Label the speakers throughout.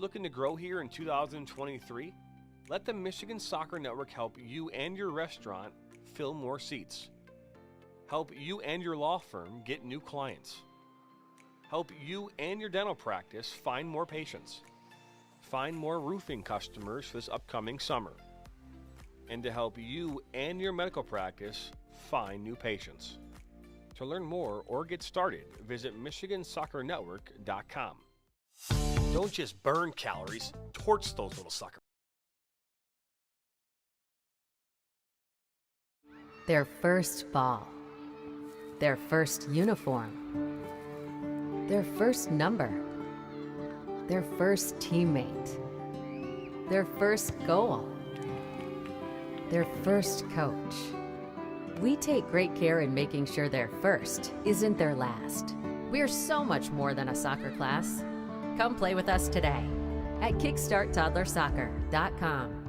Speaker 1: looking to grow here in 2023? Let the Michigan Soccer Network help you and your restaurant fill more seats. Help you and your law firm get new clients. Help you and your dental practice find more patients. Find more roofing customers for this upcoming summer. And to help you and your medical practice find new patients. To learn more or get started, visit MichiganSoccerNetwork.com. Don't just burn calories, torch those little suckers.
Speaker 2: Their first ball, their first uniform, their first number, their first teammate, their first goal, their first coach. We take great care in making sure their first isn't their last. We're so much more than a soccer class. Come play with us today at kickstarttoddlersoccer.com.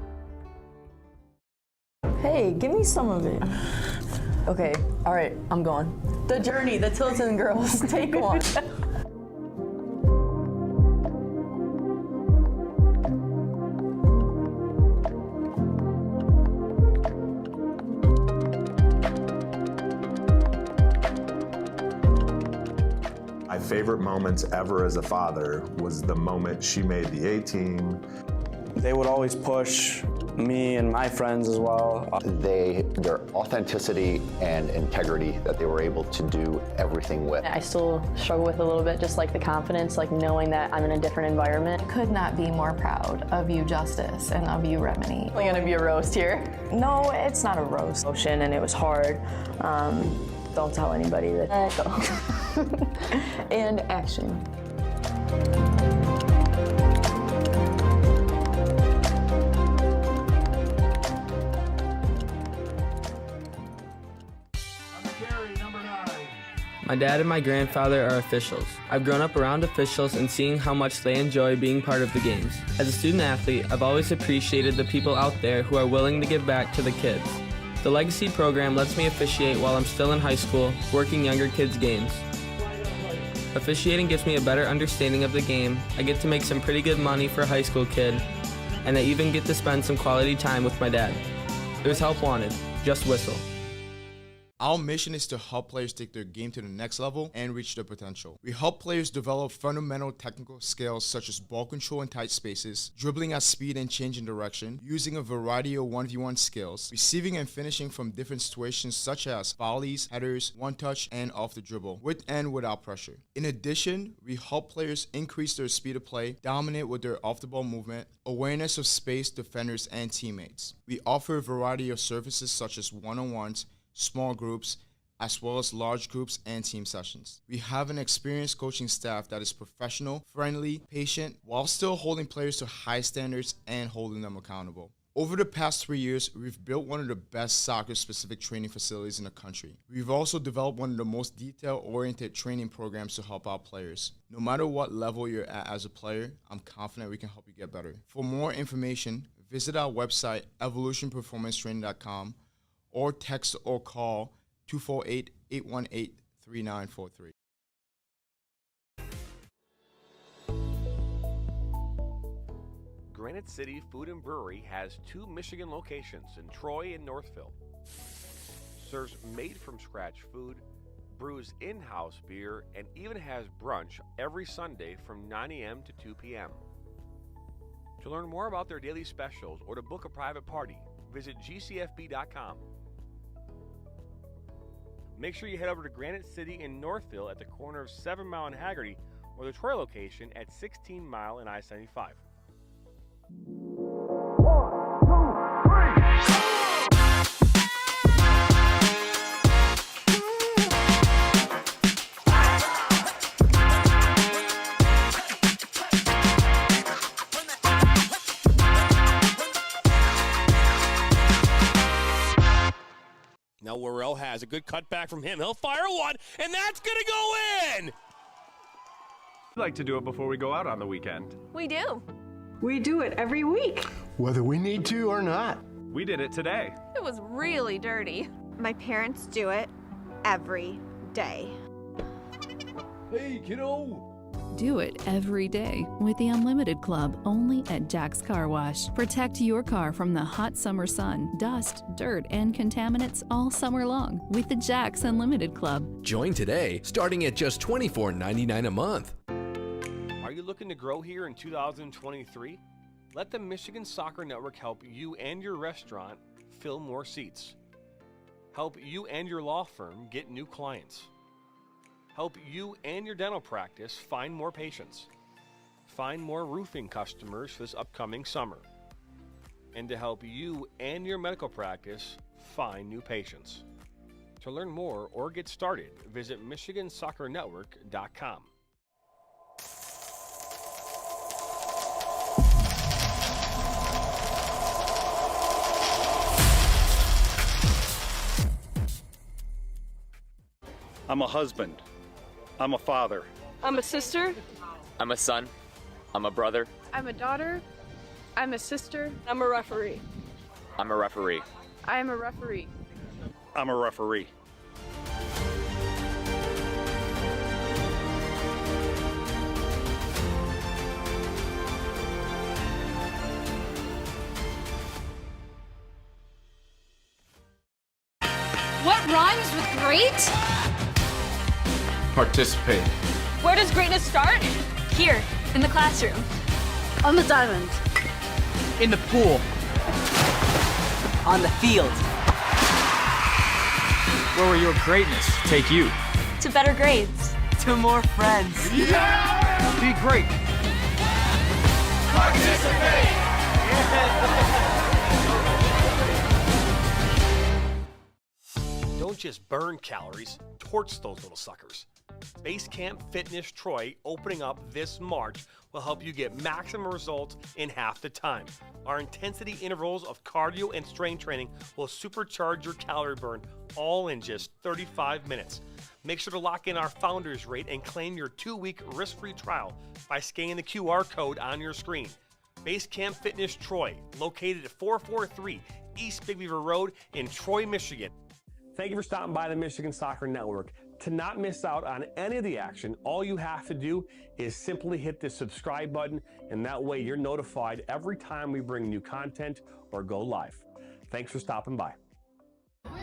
Speaker 3: Hey, give me some of it. Okay, all right, I'm going. The Journey, the Tilton Girls, take one.
Speaker 4: My favorite moments ever as a father was the moment she made the A-team.
Speaker 5: They would always push me and my friends as well.
Speaker 6: Their authenticity and integrity that they were able to do everything with.
Speaker 3: I still struggle with a little bit, just like the confidence, like knowing that I'm in a different environment.
Speaker 7: Could not be more proud of you, Justice, and of you, Remini.
Speaker 3: It's gonna be a roast here.
Speaker 7: No, it's not a roast.
Speaker 3: Motion, and it was hard. Don't tell anybody that.
Speaker 7: And action.
Speaker 8: My dad and my grandfather are officials. I've grown up around officials and seeing how much they enjoy being part of the games. As a student athlete, I've always appreciated the people out there who are willing to give back to the kids. The Legacy program lets me officiate while I'm still in high school, working younger kids' games. Officiating gives me a better understanding of the game. I get to make some pretty good money for a high school kid, and I even get to spend some quality time with my dad. There's help wanted. Just whistle.
Speaker 9: Our mission is to help players take their game to the next level and reach their potential. We help players develop fundamental technical skills such as ball control in tight spaces, dribbling at speed and changing direction, using a variety of 1v1 skills, receiving and finishing from different situations such as volleys, headers, one touch, and off the dribble, with and without pressure. In addition, we help players increase their speed of play, dominate with their off-the-ball movement, awareness of space, defenders, and teammates. We offer a variety of services such as one-on-ones, small groups, as well as large groups and team sessions. We have an experienced coaching staff that is professional, friendly, patient, while still holding players to high standards and holding them accountable. Over the past 3 years, we've built one of the best soccer-specific training facilities in the country. We've also developed one of the most detail-oriented training programs to help out players. No matter what level you're at as a player, I'm confident we can help you get better. For more information, visit our website, evolutionperformancetraining.com, or text or call 248-818-3943.
Speaker 1: Granite City Food and Brewery has 2 Michigan locations in Troy and Northville. Serves made-from-scratch food, brews in-house beer, and even has brunch every Sunday from 9 a.m. to 2 p.m. To learn more about their daily specials or to book a private party, visit gcfb.com. Make sure you head over to Granite City in Northville at the corner of 7 Mile and Haggerty, or the Troy location at 16 Mile and I-75. Now Worrell has a good cutback from him. He'll fire one, and that's going to go in!
Speaker 10: We like to do it before we go out on the weekend.
Speaker 7: We do.
Speaker 11: We do it every week.
Speaker 12: Whether we need to or not.
Speaker 10: We did it today.
Speaker 7: It was really dirty.
Speaker 13: My parents do it every day.
Speaker 14: Hey, kiddo!
Speaker 15: Do it every day with the Unlimited Club only at Jack's Car Wash. Protect your car from the hot summer sun, dust, dirt, and contaminants all summer long with the Jack's Unlimited Club.
Speaker 16: Join today, starting at just $24.99 a month.
Speaker 1: Are you looking to grow here in 2023? Let the Michigan Soccer Network help you and your restaurant fill more seats. Help you and your law firm get new clients. Help you and your dental practice find more patients. Find more roofing customers for this upcoming summer. And to help you and your medical practice find new patients. To learn more or get started, visit MichiganSoccerNetwork.com.
Speaker 17: I'm a husband,
Speaker 10: I'm a father.
Speaker 11: I'm a sister.
Speaker 17: I'm a son. I'm a brother.
Speaker 11: I'm a daughter. I'm a sister. I'm a referee.
Speaker 17: I'm a referee.
Speaker 11: I am a referee.
Speaker 10: I'm a referee.
Speaker 18: What rhymes with great?
Speaker 10: Participate.
Speaker 18: Where does greatness start? Here, in the classroom.
Speaker 11: On the diamond.
Speaker 19: In the pool. On the field.
Speaker 20: Where will your greatness take you?
Speaker 18: To better grades.
Speaker 19: To more friends.
Speaker 20: Yeah! Be great.
Speaker 10: Participate!
Speaker 1: Don't just burn calories, torch those little suckers. Base Camp Fitness Troy, opening up this March, will help you get maximum results in half the time. Our intensity intervals of cardio and strength training will supercharge your calorie burn, all in just 35 minutes. Make sure to lock in our founders rate and claim your 2-week risk-free trial by scanning the QR code on your screen. Base Camp Fitness Troy, located at 443 East Big Beaver Road in Troy, Michigan. Thank you for stopping by the Michigan Soccer Network. To not miss out on any of the action, all you have to do is simply hit the subscribe button, and that way you're notified every time we bring new content or go live. Thanks for stopping by.
Speaker 21: We watch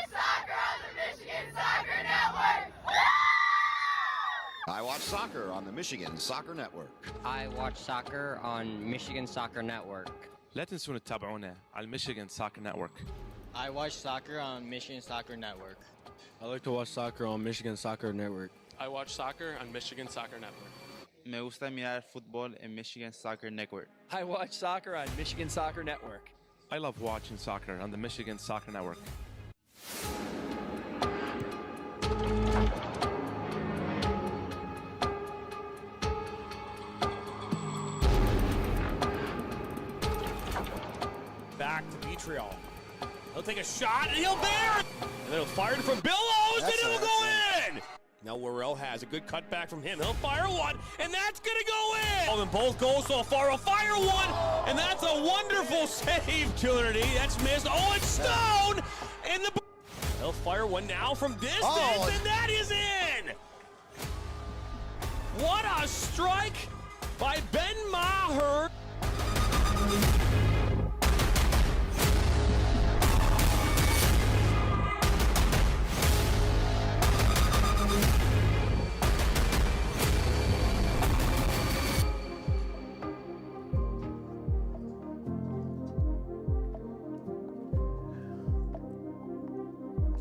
Speaker 21: soccer on the Michigan Soccer Network!
Speaker 22: I watch soccer on the Michigan Soccer Network.
Speaker 23: I watch soccer on Michigan Soccer Network.
Speaker 24: لا تنسون تتابعونا على Michigan Soccer Network.
Speaker 23: I watch soccer on Michigan Soccer Network.
Speaker 25: I like to watch soccer on Michigan Soccer Network.
Speaker 26: I watch soccer on Michigan Soccer Network.
Speaker 27: Me gusta mirar fútbol en Michigan Soccer Network.
Speaker 28: I watch soccer on Michigan Soccer Network.
Speaker 24: I love watching soccer on the Michigan Soccer Network.
Speaker 1: Back to Vitriol. He'll take a shot and he'll bear it. And then he'll fire it from Billows and it'll go in. Now Worrell has a good cutback from him. He'll fire one and that's going to go in. Oh, and both goals so far. He'll fire one and that's a wonderful save, Trinity. That's missed. Oh, it's Stone in the. He'll fire one now from distance and that is in. What a strike by Ben Maher.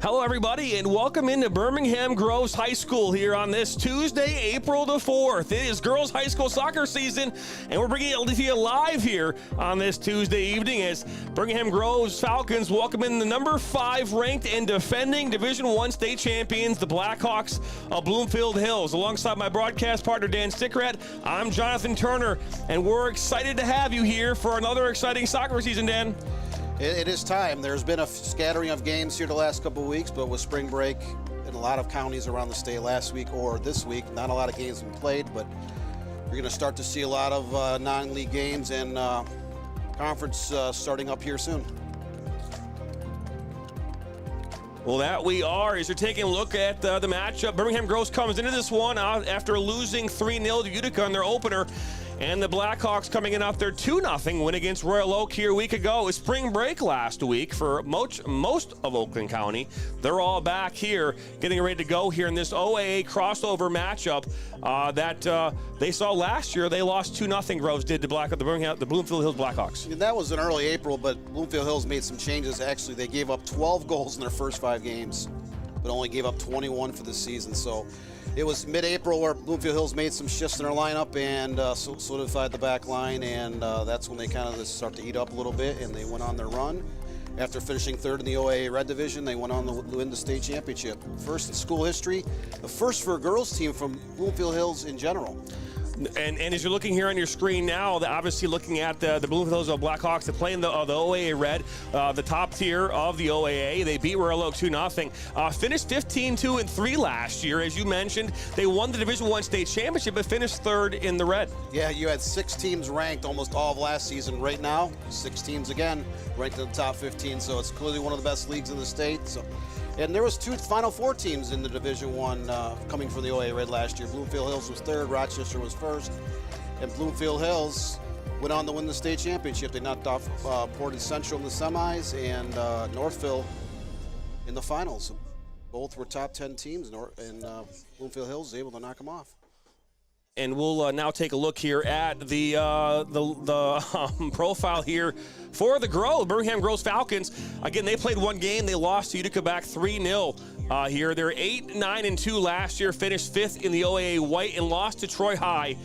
Speaker 1: Hello, everybody, and welcome into Birmingham Groves High School here on this Tuesday, April the 4th. It is girls' high school soccer season, and we're bringing it to you live here on this Tuesday evening as Birmingham Groves Falcons welcome in the number 5 ranked and defending Division I state champions, the Blackhawks of Bloomfield Hills. Alongside my broadcast partner, Dan Stickrat, I'm Jonathan Turner, and we're excited to have you here for another exciting soccer season, Dan.
Speaker 29: It is time. There's been a scattering of games here the last couple of weeks, but with spring break in a lot of counties around the state last week or this week, not a lot of games have been played, but you're going to start to see a lot of non-league games and conference starting up here soon.
Speaker 1: Well, that we are, as you're taking a look at the matchup. Birmingham Groves comes into this one after losing 3-0 to Utica in their opener. And the Blackhawks coming in off their 2-0 win against Royal Oak here a week ago. It was spring break last week for most of Oakland County. They're all back here, getting ready to go here in this OAA crossover matchup that they saw last year. They lost 2-0. Groves did to the Bloomfield Hills Blackhawks.
Speaker 29: And that was in early April, but Bloomfield Hills made some changes. Actually, they gave up 12 goals in their first 5 games, but only gave up 21 for the season. So it was mid-April where Bloomfield Hills made some shifts in their lineup and solidified the back line, and that's when they kind of start to eat up a little bit, and they went on their run. After finishing 3rd in the OAA Red Division, they went on to win the state championship. First in school history, the first for a girls team from Bloomfield Hills in general.
Speaker 1: And as you're looking here on your screen now, obviously looking at the Bloomfield Hills Blackhawks that play in the OAA Red, the top tier of the OAA. They beat Royal Oak 2-0. Finished 15-2-3 last year. As you mentioned, they won the Division I state championship, but finished third in the Red.
Speaker 29: Yeah, you had 6 teams ranked almost all of last season. Right now, 6 teams again ranked in the top 15, so it's clearly one of the best leagues in the state. So, and there was 2 Final Four teams in the Division I coming from the OAA Red last year. Bloomfield Hills was third, Rochester was first, and Bloomfield Hills went on to win the state championship. They knocked off Portage Central in the semis and Northville in the finals. Both were top 10 teams, and Bloomfield Hills was able to knock them off.
Speaker 1: And we'll now take a look here at the profile here for the Birmingham Groves Falcons. Again, they played one game. They lost to Utica back 3-0 here. They're 8-9-2 last year, finished 5th in the OAA White, and lost to Troy High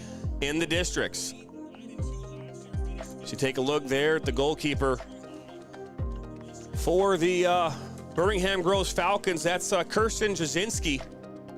Speaker 1: in the districts. So you take a look there at the goalkeeper for the Birmingham Groves Falcons. That's Kirsten Jasinski.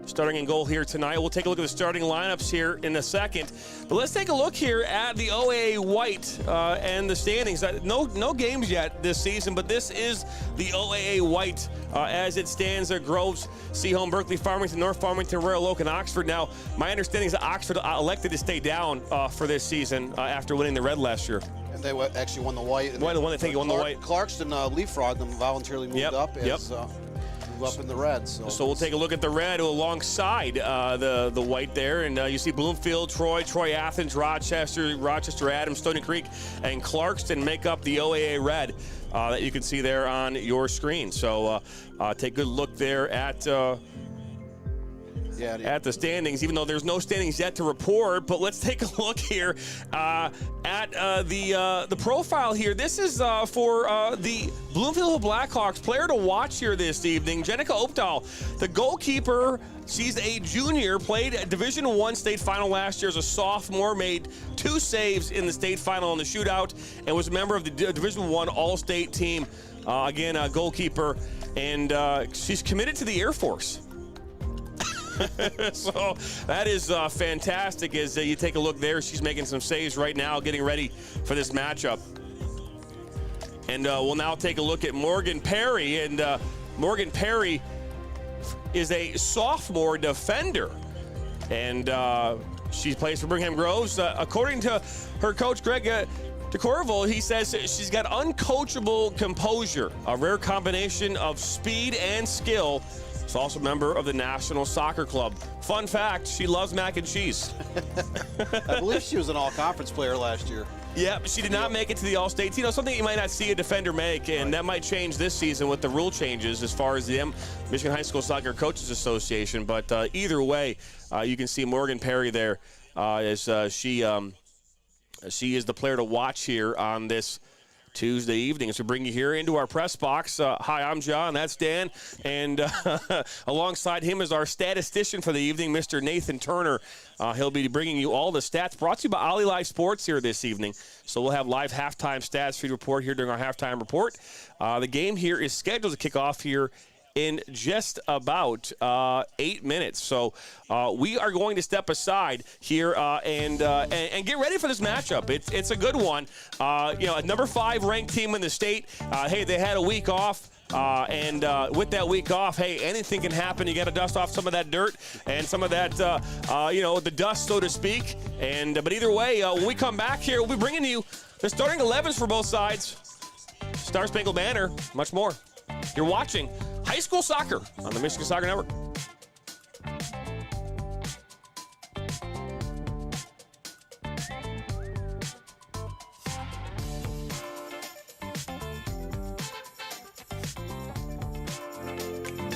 Speaker 1: Starting in goal here tonight. We'll take a look at the starting lineups here in a second. But let's take a look here at the OAA White and the standings. No games yet this season, but this is the OAA White as it stands. Groves, Seaholm, Berkeley, Farmington, North Farmington, Royal Oak, and Oxford. Now, my understanding is that Oxford elected to stay down for this season after winning the Red last year.
Speaker 29: And they actually won the White.
Speaker 1: The one I think won the White.
Speaker 29: Clarkston leapfrogged them, voluntarily moved up as up in the Red. So
Speaker 1: we'll take a look at the Red alongside the White there, and you see Bloomfield, Troy Athens, Rochester Adams, Stony Creek, and Clarkston make up the OAA Red that you can see there on your screen. So take a good look there at the standings, even though there's no standings yet to report. But let's take a look here at the profile here. This is for the Bloomfield Blackhawks player to watch here this evening. Jenica Opdahl, the goalkeeper. She's a junior, played a Division I state final last year as a sophomore, made 2 saves in the state final in the shootout, and was a member of the Division I All-State team. Again, a goalkeeper, and she's committed to the Air Force. So that is fantastic as you take a look there. She's making some saves right now, getting ready for this matchup. And we'll now take a look at Morgan Perry. And Morgan Perry is a sophomore defender. And she plays for Birmingham Groves. According to her coach, Greg DeCorval, he says she's got uncoachable composure, a rare combination of speed and skill. She's also a member of the National Soccer Club. Fun fact, she loves mac and cheese.
Speaker 29: I believe she was an all-conference player last year. Yeah,
Speaker 1: but she did not make it to the All-State. You know, something you might not see a defender make, and that might change this season with the rule changes as far as the Michigan High School Soccer Coaches Association. But either way, you can see Morgan Perry there as she is the player to watch here on this Tuesday evening. As we bring you here into our press box. Hi, I'm John. That's Dan. And alongside him is our statistician for the evening, Mr. Nathan Turner. He'll be bringing you all the stats brought to you by Ollie Live Sports here this evening. So we'll have live halftime stats for you to report here during our halftime report. The game here is scheduled to kick off here in just about 8 minutes. So we are going to step aside here and get ready for this matchup. It's a good one. A number 5 ranked team in the state. Hey, they had a week off. And with that week off, hey, anything can happen. You got to dust off some of that dirt and some of that, the dust, so to speak. But either way, when we come back here, we'll be bringing you the starting 11s for both sides. Star Spangled Banner, much more. You're watching high school soccer on the Michigan Soccer Network.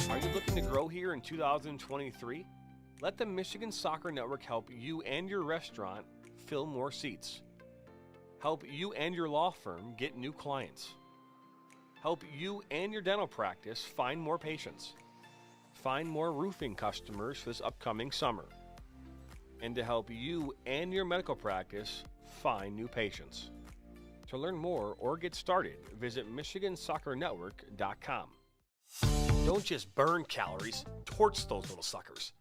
Speaker 1: Are you looking to grow here in 2023? Let the Michigan Soccer Network help you and your restaurant fill more seats. Help you and your law firm get new clients. Help you and your dental practice find more patients. Find more roofing customers for this upcoming summer. And to help you and your medical practice find new patients. To learn more or get started, visit MichiganSoccerNetwork.com. Don't just burn calories, torch those little suckers.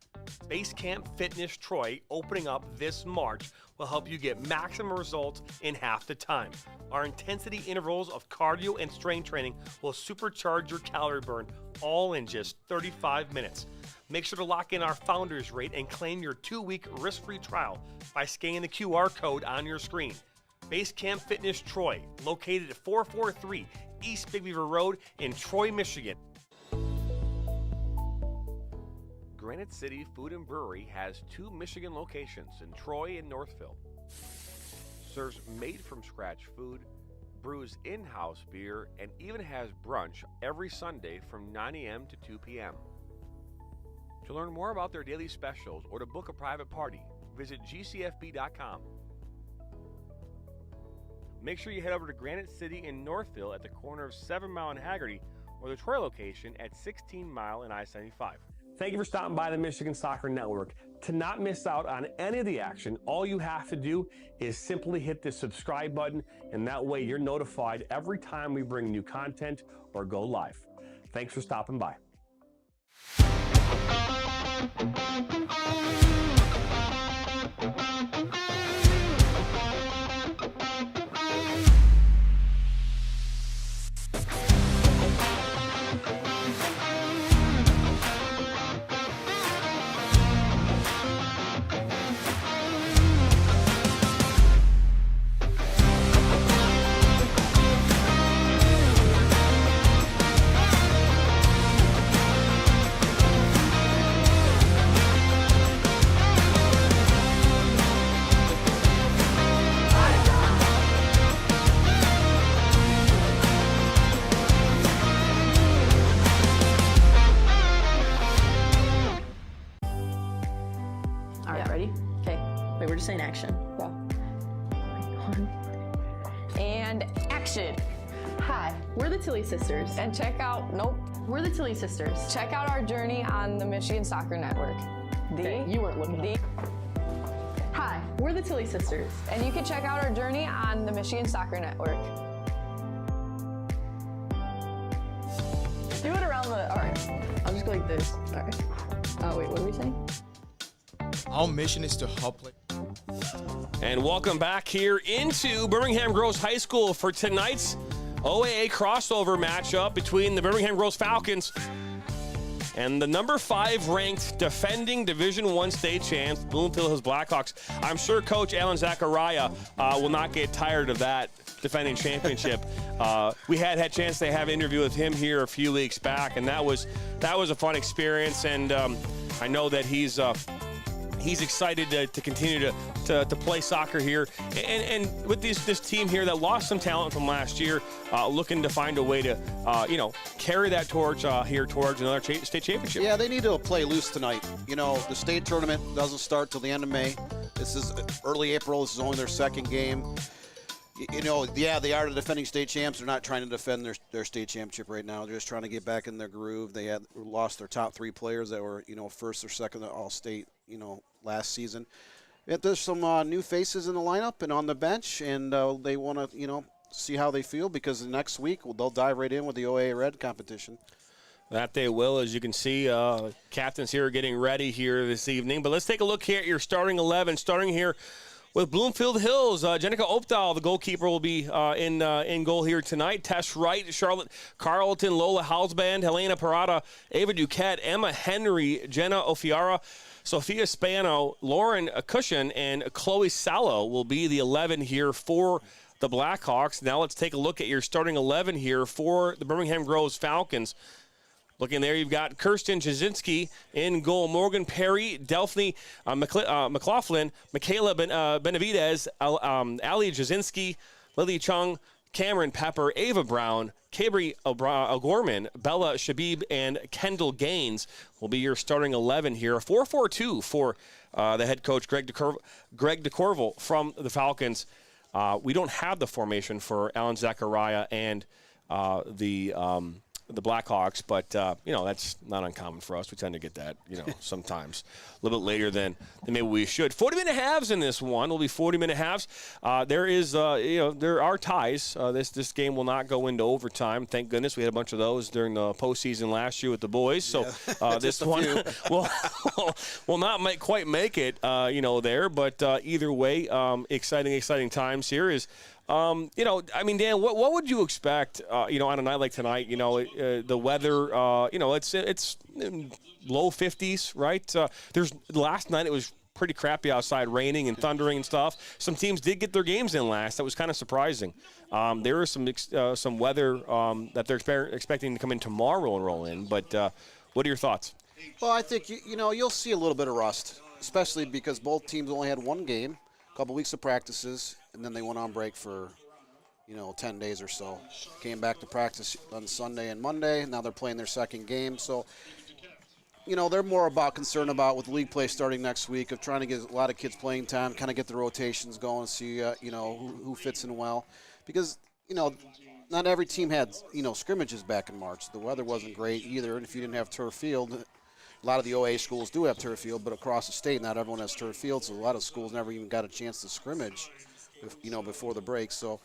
Speaker 1: Base Camp Fitness Troy, opening up this March, will help you get maximum results in half the time. Our intensity intervals of cardio and strength training will supercharge your calorie burn, all in just 35 minutes. Make sure to lock in our founders rate and claim your 2-week risk-free trial by scanning the QR code on your screen. Base Camp Fitness Troy, located at 443 East Big Beaver Road in Troy, Michigan. Granite City Food and Brewery has 2 Michigan locations in Troy and Northville. Serves made-from-scratch food, brews in-house beer, and even has brunch every Sunday from 9 a.m. to 2 p.m. To learn more about their daily specials or to book a private party, visit gcfb.com. Make sure you head over to Granite City in Northville at the corner of 7 Mile and Haggerty, or the Troy location at 16 Mile and I-75.
Speaker 2: Thank you for stopping by the Michigan Soccer Network. To not miss out on any of the action, all you have to do is simply hit the subscribe button, and that way you're notified every time we bring new content or go live. Thanks for stopping by.
Speaker 3: Saying action. Go. And action. Hi, we're the Tilly Sisters.
Speaker 11: And check out, nope.
Speaker 3: We're the Tilly Sisters.
Speaker 11: Check out our journey on the Michigan Soccer Network.
Speaker 3: You weren't looking. Hi, we're the Tilly Sisters.
Speaker 11: And you can check out our journey on the Michigan Soccer Network.
Speaker 3: Do it around the, all right. I'll just go like this. All right. Oh, wait, what are we saying?
Speaker 4: Our mission is to help.
Speaker 1: And welcome back here into Birmingham Groves High School for tonight's OAA crossover matchup between the Birmingham Groves Falcons and the number 5 ranked defending Division I state champs, Bloomfield Hills Blackhawks. I'm sure Coach Alan Zachariah will not get tired of that defending championship. We had a chance to have an interview with him here a few weeks back, and that was a fun experience. And I know that he's excited to continue to play soccer here, and with this team here that lost some talent from last year, looking to find a way to carry that torch here towards another state championship.
Speaker 29: Yeah, they need to play loose tonight. The state tournament doesn't start till the end of May. This is early April. This is only their second game. Yeah, they are the defending state champs. They're not trying to defend their state championship right now. They're just trying to get back in their groove. They had lost their top 3 players that were, first or second at All-State, last season. There's some new faces in the lineup and on the bench, and they want to, see how they feel, because next week they'll dive right in with the OAA Red competition.
Speaker 1: That they will, as you can see, captains here are getting ready here this evening. But let's take a look here at your starting 11, starting here with Bloomfield Hills. Jenica Opdahl, the goalkeeper, will be in goal here tonight. Tess Wright, Charlotte Carlton, Lola Halsband, Helena Parada, Ava Duquette, Emma Henry, Jenna Ofiara, Sophia Spano, Lauren Cushion, and Chloe Salo will be the 11 here for the Blackhawks. Now let's take a look at your starting 11 here for the Birmingham Groves Falcons. Looking there, you've got Kirsten Jasinski in goal, Morgan Perry, Delphine McLaughlin, Michaela Benavidez, Ali Jasinski, Lily Chung, Cameron Pepper, Ava Brown, Cabri O'Gorman, Bella Shabib, and Kendall Gaines will be your starting 11 here. 4-4-2 for the head coach, Greg DeCorval from the Falcons. We don't have the formation for Alan Zachariah and the the Blackhawks, but that's not uncommon for us. We tend to get that sometimes a little bit later than maybe we should. 40-minute halves in this one. It'll be 40-minute halves. There are ties. This game will not go into overtime. Thank goodness we had a bunch of those during the postseason last year with the boys. So this one will not quite make it there. But either way, exciting times here. Is Dan, what would you expect, on a night like tonight? The weather, it's low 50s, right? Last night it was pretty crappy outside, raining and thundering and stuff. Some teams did get their games in last. That was kind of surprising. There is some weather that they're expecting to come in tomorrow and roll in. But what are your thoughts?
Speaker 29: Well, I think you'll see a little bit of rust, especially because both teams only had one game, a couple weeks of practices, and then they went on break for 10 days or so. Came back to practice on Sunday and Monday. Now they're playing their second game. So, they're more concerned about with league play starting next week of trying to get a lot of kids playing time, kind of get the rotations going, see, who fits in well. Because, not every team had, scrimmages back in March. The weather wasn't great either. And if you didn't have turf field, a lot of the OA schools do have turf field, but across the state, not everyone has turf field. So a lot of schools never even got a chance to scrimmage, before the break. So,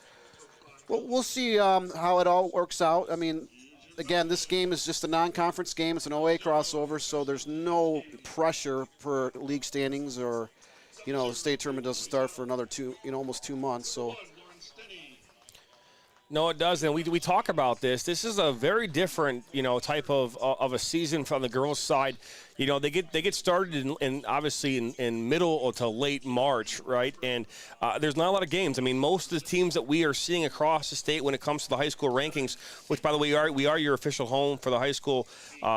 Speaker 29: we'll see how it all works out. I mean, again, this game is just a non-conference game. It's an OA crossover, so there's no pressure for league standings or, the state tournament doesn't start for another almost 2 months. So.
Speaker 1: No, it doesn't. We talk about this. This is a very different, type of a season from the girls' side. They get started in obviously in middle to late March, right? And there's not a lot of games. I mean, most of the teams that we are seeing across the state when it comes to the high school rankings, which by the way we are your official home for the High School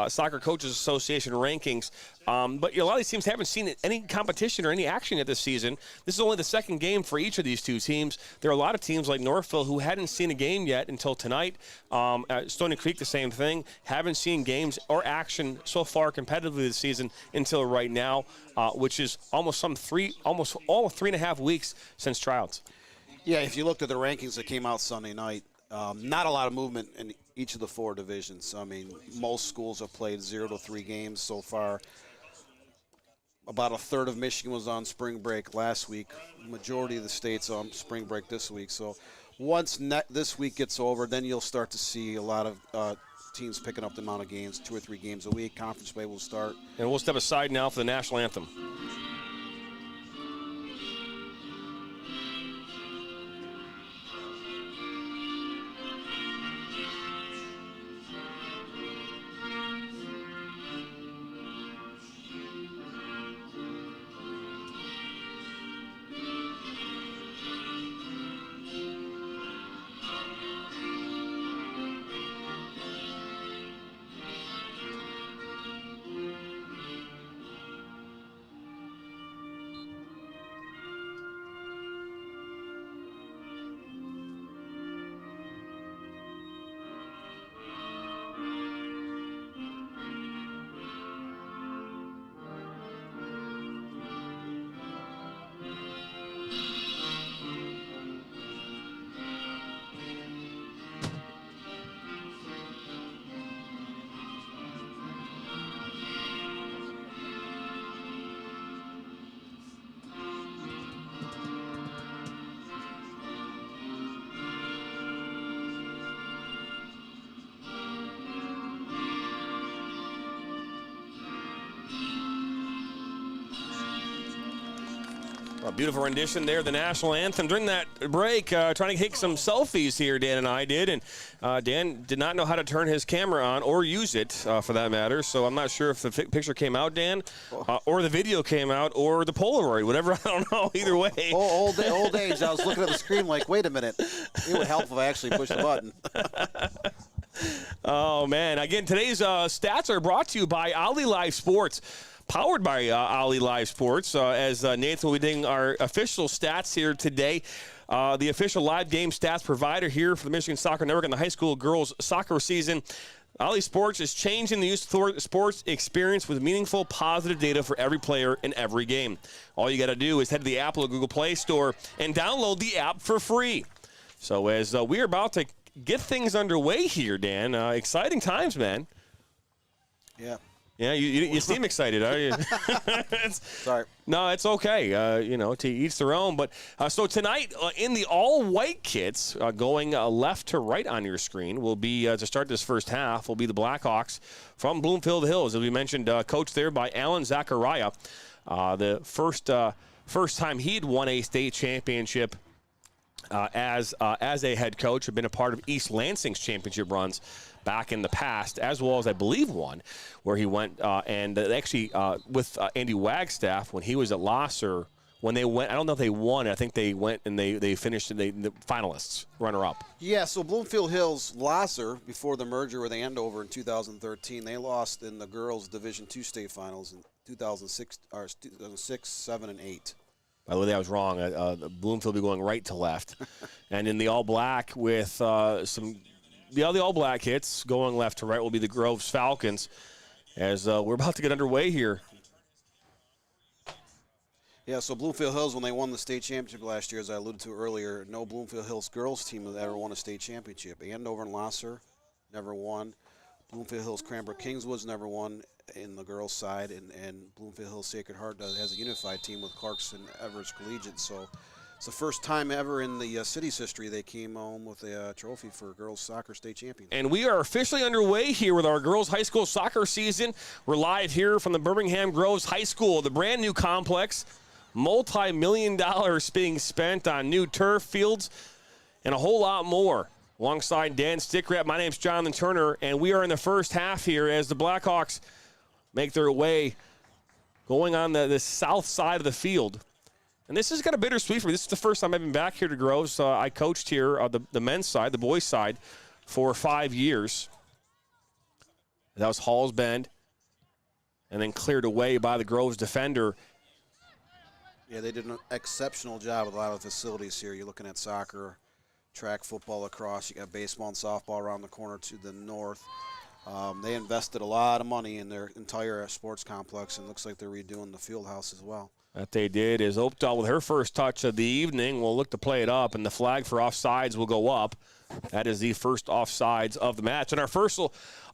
Speaker 1: Soccer Coaches Association rankings. But a lot of these teams haven't seen any competition or any action yet this season. This is only the second game for each of these two teams. There are a lot of teams like Northville who hadn't seen a game yet until tonight. Stony Creek, the same thing. Haven't seen games or action so far competitively this season until right now, which is almost all 3.5 weeks since tryouts.
Speaker 29: Yeah, if you looked at the rankings that came out Sunday night, not a lot of movement in each of the four divisions. I mean, most schools have played 0 to 3 games so far. About a third of Michigan was on spring break last week. Majority of the state's on spring break this week. So once this week gets over, then you'll start to see a lot of teams picking up the amount of games, 2 or 3 games a week. Conference play will start.
Speaker 1: And we'll step aside now for the national anthem. A beautiful rendition there, the national anthem. During that break, trying to take some selfies here, Dan and I did, and Dan did not know how to turn his camera on or use it, for that matter, so I'm not sure if the picture came out, Dan, or the video came out, or the Polaroid, whatever, I don't know, either way.
Speaker 29: Old age, I was looking at the screen like, wait a minute, it would help if I actually pushed the button.
Speaker 1: Oh, man. Again, today's stats are brought to you by Ali Live Sports. Powered by Ali Live Sports, as Nathan will be doing our official stats here today. The official live game stats provider here for the Michigan Soccer Network and the high school girls soccer season. Ali Sports is changing the youth sports experience with meaningful, positive data for every player in every game. All you got to do is head to the Apple or Google Play Store and download the app for free. So as we are about to get things underway here, Dan. Exciting times, man.
Speaker 29: Yeah.
Speaker 1: Yeah, you seem excited, are you?
Speaker 29: Sorry.
Speaker 1: No, it's okay. To each their own. But so tonight in the all-white kits, going left to right on your screen, will be to start this first half. Will be the Blackhawks from Bloomfield Hills, as we mentioned, coached there by Alan Zachariah. The first time he'd won a state championship as a head coach, had been a part of East Lansing's championship runs back in the past, as well as I believe one where he went and actually with Andy Wagstaff when he was at Lasser, when they went, I don't know if they won, I think they went and they finished the finalists, runner-up.
Speaker 29: Yeah, so Bloomfield Hills, Lasser, before the merger with Andover in 2013, they lost in the girls' Division II state finals in 2006, 7, and 8.
Speaker 1: By the way, I was wrong. Bloomfield will be going right to left. And in the all-black with the all-black hits going left to right will be the Groves Falcons as we're about to get underway here.
Speaker 29: Yeah, so Bloomfield Hills, when they won the state championship last year, as I alluded to earlier, no Bloomfield Hills girls team has ever won a state championship. Andover and Lasser never won. Bloomfield Hills Cranbrook Kingswoods never won in the girls' side, and Bloomfield Hills Sacred Heart has a unified team with Clarkson Everett Collegiate. So it's the first time ever in the city's history they came home with a trophy for girls soccer state champions.
Speaker 1: And we are officially underway here with our girls high school soccer season. We're live here from the Birmingham Groves High School, the brand new complex. Multi-million dollars being spent on new turf fields and a whole lot more. Alongside Dan Stickrap, my name's Jonathan Turner, and we are in the first half here as the Blackhawks make their way going on the south side of the field. And this is kind of bittersweet for me. This is the first time I've been back here to Groves. I coached here on the men's side, the boys' side, for 5 years. That was Hall's Bend, and then cleared away by the Groves defender.
Speaker 29: Yeah, they did an exceptional job with a lot of the facilities here. You're looking at soccer, track, football, lacrosse. You got baseball and softball around the corner to the north. They invested a lot of money in their entire sports complex, and it looks like they're redoing the field house as well.
Speaker 1: That they did is Opdahl with her first touch of the evening will look to play it up, and the flag for offsides will go up. That is the first offsides of the match. And our first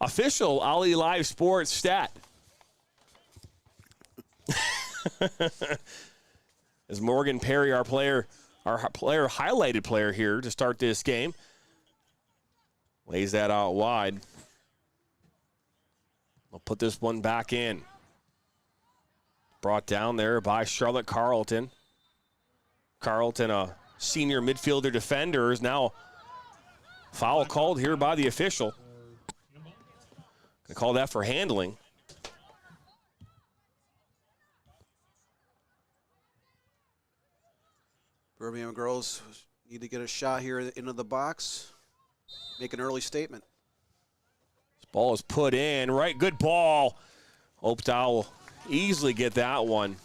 Speaker 1: official Ali Live Sports stat. As Morgan Perry, our highlighted player here to start this game, lays that out wide. We'll put this one back in. Brought down there by Charlotte Carlton. Carlton, a senior midfielder defender, is now foul called here by the official. Gonna call that for handling.
Speaker 29: Birmingham Girls need to get a shot here into the box, make an early statement.
Speaker 1: This ball is put in, right? Good ball. Opdahl will easily get that one.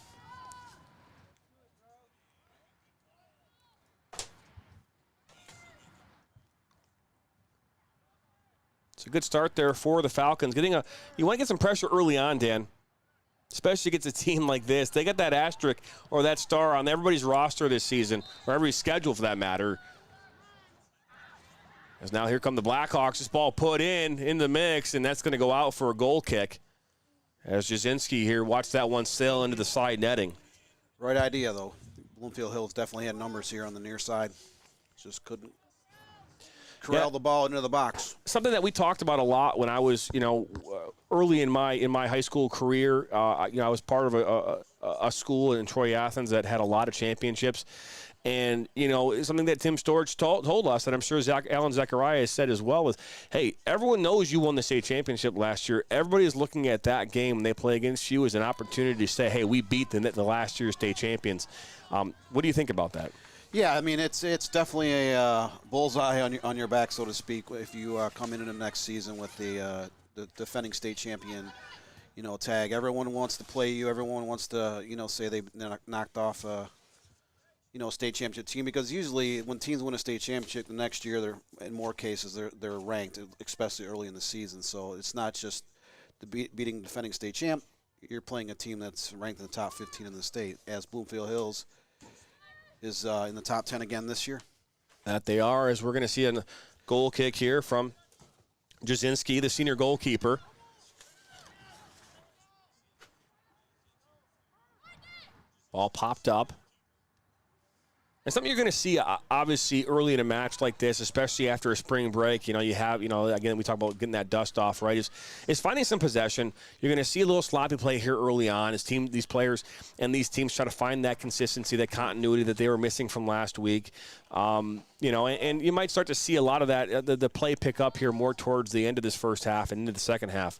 Speaker 1: It's a good start there for the Falcons. You want to get some pressure early on, Dan. Especially against a team like this. They got that asterisk or that star on everybody's roster this season, or every schedule for that matter. As now here come the Blackhawks. This ball put in the mix, and that's going to go out for a goal kick. As Jasinski here, watch that one sail into the side netting.
Speaker 29: Right idea, though. Bloomfield Hills definitely had numbers here on the near side. Just couldn't corral the ball into the box.
Speaker 1: Something that we talked about a lot when I was, early in my high school career. I was part of a school in Troy, Athens that had a lot of championships. And, something that Tim Storch told us, and I'm sure Alan Zachariah has said as well, is, hey, everyone knows you won the state championship last year. Everybody is looking at that game when they play against you as an opportunity to say, hey, we beat the last year's state champions. What do you think about that?
Speaker 29: Yeah, I mean, it's definitely a bullseye on your back, so to speak, if you come into the next season with the defending state champion, tag. Everyone wants to play you. Everyone wants to, say they knocked off state championship team, because usually when teams win a state championship the next year, in more cases they're ranked, especially early in the season. So it's not just beating defending state champ. You're playing a team that's ranked in the top 15 in the state, as Bloomfield Hills is in the top 10 again this year.
Speaker 1: That they are, as we're going to see a Goal kick here from Jasinski, the senior goalkeeper. Ball popped up. And something you're going to see, obviously, early in a match like this, especially after a spring break, you have, again, we talk about getting that dust off, right, is finding some possession. You're going to see a little sloppy play here early on as these players and these teams try to find that consistency, that continuity that they were missing from last week. And you might start to see a lot of that, the play pick up here more towards the end of this first half and into the second half.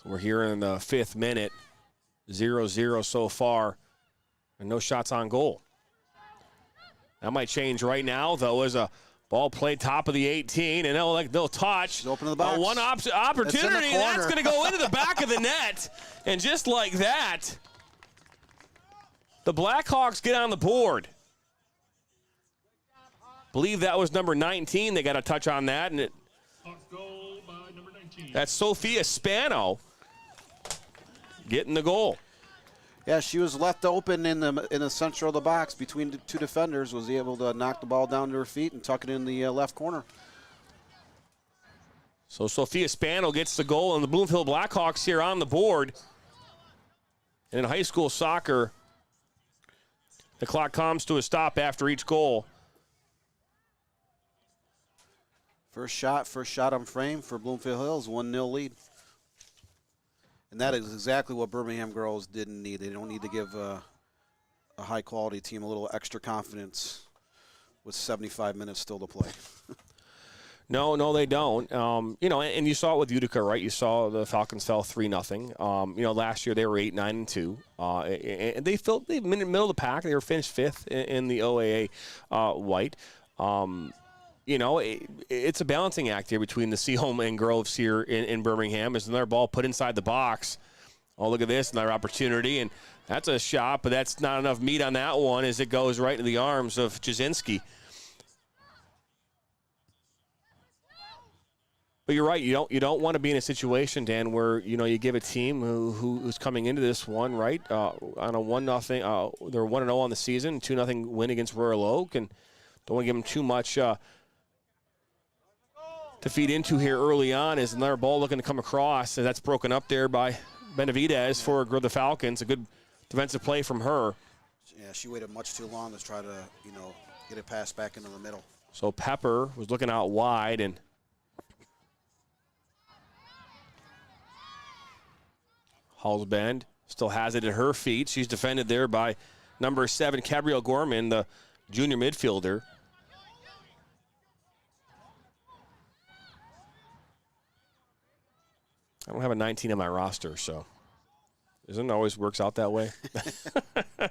Speaker 1: So we're here in the 5th minute, 0-0 so far. And no shots on goal. That might change right now, though, as a ball played top of the 18, and they'll touch.
Speaker 29: She's open to the box.
Speaker 1: One opportunity, and that's going to go into the back of the net. And just like that, the Blackhawks get on the board. Believe that was number 19. They got a touch on that, and that's Sophia Spano getting the goal.
Speaker 29: Yeah, she was left open in the center of the box between the two defenders, was able to knock the ball down to her feet and tuck it in the left corner.
Speaker 1: So Sophia Spano gets the goal, and the Bloomfield Blackhawks here on the board. And in high school soccer, the clock comes to a stop after each goal.
Speaker 29: First shot on frame for Bloomfield Hills, 1-0 lead. And that is exactly what Birmingham girls didn't need. They don't need to give a high-quality team a little extra confidence with 75 minutes still to play.
Speaker 1: No, they don't. And you saw it with Utica, right? You saw the Falcons fell 3-0. Last year they were 8-9-2. And they in the middle of the pack. They were finished 5th in the OAA White. It's a balancing act here between the Seaholm and Groves here in Birmingham. There's another ball put inside the box. Oh, look at this, another opportunity. And that's a shot, but that's not enough meat on that one as it goes right into the arms of Jasinski. But you're right. You don't want to be in a situation, Dan, where you give a team who's coming into this one right on a 1-0. They're 1-0 on the season, 2-0 win against Royal Oak, and don't want to give them too much to feed into here early on. Is another ball looking to come across, and that's broken up there by Benavidez for the Falcons. A good defensive play from her.
Speaker 29: Yeah, she waited much too long to try to get it passed back into the middle.
Speaker 1: So Pepper was looking out wide, and Hallsbend still has it at her feet. She's defended there by number 7, Gabrielle Gorman, the junior midfielder. I don't have a 19 on my roster, so it always works out that way. It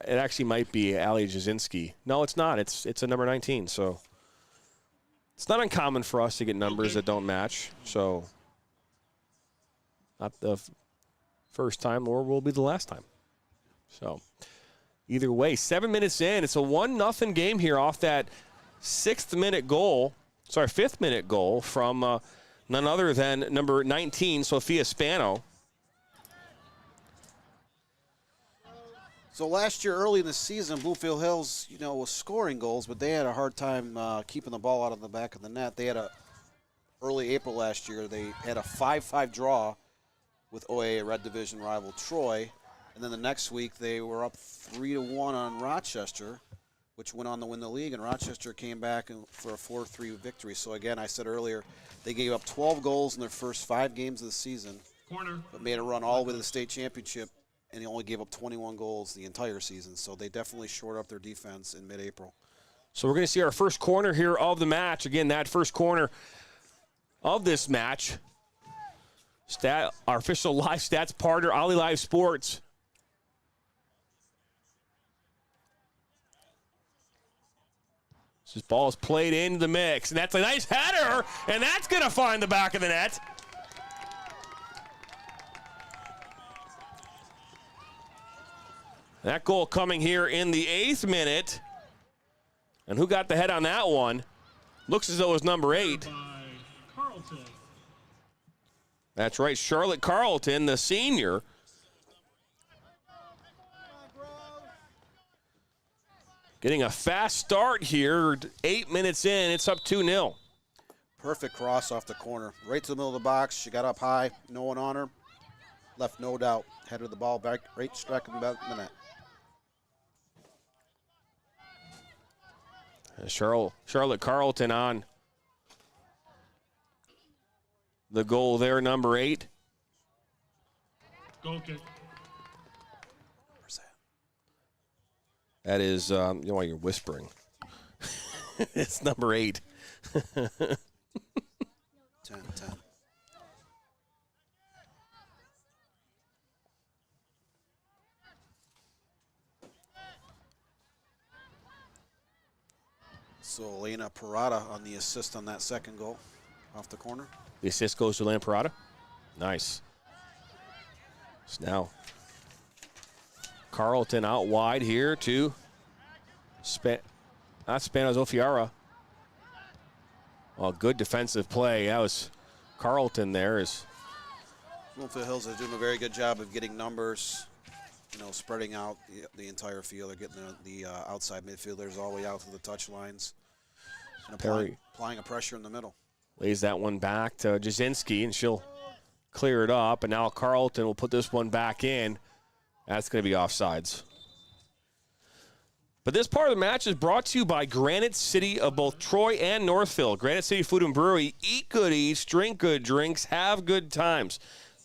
Speaker 1: actually might be Ali Jasinski. No, it's not. It's a number 19, so it's not uncommon for us to get numbers that don't match. So not the first time, or will be the last time. So either way, 7 minutes in, it's a 1-0 game here off that 5th minute goal from none other than number 19, Sophia Spano.
Speaker 29: So last year, early in the season, Bloomfield Hills, was scoring goals, but they had a hard time keeping the ball out of the back of the net. They had early April last year, they had a 5-5 draw with OAA Red Division rival Troy. And then the next week, they were up 3-1 on Rochester, which went on to win the league, and Rochester came back for a 4-3 victory. So again, I said earlier, they gave up 12 goals in their first 5 games of the season, but made a run all the way to the state championship, and they only gave up 21 goals the entire season. So they definitely shored up their defense in mid-April.
Speaker 1: So we're going to see our first corner here of the match. Again, that first corner of this match. Our official live stats partner, Ollie Live Sports. This ball is played into the mix, and that's a nice header, and that's going to find the back of the net. That goal coming here in the 8th minute. And who got the head on that one? Looks as though it was number 8. That's right, Charlotte Carlton, the senior. getting a fast start here. 8 minutes in, it's up 2-0.
Speaker 29: Perfect cross off the corner. Right to the middle of the box. She got up high. No one on her. Left no doubt. Headed the ball back, right striking the net.
Speaker 1: Charlotte Carlton on the goal there, number 8.
Speaker 5: Goal kick.
Speaker 1: That is, you know why you're whispering. It's number 8.
Speaker 29: 10. So Elena Parada on the assist on that second goal off the corner.
Speaker 1: The assist goes to Elena Parada. Nice. So now Carlton out wide here to Ofiara. Well, good defensive play. That was Carlton there.
Speaker 29: Bloomfield Hills is doing a very good job of getting numbers, spreading out the entire field. They're getting the outside midfielders all the way out to the touch lines. And applying a pressure in the middle.
Speaker 1: Lays that one back to Jasinski, and she'll clear it up. And now Carlton will put this one back in. That's going to be offsides. But this part of the match is brought to you by Granite City of both Troy and Northfield. Granite City Food and Brewery. Eat good eats, drink good drinks, have good times.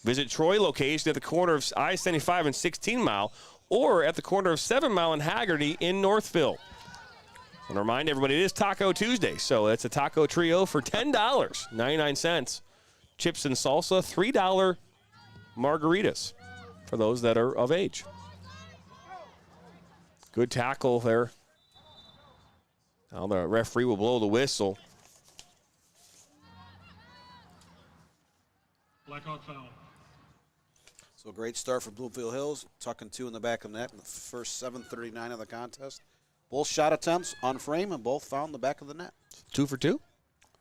Speaker 1: Visit Troy location at the corner of I-75 and 16 Mile or at the corner of 7 Mile and Haggerty in Northfield. I want to remind everybody, it is Taco Tuesday, so it's a taco trio for $10, 99 cents. Chips and salsa, $3 margaritas for those that are of age. Good tackle there. Now the referee will blow the whistle.
Speaker 5: Blackhawk foul.
Speaker 29: So a great start for Bloomfield Hills, tucking 2 in the back of the net in the first 7:39 of the contest. Both shot attempts on frame and both found the back of the net.
Speaker 1: 2 for 2?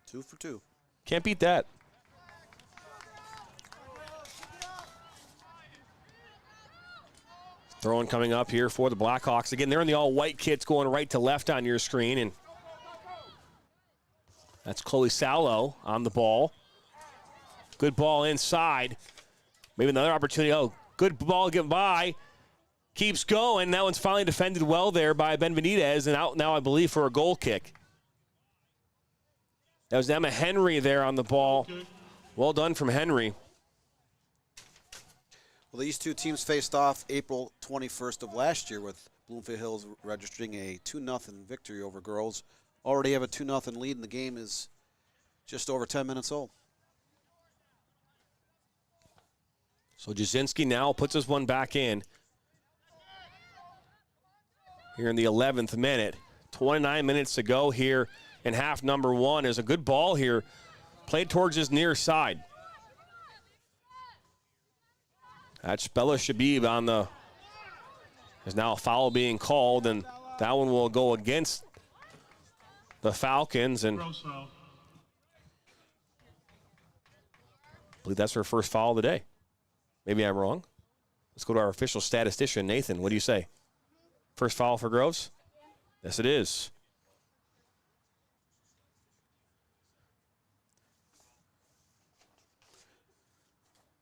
Speaker 29: 2 for 2.
Speaker 1: Can't beat that. Throwing coming up here for the Blackhawks. Again, they're in the all-white kits going right to left on your screen. And that's Chloe Salo on the ball. Good ball inside. Maybe another opportunity. Oh, good ball getting by. Keeps going. That one's finally defended well there by Ben Benitez. And out now, I believe, for a goal kick. That was Emma Henry there on the ball. Well done from Henry.
Speaker 29: Well, these two teams faced off April 21st of last year, with Bloomfield Hills registering a 2-0 victory over girls. Already have a 2-0 lead, and the game is just over 10 minutes old.
Speaker 1: So Jasinski now puts this one back in. Here in the 11th minute. 29 minutes to go here in half number 1. There's a good ball here, played towards his near side. That's Bella Shabib on the. There's now a foul being called, and that one will go against the Falcons. And I believe that's her first foul of the day. Maybe I'm wrong. Let's go to our official statistician, Nathan. What do you say? First foul for Groves? Yes, it is.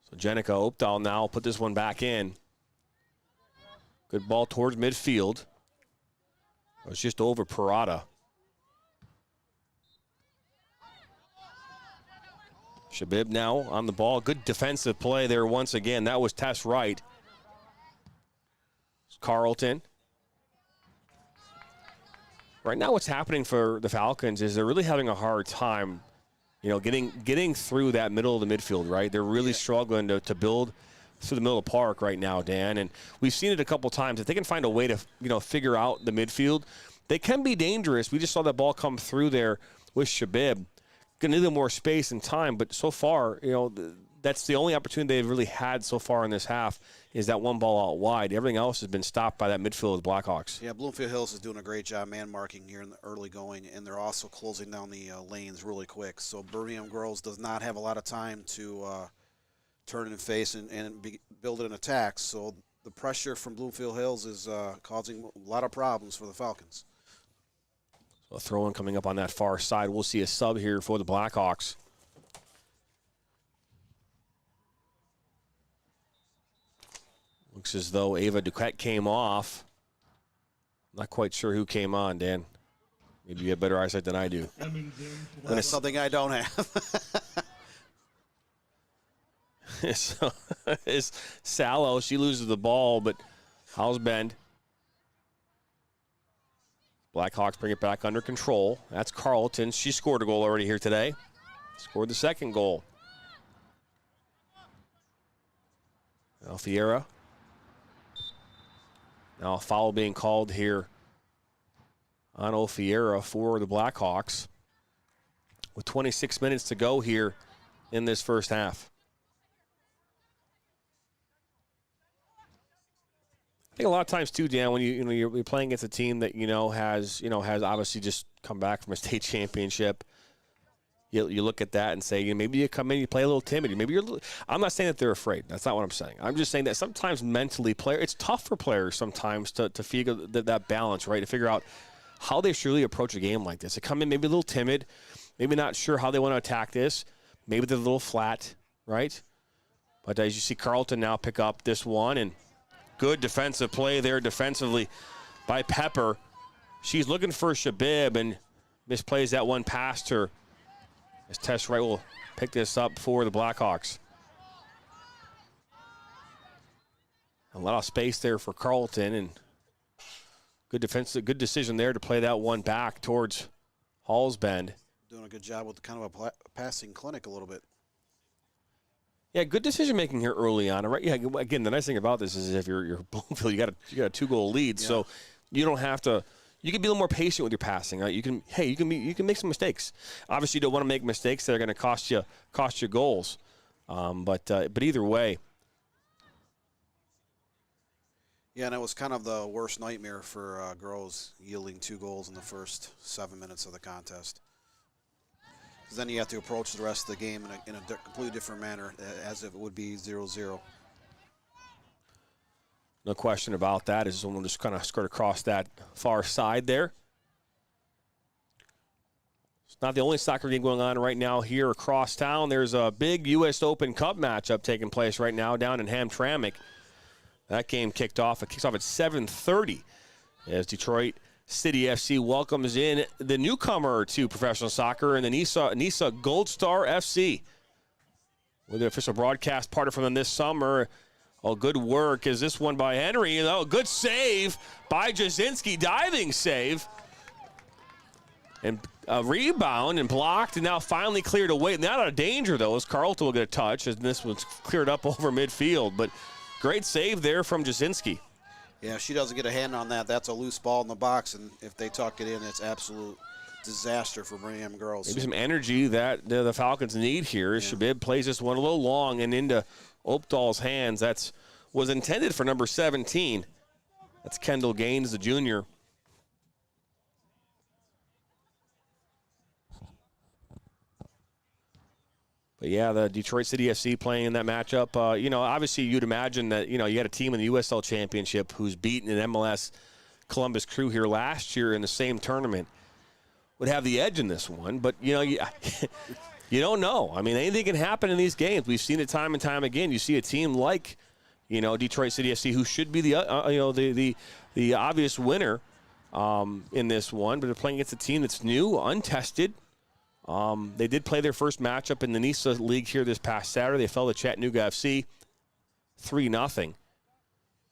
Speaker 1: So Jenica Opdahl now put this one back in. Good ball towards midfield. It was just over Parada. Shabib now on the ball. Good defensive play there once again. That was Tess Wright. Carlton. Right now what's happening for the Falcons is they're really having a hard time, getting through that middle of the midfield, right? They're really struggling to build through the middle of the park right now, Dan. And we've seen it a couple times. If they can find a way to, figure out the midfield, they can be dangerous. We just saw that ball come through there with Shabib. Going to need a little more space and time, but so far, that's the only opportunity they've really had so far in this half is that one ball out wide. Everything else has been stopped by that midfield of the Blackhawks.
Speaker 29: Yeah, Bloomfield Hills is doing a great job man marking here in the early going, and they're also closing down the lanes really quick. So Birmingham Girls does not have a lot of time to turn and face and build an attack. So the pressure from Bloomfield Hills is causing a lot of problems for the Falcons.
Speaker 1: So a throw-in coming up on that far side. We'll see a sub here for the Blackhawks. Looks as though Ava Duquette came off. Not quite sure who came on, Dan. Maybe you have better eyesight than I do.
Speaker 29: That's something I don't have.
Speaker 1: So is Sallow. She loses the ball, but how's Bend? Blackhawks bring it back under control. That's Carlton. She scored a goal already here today. Scored the second goal. Alfiera. Now a foul being called here on Alfiera for the Blackhawks with 26 minutes to go here in this first half. I think a lot of times too, Dan, when you're playing against a team that has obviously just come back from a state championship, you look at that and say maybe you come in, you play a little timid. Maybe I'm not saying that they're afraid. That's not what I'm saying. I'm just saying that sometimes mentally, it's tough for players sometimes to figure that balance, right? To figure out how they surely approach a game like this. They come in maybe a little timid, maybe not sure how they want to attack this. Maybe they're a little flat, right? But as you see Carlton now pick up this one, and good defensive play there defensively by Pepper. She's looking for Shabib and misplays that one past her. As Tess Wright will pick this up for the Blackhawks. A lot of space there for Carlton, and good defense, good decision there to play that one back towards Hallsbend.
Speaker 29: Doing a good job with kind of a passing clinic a little bit.
Speaker 1: Yeah, good decision making here early on. Right? Yeah. Again, the nice thing about this is if you're Bloomfield, you got a 2-goal lead, so you don't have to. You can be a little more patient with your passing, right? You can make some mistakes. Obviously, you don't want to make mistakes that are going to cost you goals. But either way.
Speaker 29: Yeah, and it was kind of the worst nightmare for girls, yielding 2 goals in the first 7 minutes of the contest. Because then you have to approach the rest of the game in a completely different manner, as if it would be 0-0.
Speaker 1: No question about that. As someone just kind of skirt across that far side there. It's not the only soccer game going on right now here across town. There's a big U.S. Open Cup matchup taking place right now down in Hamtramck. That game kicked off. It kicks off at 7:30 as Detroit City FC welcomes in the newcomer to professional soccer in the NISA Gold Star FC. With the official broadcast partner from them this summer. Oh, good work is this one by Henry. Oh, good save by Jasinski, diving save. And a rebound and blocked and now finally cleared away. Not out of danger, though, as Carlton will get a touch as this one's cleared up over midfield. But great save there from Jasinski.
Speaker 29: Yeah, if she doesn't get a hand on that, that's a loose ball in the box. And if they tuck it in, it's absolute disaster for Birmingham girls.
Speaker 1: Maybe some energy that the Falcons need here. Yeah. Shabib plays this one a little long and into Opdahl's hands. That was intended for number 17. That's Kendall Gaines, the junior. But yeah, the Detroit City FC playing in that matchup. Obviously you'd imagine that, you had a team in the USL Championship who's beaten an MLS Columbus Crew here last year in the same tournament would have the edge in this one. But, you don't know. I mean, anything can happen in these games. We've seen it time and time again. You see a team like, Detroit City FC, who should be the obvious winner in this one, but they're playing against a team that's new, untested. They did play their first matchup in the NISA League here this past Saturday. They fell to Chattanooga FC 3-0.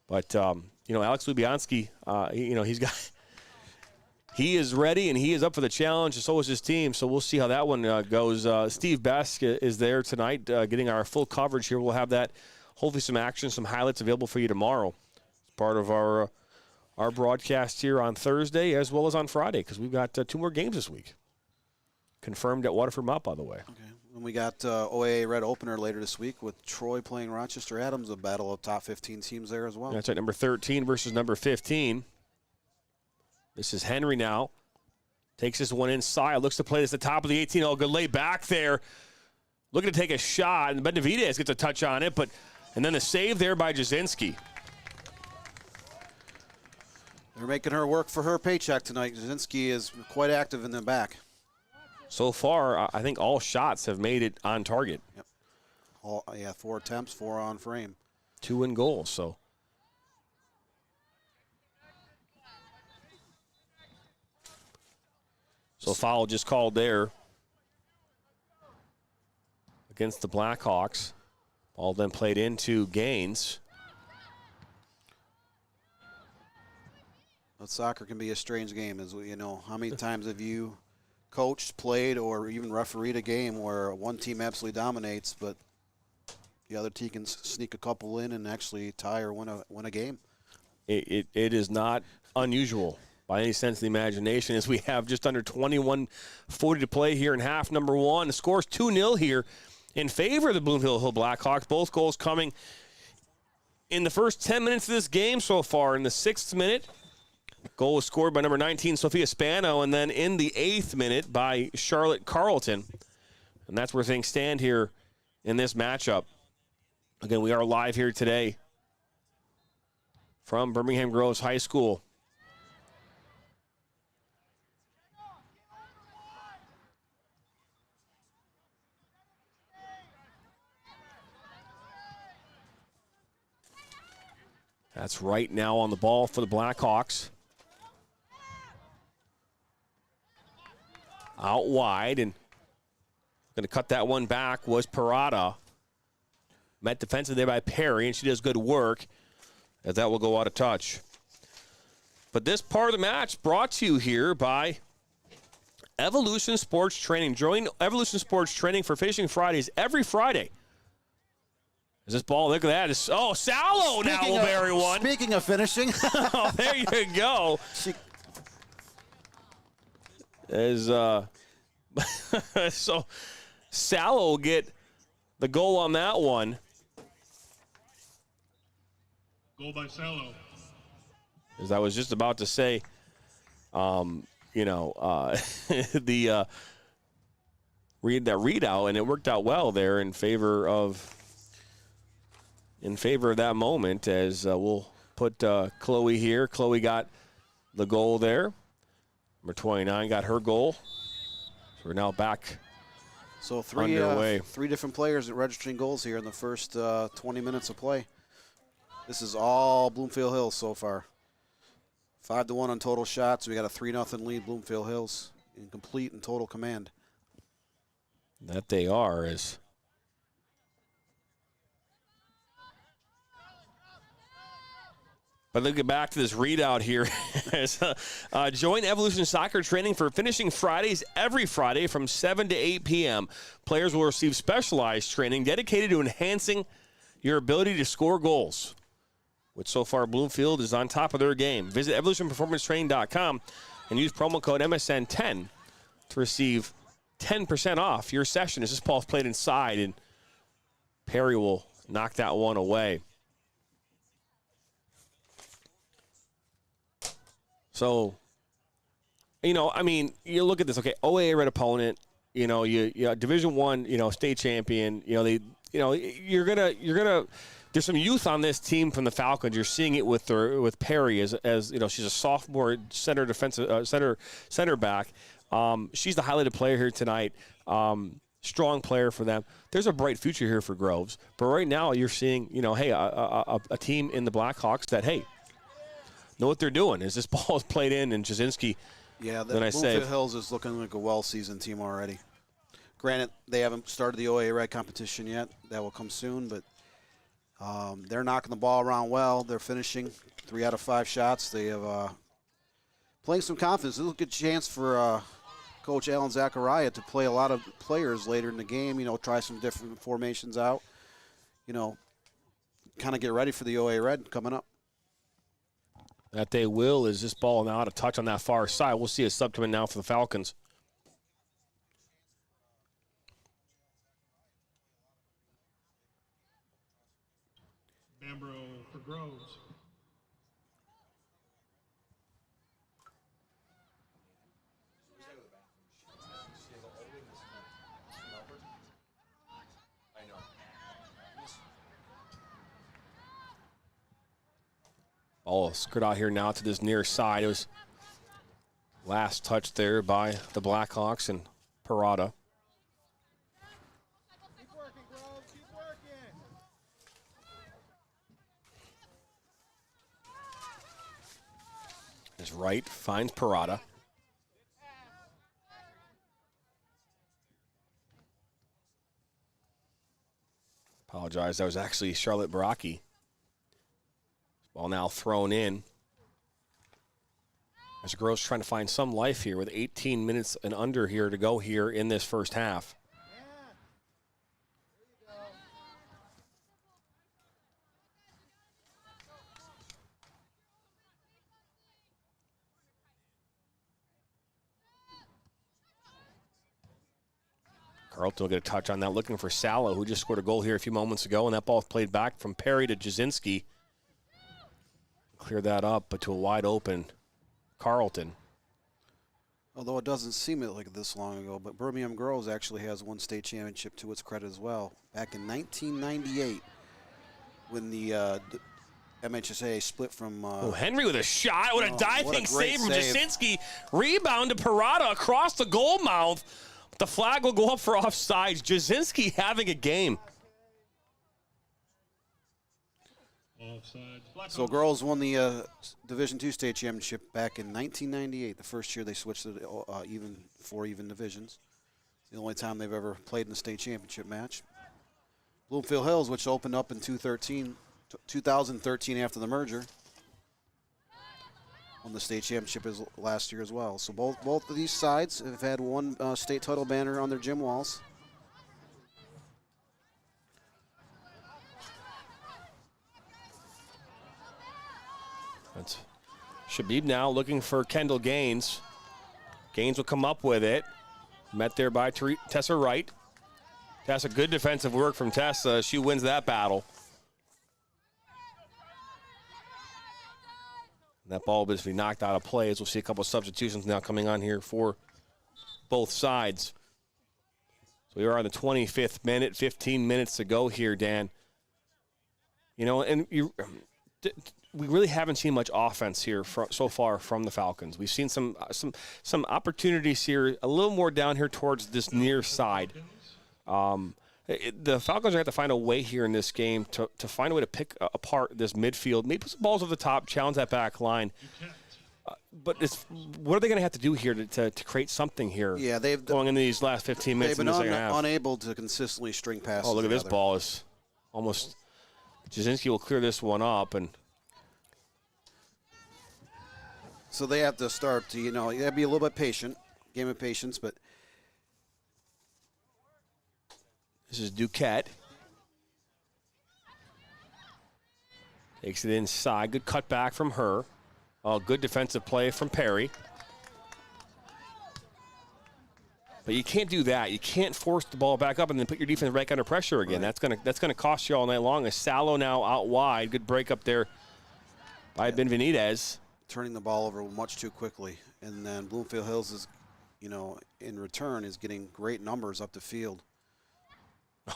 Speaker 1: But Alex Lubianski, he is ready and he is up for the challenge, and so is his team. So we'll see how that one goes. Steve Besk is there tonight getting our full coverage here. We'll have that, hopefully some action, some highlights available for you tomorrow. It's part of our broadcast here on Thursday as well as on Friday, because we've got 2 more games this week. Confirmed at Waterford Mott, by the way.
Speaker 29: Okay. And we got OAA Red Opener later this week with Troy playing Rochester Adams, a battle of top 15 teams there as well.
Speaker 1: That's right, number 13 versus number 15. This is Henry now. Takes this one inside. Looks to play this at the top of the 18. Oh, good lay back there. Looking to take a shot. And Benavidez gets a touch on it. And then the save there by Jasinski.
Speaker 29: They're making her work for her paycheck tonight. Jasinski is quite active in the back.
Speaker 2: So far, I think all shots have made it on target.
Speaker 29: Yep. 4 attempts, 4 on frame.
Speaker 2: 2 in goal, so. So foul just called there against the Blackhawks. Ball then played into Gaines.
Speaker 29: But soccer can be a strange game, as you know. How many times have you coached, played, or even refereed a game where one team absolutely dominates, but the other team can sneak a couple in and actually tie or win a game?
Speaker 2: It is not unusual by any sense of the imagination, as we have just under 21:40 to play here in half number 1. The score's 2-0 here in favor of the Bloomfield Hill Blackhawks. Both goals coming in the first 10 minutes of this game so far. In the 6th minute, goal was scored by number 19, Sophia Spano, and then in the 8th minute by Charlotte Carlton. And that's where things stand here in this matchup. Again, we are live here today from Birmingham Groves High School. That's right now on the ball for the Blackhawks. Out wide, and going to cut that one back was Parada. Met defensive there by Perry, and she does good work, as that will go out of touch. But this part of the match brought to you here by Evolution Sports Training. Join Evolution Sports Training for Fishing Fridays every Friday. Is this ball, look at that. Sallow now will bury one.
Speaker 29: Speaking of finishing.
Speaker 2: Oh, there you go. So Sallow will get the goal on that one.
Speaker 5: Goal by Sallow.
Speaker 2: As I was just about to say, the read that readout, and it worked out well there in favor of that moment, as we'll put Chloe here. Chloe got the goal there. Number 29 got her goal. So we're now back underway.
Speaker 29: 3 different players registering goals here in the first 20 minutes of play. This is all Bloomfield Hills so far. 5-1 on total shots. We got a 3-0 lead, Bloomfield Hills, in complete and total command.
Speaker 2: That they are, as but look back to this readout here. Join Evolution Soccer Training for Finishing Fridays every Friday from 7 to 8 p.m. Players will receive specialized training dedicated to enhancing your ability to score goals, which so far Bloomfield is on top of their game. Visit evolutionperformancetraining.com and use promo code MSN10 to receive 10% off your session. As this ball's played inside, and Perry will knock that one away. So, you look at this. Okay, OAA red opponent. You Division I, state champion. You're gonna. There's some youth on this team from the Falcons. You're seeing it with Perry as she's a sophomore center back. She's the highlighted player here tonight. Strong player for them. There's a bright future here for Groves. But right now you're seeing, a team in the Blackhawks that, know what they're doing. As this ball is played in, and Jasinski,
Speaker 29: yeah, Bloomfield Hills is looking like a well-seasoned team already. Granted, they haven't started the OAA Red competition yet. That will come soon, but they're knocking the ball around well. They're finishing 3 out of 5 shots. They have playing some confidence. This is a good chance for Coach Alan Zachariah to play a lot of players later in the game, try some different formations out, kind of get ready for the OAA Red coming up.
Speaker 2: That they will. Is this ball now out of touch on that far side? We'll see a sub coming now for the Falcons.
Speaker 5: Bambro for Groves.
Speaker 1: Ball skirt out here now to this near side. It was last touch there by the Blackhawks and Parada. As Wright finds Parada. Apologize, that was actually Charlotte Baraki. Ball now thrown in. As the girls trying to find some life here with 18 minutes and under here to go here in this first half. Carlton will get a touch on that, looking for Salo, who just scored a goal here a few moments ago, and that ball played back from Perry to Jasinski. Clear that up, but to a wide open Carlton.
Speaker 29: Although it doesn't seem like this long ago, but Birmingham Girls actually has won state championship to its credit as well. Back in 1998, when the MHSA split from...
Speaker 1: Henry with a shot. What a diving save from
Speaker 29: save.
Speaker 1: Jasinski. Rebound to Parada across the goal mouth. The flag will go up for offsides. Jasinski having a game.
Speaker 29: So girls won the Division II state championship back in 1998, the first year they switched to four even divisions. The only time they've ever played in a state championship match. Bloomfield Hills, which opened up in 2013 after the merger, won the state championship last year as well. So both of these sides have had one state title banner on their gym walls.
Speaker 1: That's Shabib now looking for Kendall Gaines. Gaines will come up with it. Met there by Tessa Wright. Tessa, good defensive work from Tessa. She wins that battle. And that ball will be knocked out of play as we'll see a couple of substitutions now coming on here for both sides. So we are on the 25th minute, 15 minutes to go here, Dan. You know, and we really haven't seen much offense here so far from the Falcons. We've seen some opportunities here, a little more down here towards this near side. The Falcons are going to have to find a way here in this game to find a way to pick apart this midfield. Maybe put some balls over the top, challenge that back line. But what are they going to have to do here to create something here?
Speaker 29: Yeah, they've
Speaker 1: going into these last 15 minutes in the second half.
Speaker 29: Unable to consistently string passes.
Speaker 1: Oh, look at
Speaker 29: together.
Speaker 1: this ball is almost. Jasinski will clear this one up, and
Speaker 29: so they have to start to, you have to be a little bit patient, game of patience, but.
Speaker 1: This is Duquette. Takes it inside. Good cut back from her. Oh, good defensive play from Perry. But you can't do that. You can't force the ball back up and then put your defense right under pressure again. Right. That's gonna cost you all night long. A Salo now out wide. Good break up there by Benvenidez.
Speaker 29: Turning the ball over much too quickly. And then Bloomfield Hills is, in return is getting great numbers up the field.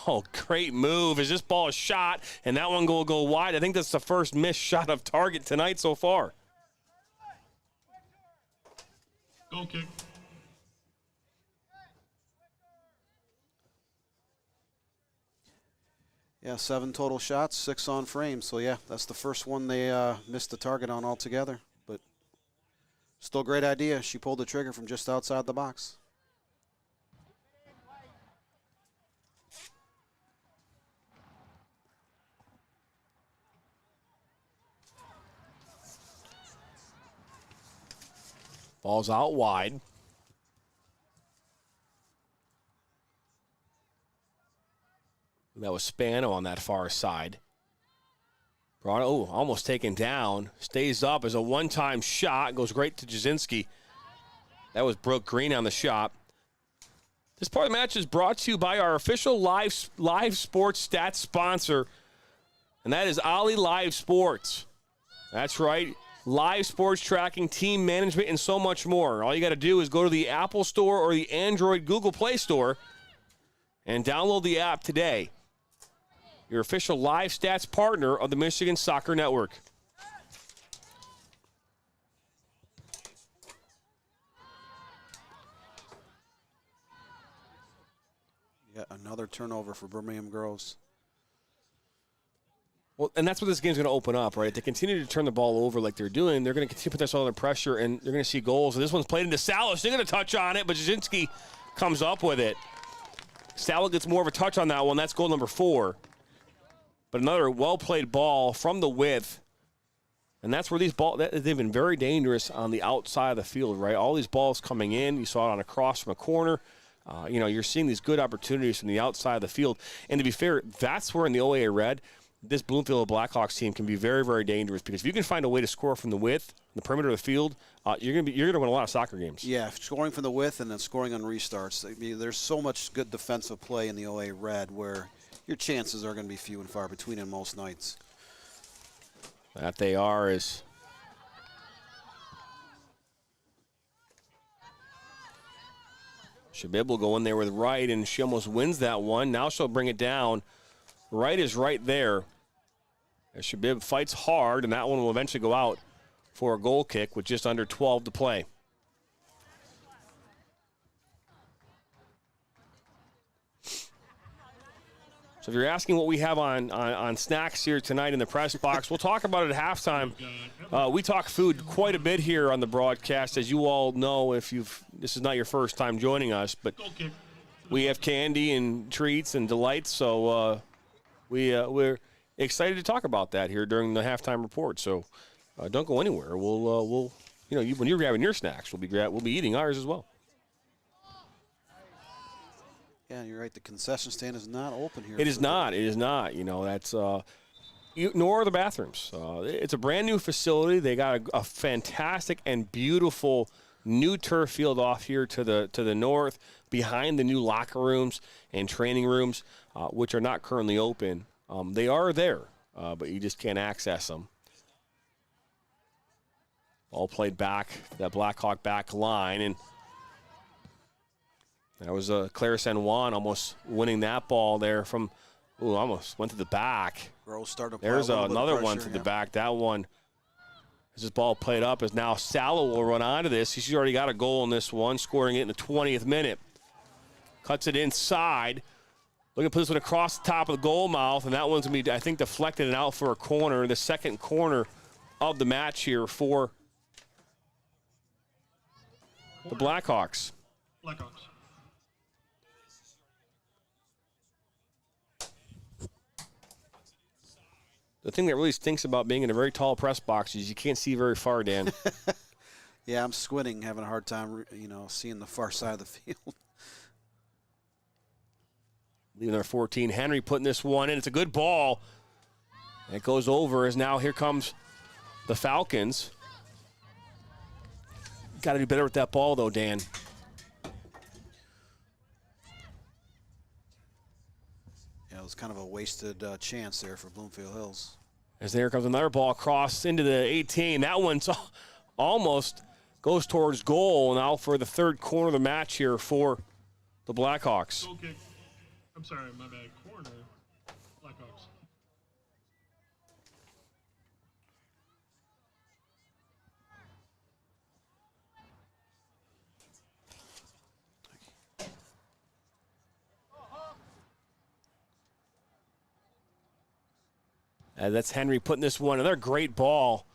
Speaker 1: Oh, great move as this ball is shot, and that one will go wide. I think that's the first missed shot of target tonight so far.
Speaker 5: Goal kick.
Speaker 29: Yeah, 7 total shots, 6 on frame. So, yeah, that's the first one they missed the target on altogether. But still great idea. She pulled the trigger from just outside the box.
Speaker 1: Ball's out wide. That was Spano on that far side. Almost taken down. Stays up as a one-time shot. Goes right to Jasinski. That was Brooke Green on the shot. This part of the match is brought to you by our official live sports stats sponsor, and that is Ollie Live Sports. That's right. Live sports tracking, team management, and so much more. All you got to do is go to the Apple Store or the Android Google Play Store and download the app today. Your official live stats partner of the Michigan Soccer Network.
Speaker 29: Another turnover for Birmingham Groves.
Speaker 1: Well, and that's what this game's going to open up, right? They continue to turn the ball over like they're doing. They're going to continue to put themselves under pressure, and they're going to see goals. And this one's played into Salas. They're going to touch on it, but Jasinski comes up with it. Salas gets more of a touch on that one. That's goal number 4. But another well-played ball from the width. And that's where these balls, they've been very dangerous on the outside of the field, right? All these balls coming in. You saw it on a cross from a corner. You're seeing these good opportunities from the outside of the field. And to be fair, that's where in the OAA Red, this Bloomfield Blackhawks team can be very, very dangerous, because if you can find a way to score from the width, the perimeter of the field, you're going to win a lot of soccer games.
Speaker 29: Yeah, scoring from the width and then scoring on restarts. I mean, there's so much good defensive play in the OAA Red where your chances are going to be few and far between in most nights.
Speaker 1: That they are is Shabib will go in there with Wright, and she almost wins that one. Now she'll bring it down. Wright is right there. As Shabib fights hard, and that one will eventually go out for a goal kick with just under 12 to play. So if you're asking what we have on snacks here tonight in the press box, we'll talk about it at halftime. We talk food quite a bit here on the broadcast, as you all know if this is not your first time joining us, but we have candy and treats and delights, so we're excited to talk about that here during the halftime report. So don't go anywhere. We'll when you're grabbing your snacks, we'll be eating ours as well.
Speaker 29: Yeah, you're right. The concession stand is not open here.
Speaker 1: It is not. It is not. That's nor are the bathrooms. It's a brand new facility. They got a fantastic and beautiful new turf field off here to the north, behind the new locker rooms and training rooms, which are not currently open. They are there, but you just can't access them. All played back, that Blackhawk back line, and that was Claire San Juan almost winning that ball there from, almost went to the back. There's another one to the back. That one, as this ball played up, is now Salo will run onto this. She's already got a goal in this one, scoring it in the 20th minute. Cuts it inside. Looking to put this one across the top of the goal mouth, and that one's going to be, I think, deflected and out for a corner. The second corner of the match here for the Blackhawks. The thing that really stinks about being in a very tall press box is you can't see very far, Dan.
Speaker 29: Yeah, I'm squinting, having a hard time, seeing the far side of the field.
Speaker 1: Leaving there 14. Henry putting this one in. It's a good ball. And it goes over as now here comes the Falcons. Got to do better with that ball, though, Dan.
Speaker 29: Yeah, it was kind of a wasted chance there for Bloomfield Hills.
Speaker 1: As there comes another ball across into the 18. That one's almost goes towards goal now for the third corner of the match here for the Blackhawks.
Speaker 5: Goal kick. I'm sorry, my bad. Corner. Blackhawks.
Speaker 1: That's Henry putting this one. Another great ball.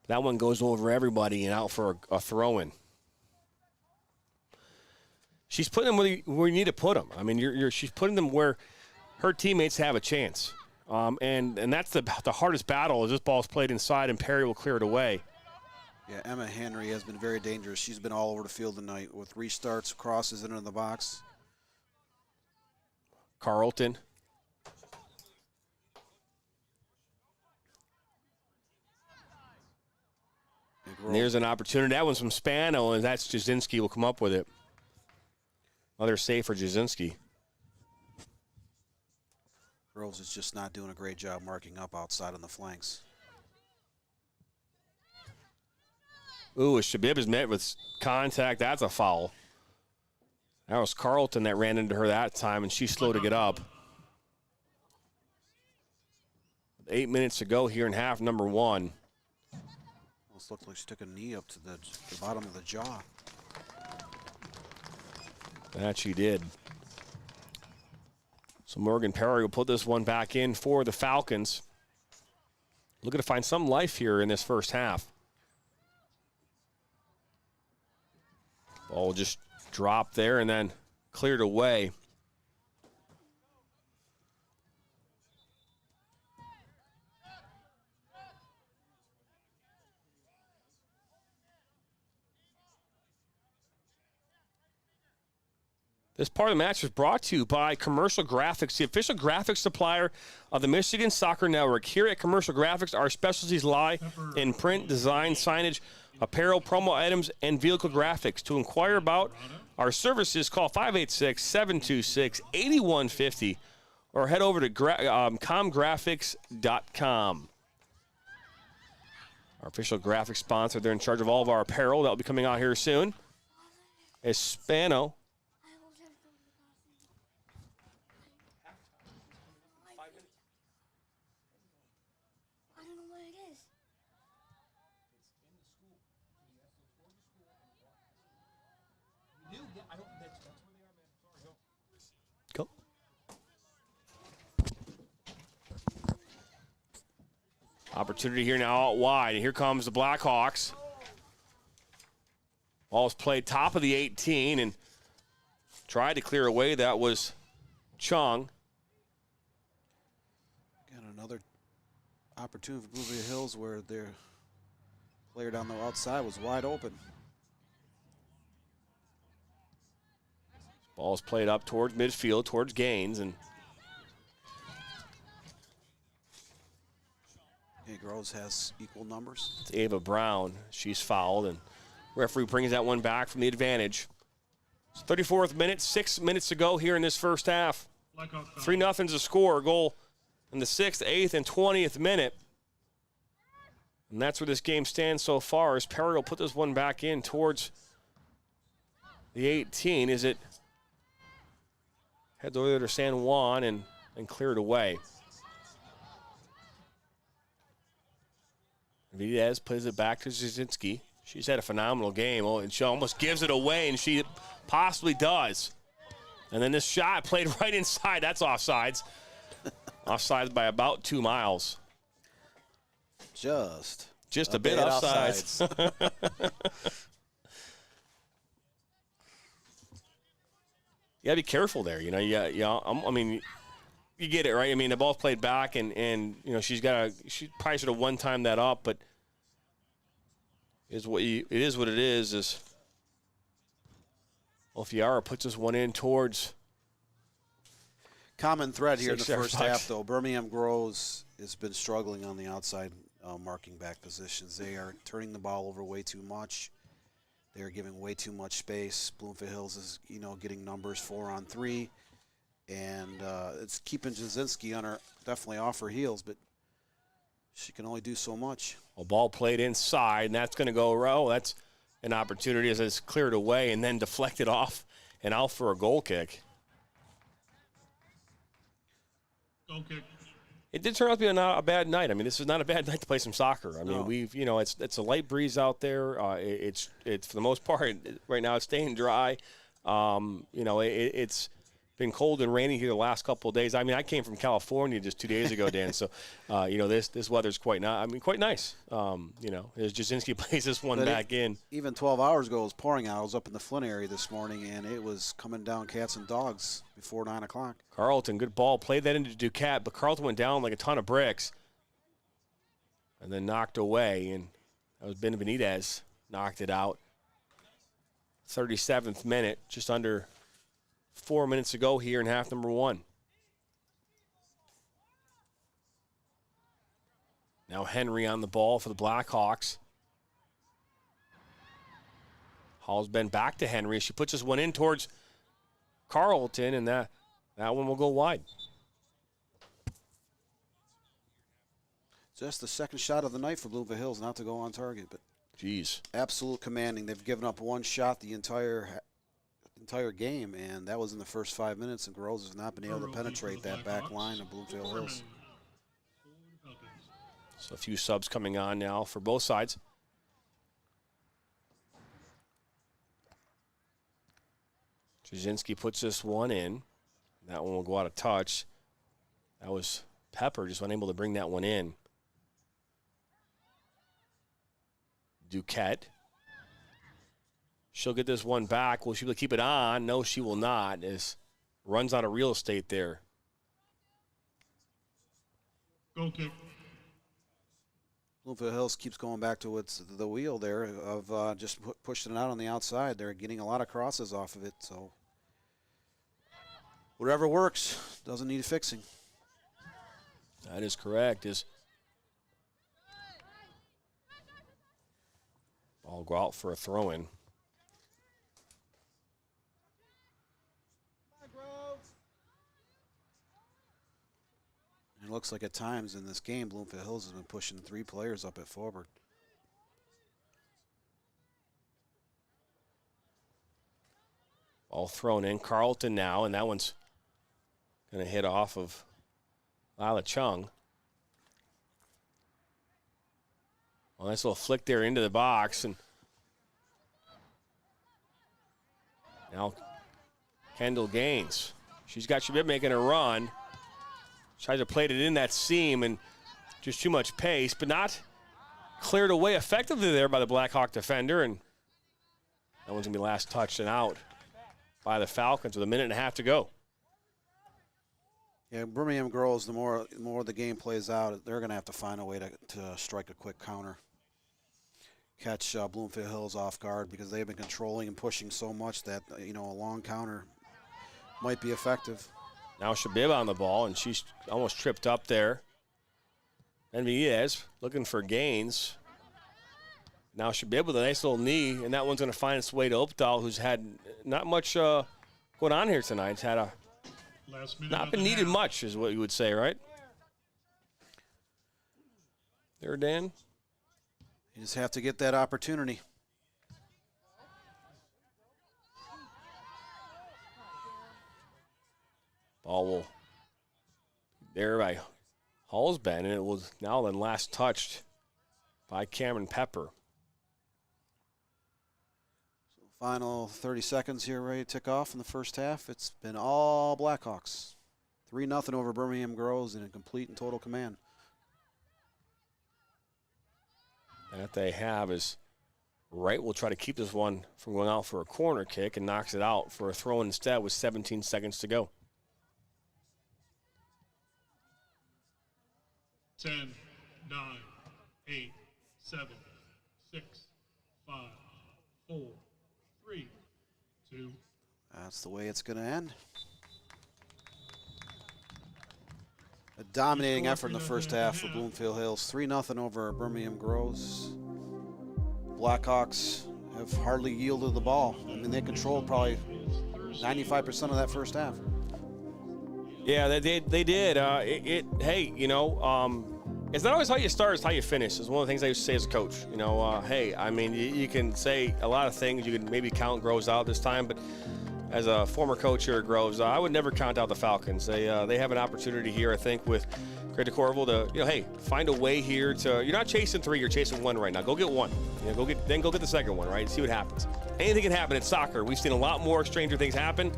Speaker 1: That one goes over everybody and out for a throw-in. She's putting them where you need to put them. I mean, she's putting them where her teammates have a chance. And that's the hardest battle as this ball's played inside and Perry will clear it away.
Speaker 29: Yeah, Emma Henry has been very dangerous. She's been all over the field tonight with restarts, crosses into the box.
Speaker 1: Carlton. And there's an opportunity. That one's from Spano, and that's Jasinski will come up with it. Another save for Jasinski.
Speaker 29: Groves is just not doing a great job marking up outside on the flanks.
Speaker 1: Ooh, as Shabib is met with contact, that's a foul. That was Carlton that ran into her that time, and she's slow to get up. 8 minutes to go here in half number one.
Speaker 29: Almost looked like she took a knee up to the bottom of the jaw.
Speaker 1: That she did. So Morgan Perry will put this one back in for the Falcons. Looking to find some life here in this first half. Ball just dropped there and then cleared away. This part of the match was brought to you by Commercial Graphics, the official graphics supplier of the Michigan Soccer Network. Here at Commercial Graphics, our specialties lie in print, design, signage, apparel, promo items, and vehicle graphics. To inquire about our services, call 586-726-8150 or head over to comgraphics.com. Our official graphics sponsor. They're in charge of all of our apparel. That will be coming out here soon. Hispano. Go. Opportunity here now out wide. And here comes the Blackhawks. Ball's played top of the 18 and tried to clear away. That was Chung.
Speaker 29: Got another opportunity for Bloomfield Hills where their player down the outside was wide open.
Speaker 1: Ball's played up towards midfield, towards Gaines, and
Speaker 29: Groves has equal numbers.
Speaker 1: it's Ava Brown. She's fouled, and referee brings that one back from the advantage. It's 34th minute, 6 minutes to go here in this first half. 3-0's the score. Goal in the 6th, 8th, and 20th minute. And that's where this game stands so far as Perry will put this one back in towards the 18. Is it heads over to San Juan and clear it away? Videz plays it back to Zizinski. She's had a phenomenal game. Oh, and she almost gives it away, and she possibly does. And then this shot played right inside. That's offsides. Offsides by about 2 miles.
Speaker 29: Just
Speaker 1: a bit offsides. You gotta be careful there. You know, I mean, you get it, right? I mean, the ball's played back, and you know, she probably should have one-timed that up, but it is what it is. Is Fiara puts this one in towards.
Speaker 29: Common thread here in the first half, though. Birmingham Groves has been struggling on the outside marking back positions. They are turning the ball over way too much. They are giving way too much space. Bloomfield Hills is, getting numbers 4-on-3, and it's keeping Jasinski definitely off her heels, but she can only do so much.
Speaker 1: A ball played inside, and that's going to go. Oh, that's an opportunity as it's cleared away and then deflected off and out for a goal kick.
Speaker 5: Goal kick.
Speaker 1: It did turn out to be not a bad night. I mean, this is not a bad night to play some soccer. I mean, it's a light breeze out there. It's for the most part right now it's staying dry. It's been cold and rainy here the last couple of days. I mean, I came from California just 2 days ago, Dan. So, this weather's quite nice. As Jasinski plays this one back in.
Speaker 29: Even 12 hours ago, it was pouring out. I was up in the Flint area this morning, and it was coming down cats and dogs before 9 o'clock.
Speaker 1: Carlton, good ball. Played that into Duquette, but Carlton went down like a ton of bricks and then knocked away, and that was Ben Benitez knocked it out. 37th minute, just under 4 minutes to go here in half number one. Now Henry on the ball for the Blackhawks. Hall's been back to Henry. She puts this one in towards Carlton, and that one will go wide.
Speaker 29: Just the second shot of the night for Bloomfield Hills, not to go on target, but
Speaker 1: jeez,
Speaker 29: absolute commanding. They've given up one shot the entire game, and that was in the first 5 minutes, and Groves has not been able to penetrate that back line of Bloomfield Hills.
Speaker 1: So a few subs coming on now for both sides. Jasinski puts this one in. That one will go out of touch. That was Pepper, just unable to bring that one in. Duquette. She'll get this one back. Will she be able to keep it on? No, she will not. As runs out of real estate there.
Speaker 5: Goal kick.
Speaker 29: Bloomfield Hills keeps going back to what's the wheel there of just pushing it out on the outside. They're getting a lot of crosses off of it, so whatever works doesn't need fixing.
Speaker 1: That is correct. Ball go out for a throw-in.
Speaker 29: It looks like at times in this game, Bloomfield Hills has been pushing 3 players up at forward.
Speaker 1: Ball thrown in. Carlton now, and that one's going to hit off of Lila Chung. Well, nice little flick there into the box, and now Kendall Gaines. She's got Shabib making a run. Tries to play it in that seam, and just too much pace, but not cleared away effectively there by the Blackhawk defender, and that one's going to be last touched and out by the Falcons with a minute and a half to go.
Speaker 29: Yeah, Birmingham grows, the more the game plays out, they're going to have to find a way to strike a quick counter. Catch Bloomfield Hills off guard because they've been controlling and pushing so much that, a long counter might be effective.
Speaker 1: Now Shabib on the ball, and she's almost tripped up there. Enviez looking for Gaines. Now Shabib with a nice little knee, and that one's going to find its way to Opdahl, who's had not much going on here tonight. It's had not been needed much, is what you would say, right? There, Dan?
Speaker 29: You just have to get that opportunity.
Speaker 1: Ball will there by Hallsben, and it was now then last touched by Cameron Pepper.
Speaker 29: So final 30 seconds here, ready to tick off in the first half. It's been all Blackhawks. 3-0 over Birmingham Groves and in complete and total command.
Speaker 1: That they have is Wright will try to keep this one from going out for a corner kick and knocks it out for a throw instead with 17 seconds to go.
Speaker 5: 10, 9, 8, 7, 6, 5, 4, 3, 2.
Speaker 29: That's the way it's going to end. A dominating effort in the first half for Bloomfield Hills. 3-0 over Birmingham Groves. Blackhawks have hardly yielded the ball. I mean, they controlled probably 95% of that first half.
Speaker 1: Yeah, they did. Hey, it's not always how you start, it's how you finish. It's one of the things I used to say as a coach. Hey, I mean, you can say a lot of things. You can maybe count Groves out this time, but as a former coach here at Groves, I would never count out the Falcons. They have an opportunity here, I think, with Greta Corval to, hey, find a way here to. You're not chasing 3, you're chasing 1 right now. Go get 1. Go get the second one, right? See what happens. Anything can happen in soccer. We've seen a lot more stranger things happen.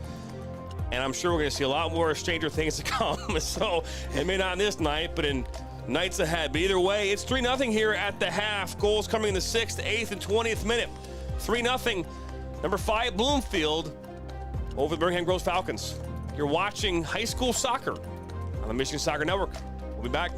Speaker 1: And I'm sure we're going to see a lot more stranger things to come. So it may not in this night, but in nights ahead. But either way, it's 3-0 here at the half. Goals coming in the 6th, 8th, and 20th minute. 3-0. Number 5, Bloomfield over the Birmingham Groves Falcons. You're watching high school soccer on the Michigan Soccer Network. We'll be back.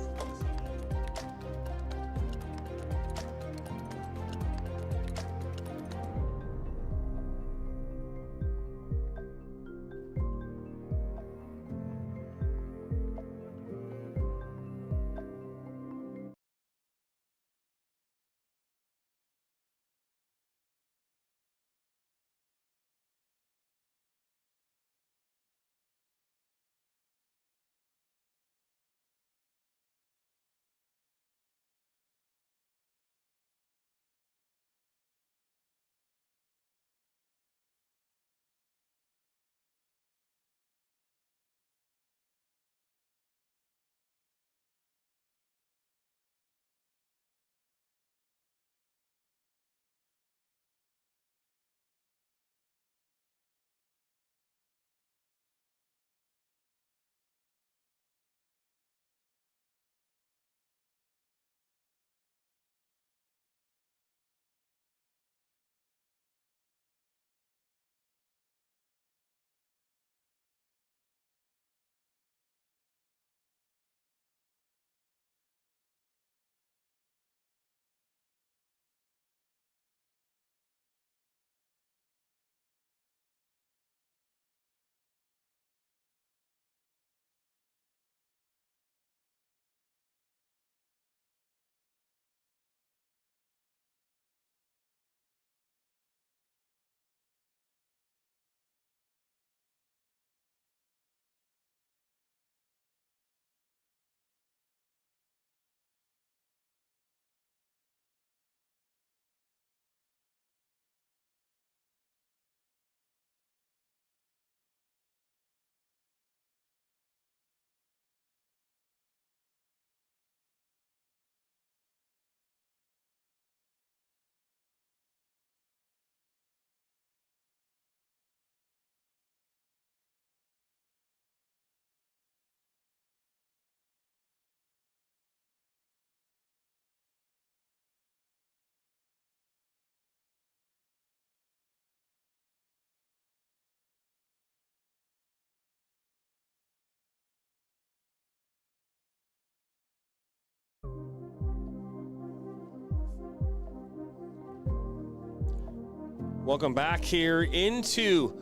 Speaker 1: Welcome back here into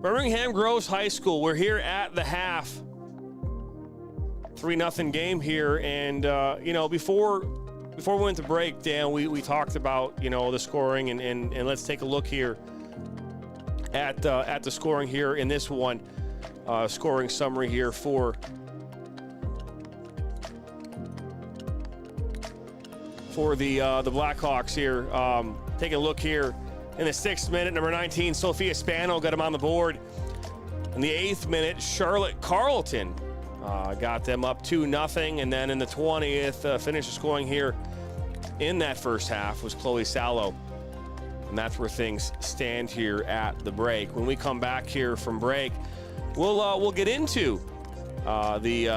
Speaker 1: Birmingham Groves High School. We're here at the half. 3-0 game here. And, before we went to break, Dan, we talked about, the scoring. And let's take a look here at the scoring here in this one. Scoring summary here for the Blackhawks here. Take a look here. In the 6th minute, number 19, Sophia Spano got him on the board. In the 8th minute, Charlotte Carlton got them up 2-0. And then in the 20th, finished scoring here in that first half was Chloe Sallow. And that's where things stand here at the break. When we come back here from break, we'll get into the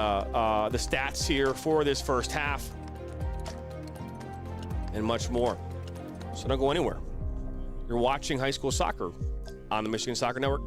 Speaker 1: stats here for this first half and much more. So don't go anywhere. You're watching high school soccer on the Michigan Soccer Network.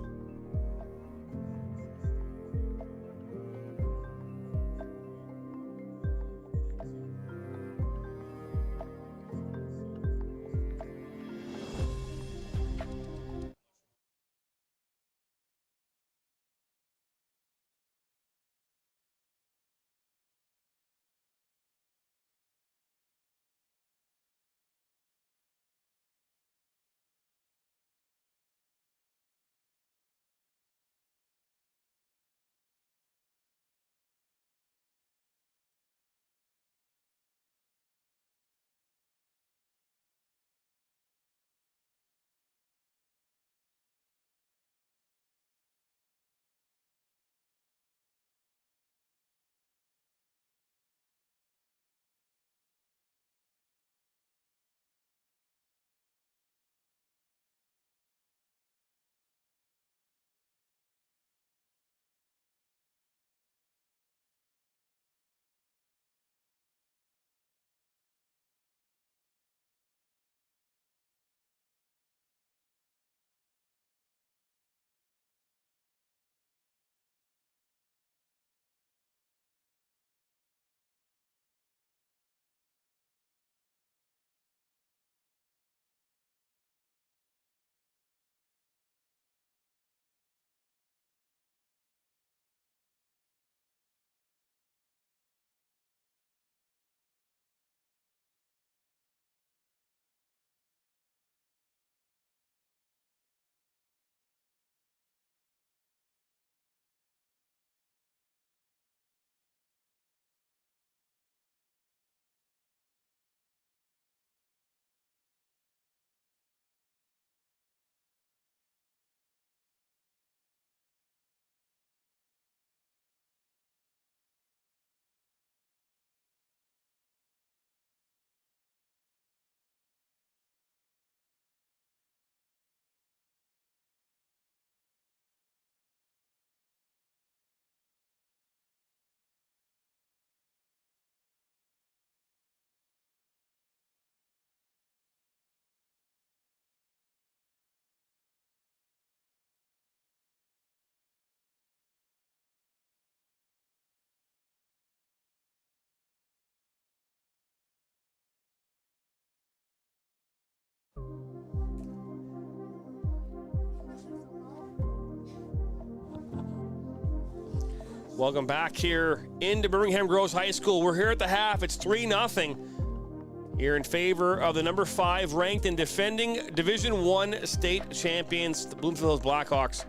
Speaker 1: Welcome back here into Birmingham Groves High School. We're here at the half. It's 3-0 here in favor of the number 5 ranked and defending Division I state champions, the Bloomfield Blackhawks.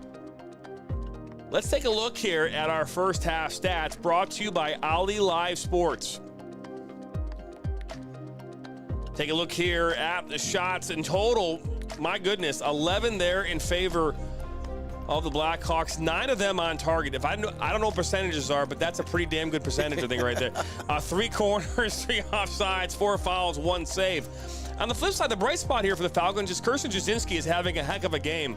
Speaker 1: Let's take a look here at our first half stats brought to you by Ali Live Sports. Take a look here at the shots in total. My goodness, 11 there in favor of the Blackhawks, 9 of them on target. I don't know what percentages are, but that's a pretty damn good percentage, I think, right there. 3 corners, 3 offsides, 4 fouls, 1 save. On the flip side, the bright spot here for the Falcons is Kirsten Jasinski is having a heck of a game.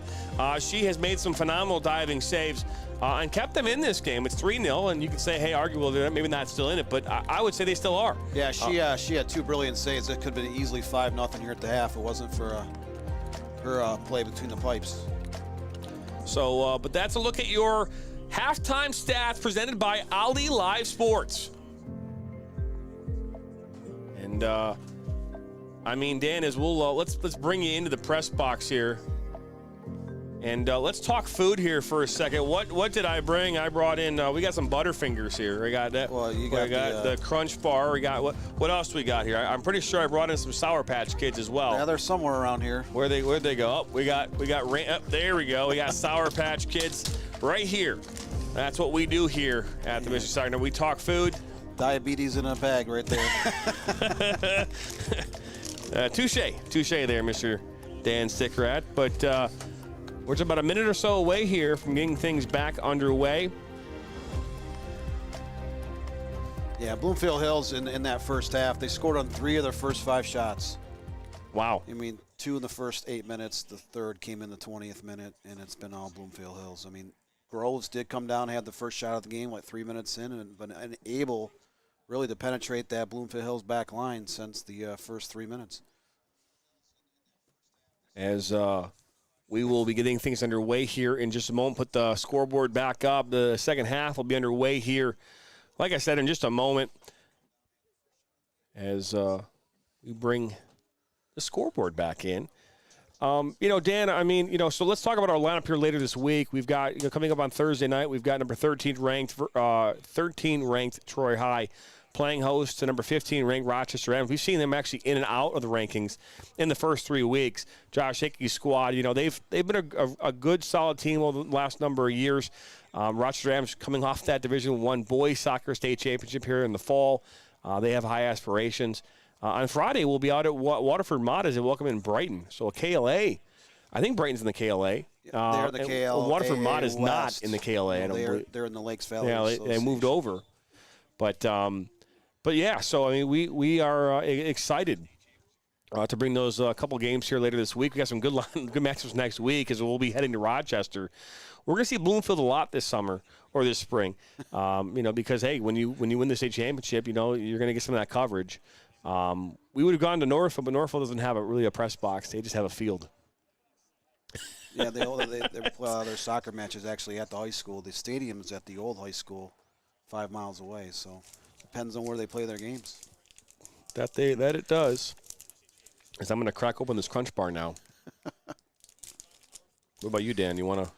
Speaker 1: She has made some phenomenal diving saves and kept them in this game. It's 3-0, and you can say, hey, arguably, they're maybe not still in it, but I would say they still are.
Speaker 29: Yeah, she had 2 brilliant saves. It could have been easily 5-0 here at the half. It wasn't for her play between the pipes.
Speaker 1: So, but that's a look at your halftime stats presented by Ali Live Sports. And I mean, Dan, as we'll let's bring you into the press box here, and let's talk food here for a second. What did I bring? I brought in. We got some Butterfingers here. We got that.
Speaker 29: Well,
Speaker 1: we got the Crunch Bar. We got what else we got here? I'm pretty sure I brought in some Sour Patch Kids as well.
Speaker 29: Yeah, they're somewhere around here.
Speaker 1: Where'd they go? Oh, we got there we go. We got Sour Patch Kids right here. That's what we do here at the Michigan Soccer Network. We talk food.
Speaker 29: Diabetes in a bag right there.
Speaker 1: Touche there, Mr. Dan Stickerat. But we're just about a minute or so away here from getting things back underway.
Speaker 29: Yeah, Bloomfield Hills in that first half, they scored on 3 of their first 5 shots.
Speaker 1: Wow.
Speaker 29: I mean, 2 in the first 8 minutes. The third came in the 20th minute, and it's been all Bloomfield Hills. I mean, Groves did come down, had the first shot of the game, 3 minutes in, but unable really to penetrate that Bloomfield Hills back line since the first 3 minutes.
Speaker 1: As we will be getting things underway here in just a moment. Put the scoreboard back up. The second half will be underway here, like I said, in just a moment, as we bring the scoreboard back in. Dan, I mean, so let's talk about our lineup here later this week. We've got, coming up on Thursday night, we've got number 13 ranked Troy High playing host to number 15 ranked Rochester Adams. We've seen them actually in and out of the rankings in the first 3 weeks. Josh Hickey's squad, they've been a good, solid team over the last number of years. Rochester Adams coming off that Division I boys soccer state championship here in the fall. They have high aspirations. On Friday, we'll be out at Waterford Mott as they welcome in Brighton. So a KLA. I think Brighton's in the KLA.
Speaker 29: They're the KLA.
Speaker 1: Waterford Mott is not in the KLA.
Speaker 29: No, they're in the Lakes Valley.
Speaker 1: Yeah, they moved over. But yeah, so I mean, we are excited to bring those couple games here later this week. We got some good matchups next week as we'll be heading to Rochester. We're going to see Bloomfield a lot this summer or this spring, because hey, when you win the state championship, you're going to get some of that coverage. We would have gone to Norfolk, but Norfolk doesn't have really a press box. They just have a field.
Speaker 29: Yeah, their soccer match is actually at the high school. The stadium is at the old high school, 5 miles away. So depends on where they play their games.
Speaker 1: That it does. As I'm going to crack open this Crunch Bar now. What about you, Dan? You want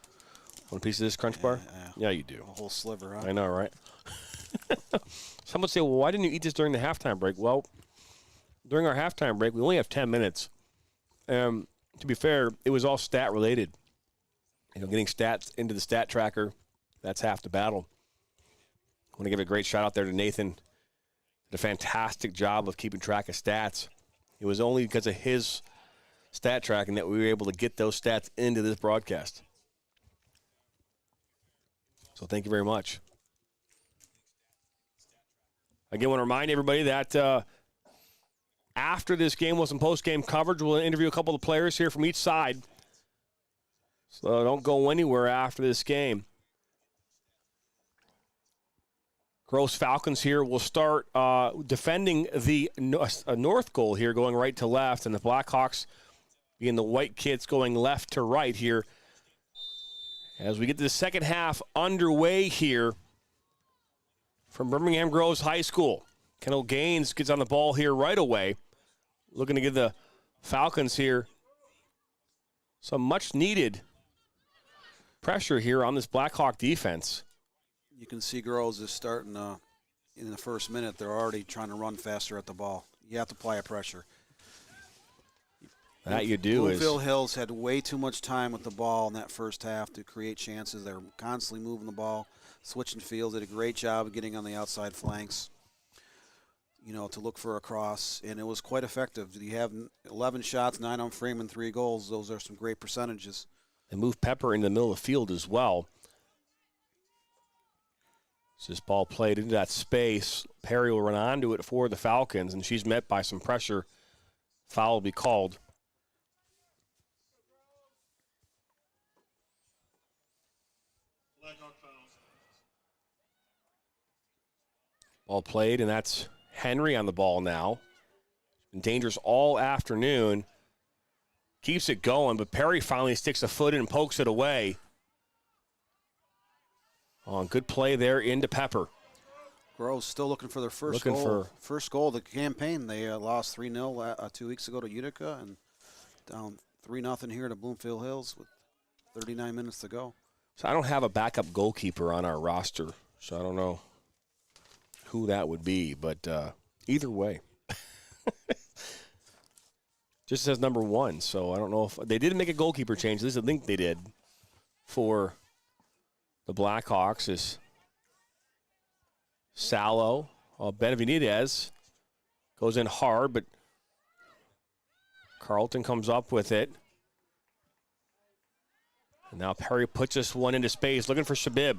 Speaker 1: a piece of this Crunch Bar? Yeah, you do.
Speaker 29: A whole sliver, huh?
Speaker 1: I know, right? Some would say, well, why didn't you eat this during the halftime break? Well, during our halftime break, we only have 10 minutes. To be fair, it was all stat related. Getting stats into the stat tracker, that's half the battle. I want to give a great shout out there to Nathan. Did a fantastic job of keeping track of stats. It was only because of his stat tracking that we were able to get those stats into this broadcast. So thank you very much. Again, I want to remind everybody that after this game, we'll have some post-game coverage. We'll interview a couple of players here from each side. So don't go anywhere after this game. Gross Falcons here will start defending the north goal here, going right to left, and the Blackhawks being the white kids going left to right here. As we get to the second half underway here from Birmingham Groves High School. Kendall Gaines gets on the ball here right away. Looking to give the Falcons here some much-needed pressure here on this Blackhawk defense.
Speaker 29: You can see Groves is starting in the first minute. They're already trying to run faster at the ball. You have to apply a pressure.
Speaker 1: That you do.
Speaker 29: Bloomfield Hills had way too much time with the ball in that first half to create chances. They're constantly moving the ball, switching fields. Did a great job of getting on the outside flanks, to look for a cross, and it was quite effective. You have 11 shots, 9 on frame, and 3 goals. Those are some great percentages.
Speaker 1: They moved Pepper into the middle of the field as well. So this ball played into that space. Perry will run onto it for the Falcons, and she's met by some pressure. Foul will be called. Ball played, and that's Henry on the ball now. Been dangerous all afternoon. Keeps it going, but Perry finally sticks a foot in and pokes it away. Oh, good play there into Pepper.
Speaker 29: Groves still looking for their first goal of the campaign. They lost 3-0 2 weeks ago to Utica and down 3-0 here to Bloomfield Hills with 39 minutes to go.
Speaker 1: So I don't have a backup goalkeeper on our roster, so I don't know who that would be, but either way. Just says number 1, so I don't know if they didn't make a goalkeeper change. At least I think they did for the Blackhawks. Is Salo, Benavidez goes in hard, but Carlton comes up with it. And now Perry puts this one into space, looking for Shabib.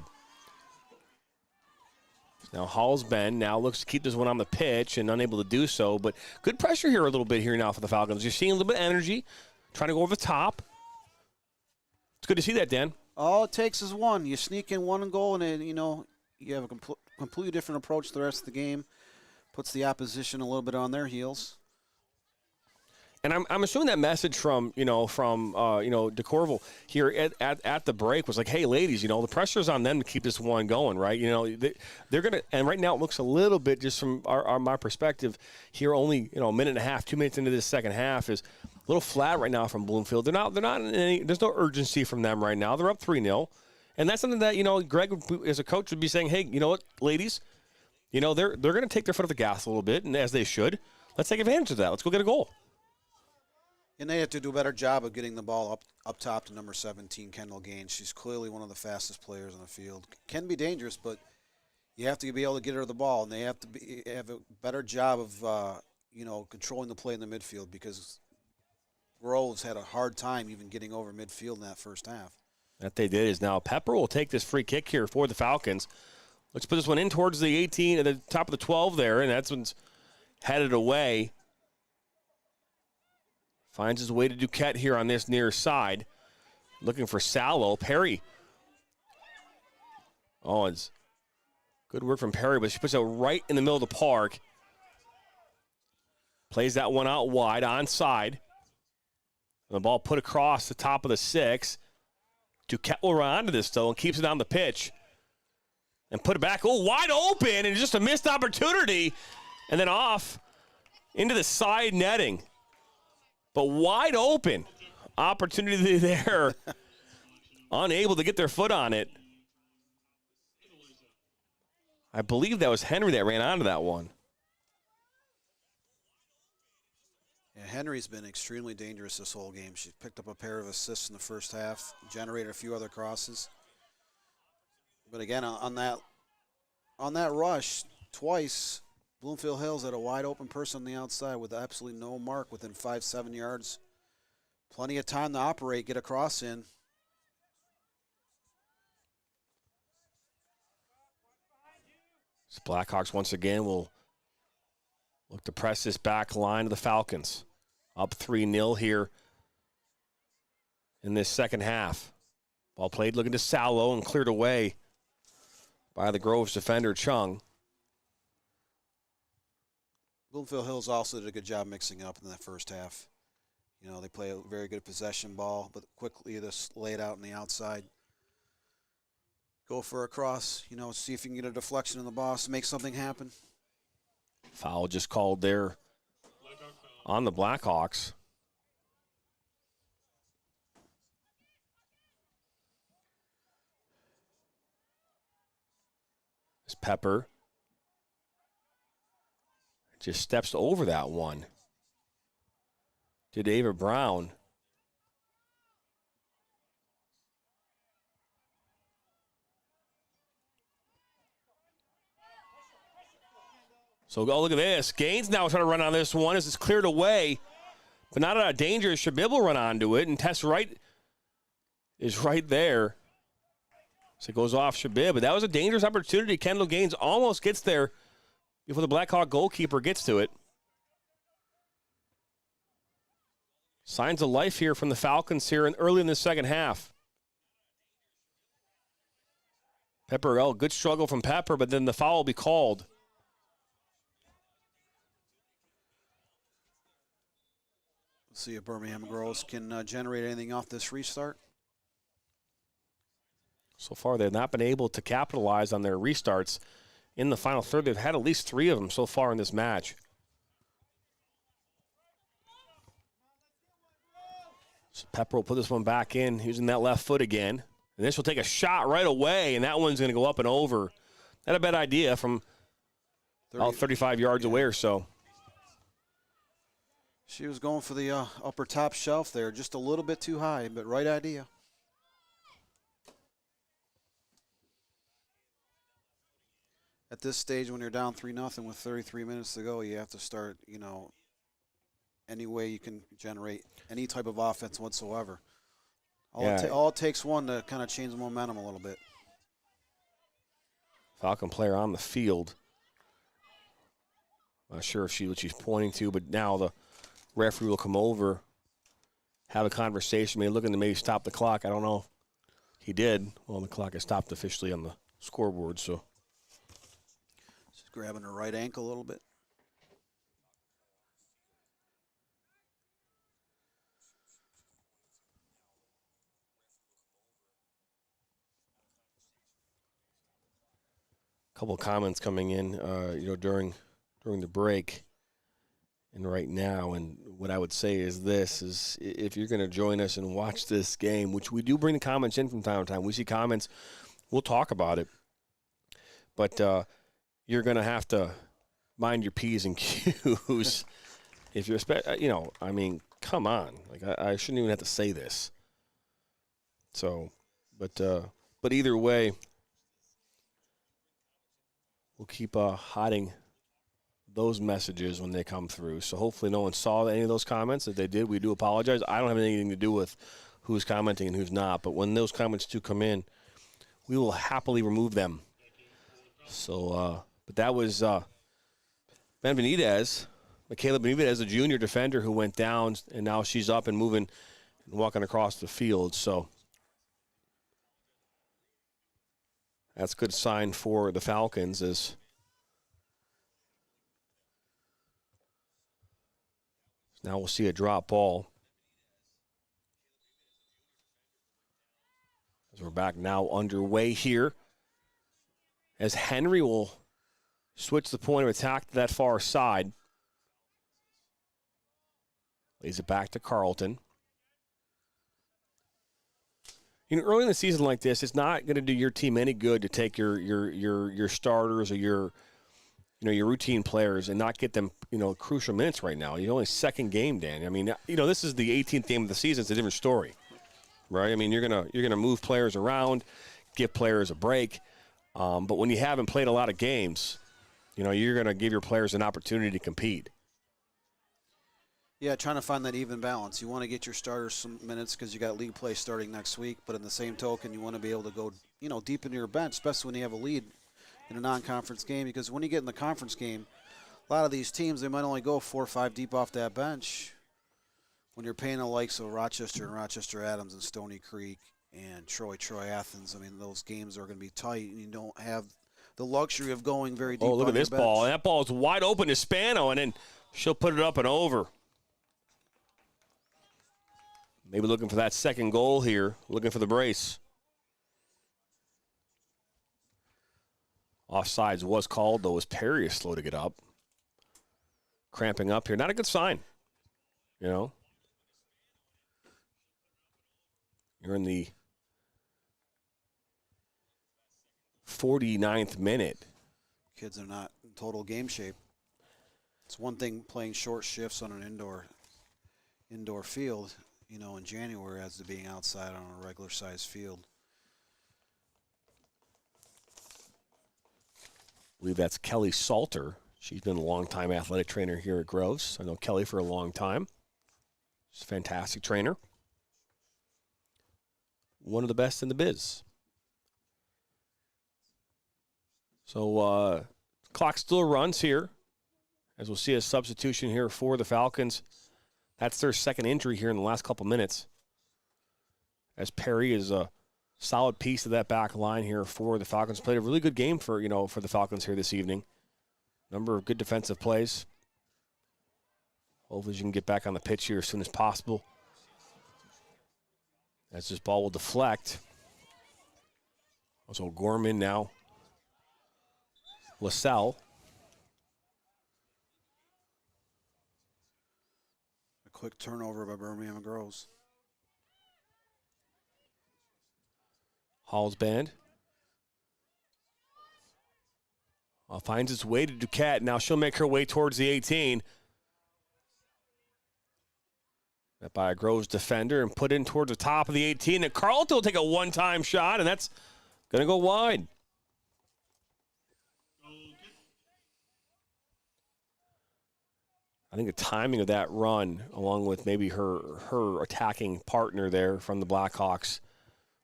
Speaker 1: Now Hallsben now looks to keep this one on the pitch and unable to do so, but good pressure here a little bit here now for the Falcons. You're seeing a little bit of energy, trying to go over the top. It's good to see that, Dan.
Speaker 29: All it takes is one. You sneak in one goal, and you have a completely different approach to the rest of the game. Puts the opposition a little bit on their heels.
Speaker 1: And I'm assuming that message from DeCorval here at the break was like, hey, ladies, the pressure's on them to keep this one going, right? They're going to, and right now it looks a little bit, just from my perspective here, only, a minute and a half, 2 minutes into this second half, is a little flat right now from Bloomfield. They're not in any, there's no urgency from them right now. They're up 3-0. And that's something that, Greg, as a coach, would be saying, hey, you know what, ladies, they're going to take their foot off the gas a little bit, and as they should. Let's take advantage of that. Let's go get a goal.
Speaker 29: And they have to do a better job of getting the ball up top to number 17, Kendall Gaines. She's clearly one of the fastest players on the field. Can be dangerous, but you have to be able to get her the ball, and they have to have a better job of controlling the play in the midfield, because Groves had a hard time even getting over midfield in that first half.
Speaker 1: That they did is now Pepper will take this free kick here for the Falcons. Let's put this one in towards the 18 at the top of the 12 there, and that's one's headed away. Finds his way to Duquette here on this near side. Looking for Salo. Perry. Oh, it's good work from Perry, but she puts it right in the middle of the park. Plays that one out wide, onside. And the ball put across the top of the 6. Duquette will run onto this, though, and keeps it on the pitch. And put it back. Oh, wide open, and just a missed opportunity. And then off into the side netting. But wide open opportunity there. Unable to get their foot on it. I believe that was Henry that ran onto that one.
Speaker 29: Yeah, Henry's been extremely dangerous this whole game. She picked up a pair of assists in the first half, generated a few other crosses. But again, on that rush, twice, Bloomfield Hills had a wide open person on the outside with absolutely no mark within 5-7 yards. Plenty of time to operate, get a cross in.
Speaker 1: Blackhawks once again will look to press this back line of the Falcons. Up 3-0 here in this second half. Ball played looking to Salo and cleared away by the Groves defender, Chung.
Speaker 29: Bloomfield Hills also did a good job mixing up in that first half. They play a very good possession ball, but quickly just lay it out on the outside. Go for a cross, see if you can get a deflection in the box, make something happen.
Speaker 1: Foul just called there on the Blackhawks. It's Pepper. Just steps over that one to David Brown. So go look at this. Gaines now trying to run on this one as it's cleared away, but not out of danger. Shabib will run onto it, and Tess Wright is right there. So it goes off Shabib, but that was a dangerous opportunity. Kendall Gaines almost gets there before the Blackhawk goalkeeper gets to it. Signs of life here from the Falcons here early in the second half. Pepper, good struggle from Pepper, but then the foul will be called.
Speaker 29: Let's see if Birmingham Groves can generate anything off this restart.
Speaker 1: So far, they've not been able to capitalize on their restarts in the final third. They've had at least 3 of them so far in this match. So Pepper will put this one back in, using that left foot again. And this will take a shot right away, and that one's going to go up and over. Not a bad idea from 35 yards away or so.
Speaker 29: She was going for the upper top shelf there, just a little bit too high, but right idea. At this stage, when you're down 3-0 with 33 minutes to go, you have to start, any way you can generate any type of offense whatsoever. All it takes one to kind of change the momentum a little bit.
Speaker 1: Falcon player on the field. Not sure if what she's pointing to, but now the referee will come over, have a conversation, maybe looking to maybe stop the clock. I don't know if he did. Well, the clock has stopped officially on the scoreboard, so.
Speaker 29: Just grabbing her right ankle a little bit.
Speaker 1: Couple of comments coming in, during the break and right now. And what I would say is this, is if you're going to join us and watch this game, which we do bring the comments in from time to time. We see comments, we'll talk about it. But you're going to have to mind your P's and Q's. If you're, come on. Like, I shouldn't even have to say this. So, but either way, we'll keep hiding those messages when they come through. So hopefully no one saw any of those comments. If they did, we do apologize. I don't have anything to do with who's commenting and who's not. But when those comments do come in, we will happily remove them. So, but that was Michaela Benitez, a junior defender who went down, and now she's up and moving and walking across the field. So that's a good sign for the Falcons as now we'll see a drop ball. As we're back now underway here. As Henry will switch the point of attack to that far side. Lays it back to Carlton. Early in the season like this, it's not going to do your team any good to take your starters or your routine players and not get them, crucial minutes right now. You're only second game, Dan. I mean, this is the 18th game of the season. It's a different story, right? I mean, you're gonna move players around, give players a break. But when you haven't played a lot of games, you're going to give your players an opportunity to compete.
Speaker 29: Yeah, trying to find that even balance. You want to get your starters some minutes because you got league play starting next week, but in the same token, you want to be able to go, deep into your bench, especially when you have a lead in a non-conference game, because when you get in the conference game, a lot of these teams, they might only go 4 or 5 deep off that bench. When you're paying the likes of Rochester and Rochester Adams and Stony Creek and Troy Athens, I mean, those games are going to be tight, and you don't have the luxury of going very deep.
Speaker 1: Oh, look
Speaker 29: on
Speaker 1: at this
Speaker 29: your
Speaker 1: ball.
Speaker 29: bench.
Speaker 1: That ball is wide open to Spano, and then she'll put it up and over. Maybe looking for that second goal here, looking for the brace. Offsides was called, though, as Perry is slow to get up. Cramping up here. Not a good sign, You're in the 49th minute.
Speaker 29: Kids are not in total game shape. It's one thing playing short shifts on an indoor field, in January as to being outside on a regular sized field.
Speaker 1: I believe that's Kelly Salter. She's been a long-time athletic trainer here at Groves. I know Kelly for a long time. She's a fantastic trainer. One of the best in the biz. So clock still runs here, as we'll see a substitution here for the Falcons. That's their second injury here in the last couple minutes, as Perry is a solid piece of that back line here for the Falcons. Played a really good game for the Falcons here this evening. Number of good defensive plays. Hopefully she can get back on the pitch here as soon as possible, as this ball will deflect. Also Gorman now LaSalle.
Speaker 29: A quick turnover by Birmingham Groves.
Speaker 1: Hall's band. Finds its way to Duquette. Now she'll make her way towards the 18. That by a Groves defender and put in towards the top of the 18. And Carlton will take a one-time shot, and that's going to go wide. I think the timing of that run, along with maybe her attacking partner there from the Blackhawks,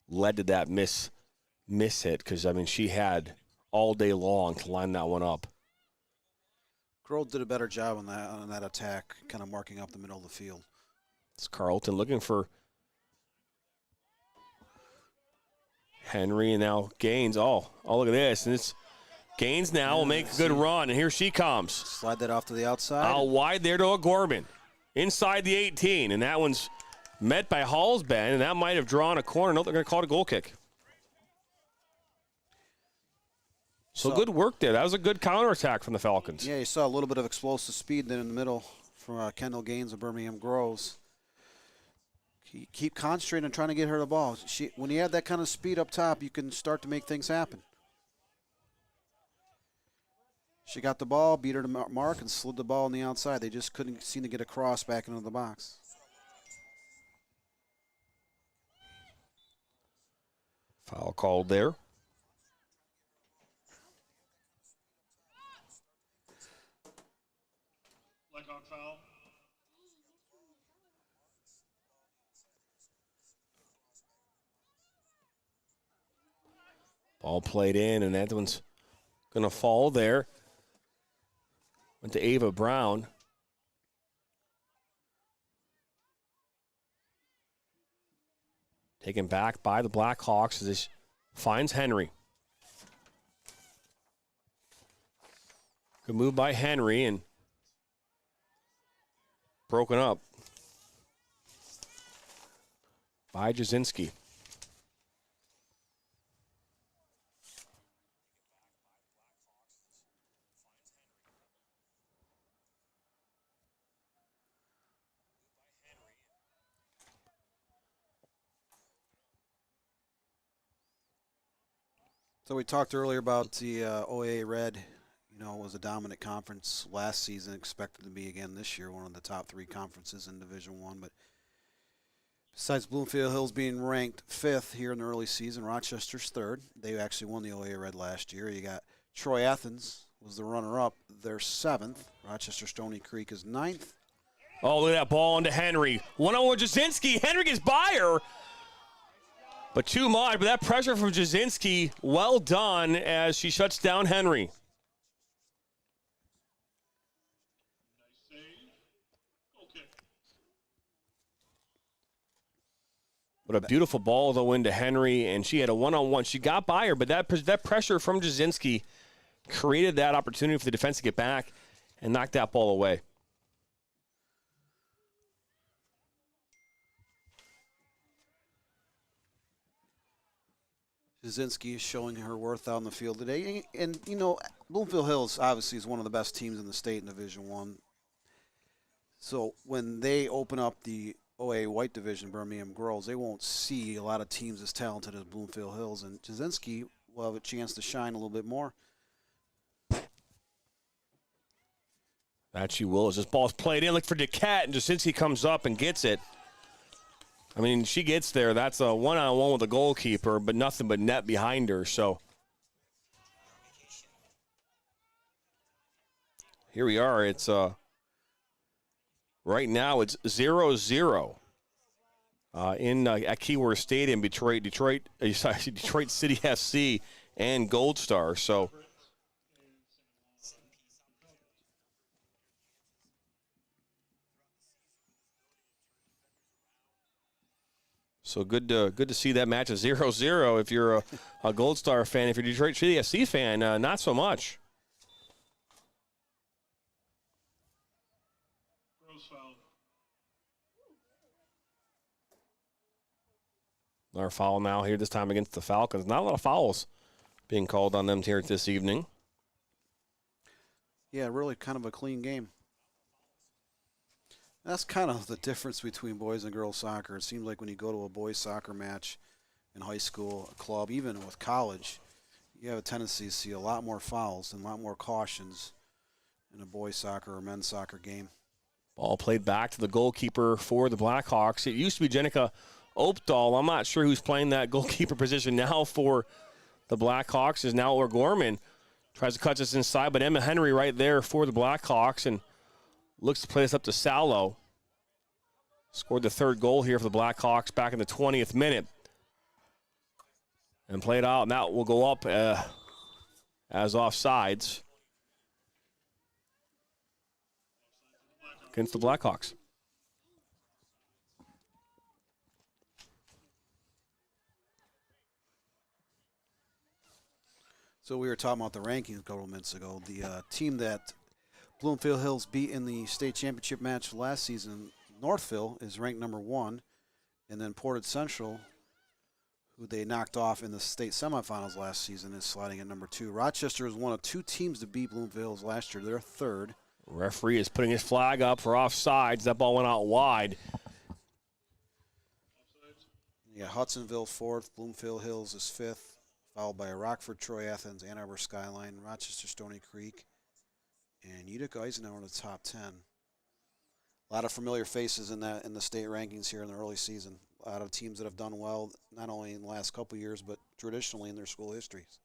Speaker 1: led to that miss hit, because, I mean, she had all day long to line that one up.
Speaker 29: Grove did a better job on that attack, kind of marking up the middle of the field.
Speaker 1: It's Carlton looking for Henry, and now Gaines. Oh, look at this. And it's Gaines now will make a good run, and here she comes.
Speaker 29: Slide that off to the outside.
Speaker 1: Out wide there to O'Gorman. Inside the 18, and that one's met by Hall's bend, and that might have drawn a corner. No, they're going to call it a goal kick. So good work there. That was a good counterattack from the Falcons.
Speaker 29: Yeah, you saw a little bit of explosive speed then in the middle from Kendall Gaines of Birmingham Groves. Keep concentrating on trying to get her the ball. When you have that kind of speed up top, you can start to make things happen. She got the ball, beat her to mark, and slid the ball on the outside. They just couldn't seem to get across back into the box.
Speaker 1: Foul called there.
Speaker 5: Foul.
Speaker 1: Ball played in, and that one's going to fall there. Went to Ava Brown. Taken back by the Blackhawks as this finds Henry. Good move by Henry, and broken up by Jasinski.
Speaker 29: So we talked earlier about the OAA Red. You know, it was a dominant conference last season, expected to be again this year, one of the top 3 conferences in Division I. But besides Bloomfield Hills being ranked 5th here in the early season, Rochester's 3rd. They actually won the OAA Red last year. You got Troy Athens was the runner-up. They're 7th. Rochester Stony Creek is 9th.
Speaker 1: Oh, look at that ball into Henry. 1-on-1 with Jasinski. Henry gets by her. But too much. But that pressure from Jasinski, well done as she shuts down Henry. What a beautiful ball, though, into Henry, and she had a one-on-one. She got by her, but that pressure from Jasinski created that opportunity for the defense to get back and knock that ball away.
Speaker 29: Jasinski is showing her worth out in the field today. And, you know, Bloomfield Hills obviously is one of the best teams in the state in Division I. So when they open up the OA White Division, Birmingham Groves, they won't see a lot of teams as talented as Bloomfield Hills. And Jasinski will have a chance to shine a little bit more.
Speaker 1: That she will. As this ball's played in, look for Duquette, and Jasinski comes up and gets it. I mean, she gets there. That's a one-on-one with the goalkeeper, but nothing but net behind her. So here we are. It's right now it's 0-0 at Keyworth Stadium, Detroit City FC and Gold Star. So good to see that match at 0-0 if you're a Gold Star fan. If you're a Detroit City FC fan, not so much. Our foul now here, this time against the Falcons. Not a lot of fouls being called on them here this evening.
Speaker 29: Yeah, really kind of a clean game. That's kind of the difference between boys and girls soccer. It seems like when you go to a boys soccer match in high school, a club, even with college, you have a tendency to see a lot more fouls and a lot more cautions in a boys soccer or men's soccer game.
Speaker 1: Ball played back to the goalkeeper for the Blackhawks. It used to be Jenica Opdahl. I'm not sure who's playing that goalkeeper position now for the Blackhawks. Is now O'Gorman. Tries to cut this inside, but Emma Henry right there for the Blackhawks and looks to play this up to Salo. Scored the third goal here for the Blackhawks back in the 20th minute. And played out, and that will go up as offsides against the Blackhawks.
Speaker 29: So we were talking about the rankings a couple of minutes ago. The team that Bloomfield Hills beat in the state championship match last season, Northville, is ranked number 1. And then Portage Central, who they knocked off in the state semifinals last season, is sliding at number 2. Rochester is one of 2 teams to beat Bloomfield Hills last year. They're 3rd.
Speaker 1: Referee is putting his flag up for offsides. That ball went out wide.
Speaker 29: Yeah, Hudsonville 4th, Bloomfield Hills is 5th. Followed by Rockford, Troy Athens, Ann Arbor Skyline, Rochester Stony Creek, and Utica Eisenhower in the top 10. A lot of familiar faces in the state rankings here in the early season. A lot of teams that have done well, not only in the last couple of years, but traditionally in their school histories.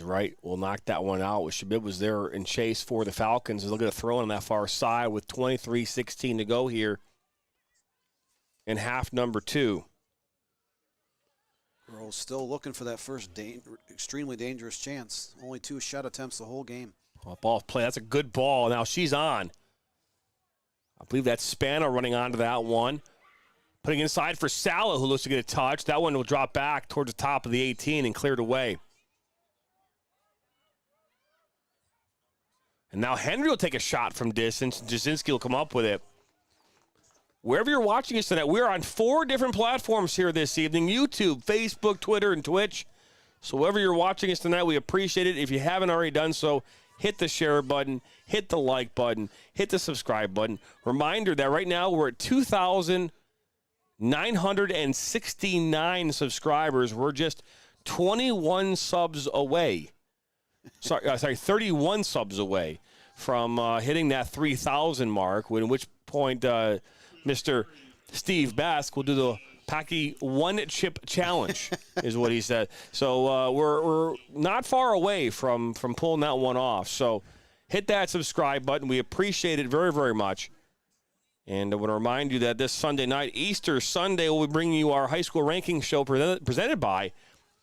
Speaker 1: Right, we'll knock that one out. Shabib was there in chase for the Falcons. Look at a throw on that far side with 23:16 to go here in half number 2.
Speaker 29: Girls still looking for that first extremely dangerous chance. Only 2 shot attempts the whole game.
Speaker 1: Oh, ball play. That's a good ball. Now she's on. I believe that's Spano running onto that one. Putting inside for Salo, who looks to get a touch. That one will drop back towards the top of the 18 and cleared away. And now Henry will take a shot from distance. Jasinski will come up with it. Wherever you're watching us tonight, we're on 4 different platforms here this evening. YouTube, Facebook, Twitter, and Twitch. So wherever you're watching us tonight, we appreciate it. If you haven't already done so, hit the share button, hit the like button, hit the subscribe button. Reminder that right now we're at 2,969 subscribers. We're just 21 subs away. 31 subs away from hitting that 3,000 mark, at which point Mr. Steve Bask will do the Packy one-chip challenge, is what he said. So we're not far away from pulling that one off. So hit that subscribe button. We appreciate it very, very much. And I want to remind you that this Sunday night, Easter Sunday, we'll be bringing you our high school ranking show presented by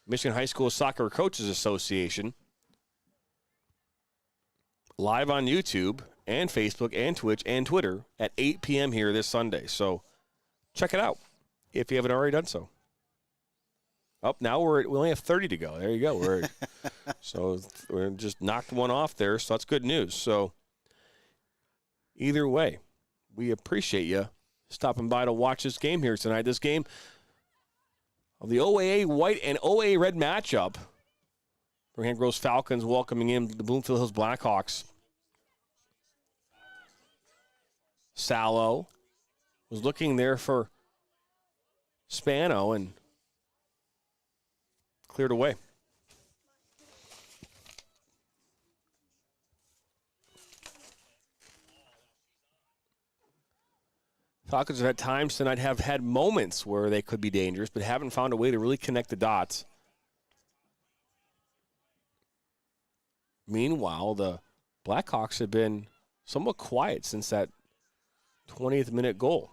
Speaker 1: Michigan High School Soccer Coaches Association. Live on YouTube and Facebook and Twitch and Twitter at 8 p.m. here this Sunday. So check it out if you haven't already done so. Now we only have 30 to go. There you go. So we're just knocked one off there, so that's good news. So either way, we appreciate you stopping by to watch this game here tonight. This game of the OAA white and OAA red matchup. Brigham Groves Falcons welcoming in the Bloomfield Hills Blackhawks. Salo was looking there for Spano and cleared away. Falcons have at times tonight have had moments where they could be dangerous, but haven't found a way to really connect the dots. Meanwhile, the Blackhawks have been somewhat quiet since that 20th minute goal.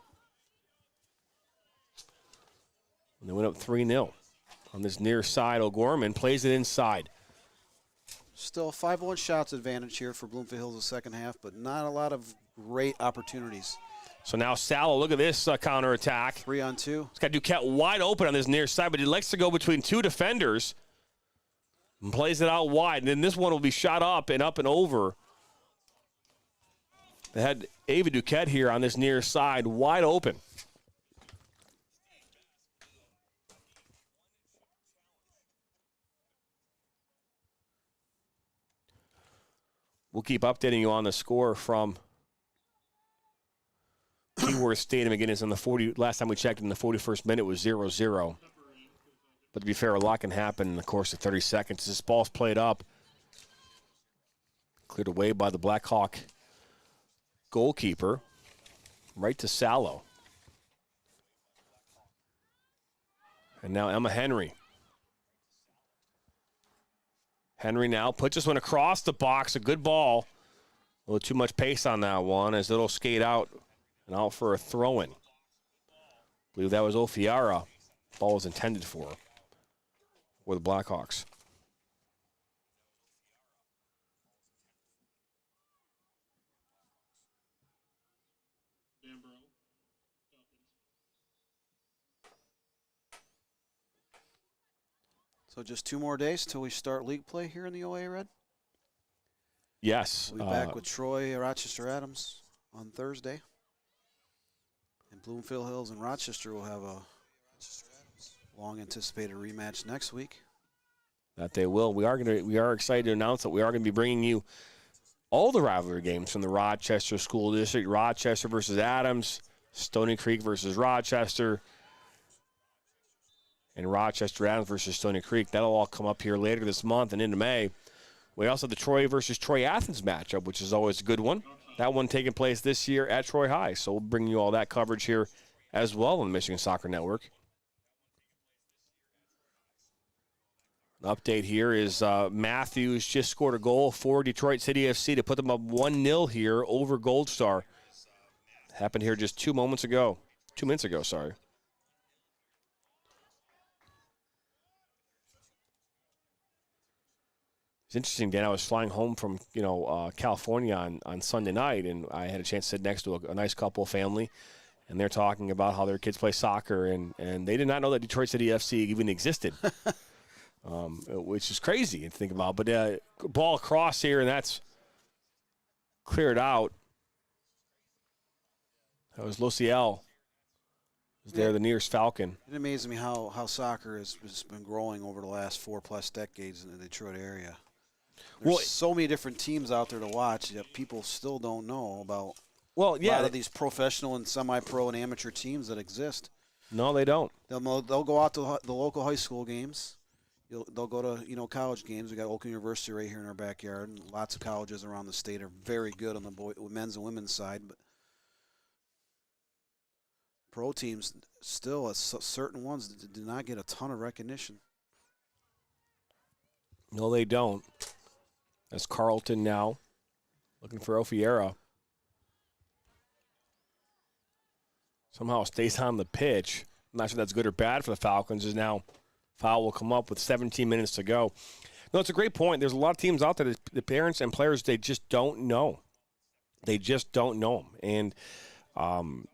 Speaker 1: And they went up 3-0 on this near side. O'Gorman plays it inside.
Speaker 29: Still 5-1 shots advantage here for Bloomfield Hills in the second half, but not a lot of great opportunities.
Speaker 1: So now Salo, look at this counterattack.
Speaker 29: 3-on-2.
Speaker 1: He's got Duquette wide open on this near side, but he likes to go between 2 defenders and plays it out wide. And then this one will be shot up and over. They had Ava Duquette here on this near side, wide open. We'll keep updating you on the score from Keyworth Stadium. Again, is in the 40. Last time we checked, in the 41st minute, it was 0-0. But to be fair, a lot can happen in the course of 30 seconds. This ball's played up. Cleared away by the Blackhawk goalkeeper. Right to Sallow. And now Emma Henry. Henry now puts this one across the box. A good ball. A little too much pace on that one as it'll skate out and out for a throw-in. I believe that was Ofiara. Ball was intended for the Blackhawks.
Speaker 29: So just 2 more days till we start league play here in the OA, Red?
Speaker 1: Yes.
Speaker 29: We'll be back with Troy, Rochester Adams on Thursday. And Bloomfield Hills and Rochester will have a long-anticipated rematch next week.
Speaker 1: That they will. We are excited to announce that we are going to be bringing you all the rivalry games from the Rochester School District. Rochester versus Adams, Stony Creek versus Rochester, and Rochester Adams versus Stony Creek. That'll all come up here later this month and into May. We also have the Troy versus Troy Athens matchup, which is always a good one. That one taking place this year at Troy High. So we'll bring you all that coverage here as well on the Michigan Soccer Network. An update here is Matthews just scored a goal for Detroit City FC to put them up 1-0 here over Gold Star. Happened here just 2 minutes ago, sorry. It's interesting, Dan. I was flying home from California on Sunday night, and I had a chance to sit next to a nice couple family, and they're talking about how their kids play soccer, and they did not know that Detroit City FC even existed, which is crazy to think about. But ball across here, and that's cleared out. That was Luciel. Was there the nearest Falcon.
Speaker 29: It amazes me how soccer has been growing over the last 4+ decades in the Detroit area. There's so many different teams out there to watch that people still don't know about.
Speaker 1: Well, yeah,
Speaker 29: a lot of these professional and semi-pro and amateur teams that exist.
Speaker 1: No, they don't.
Speaker 29: They'll go out to the local high school games. They'll go to college games. We got Oakland University right here in our backyard, and lots of colleges around the state are very good on the men's and women's side. But pro teams still, certain ones do not get a ton of recognition.
Speaker 1: No, they don't. That's Carlton now, looking for Ofiera. Somehow stays on the pitch. I'm not sure that's good or bad for the Falcons, as now foul will come up with 17 minutes to go. No, it's a great point. There's a lot of teams out there that the parents and players, they just don't know. They just don't know them. And,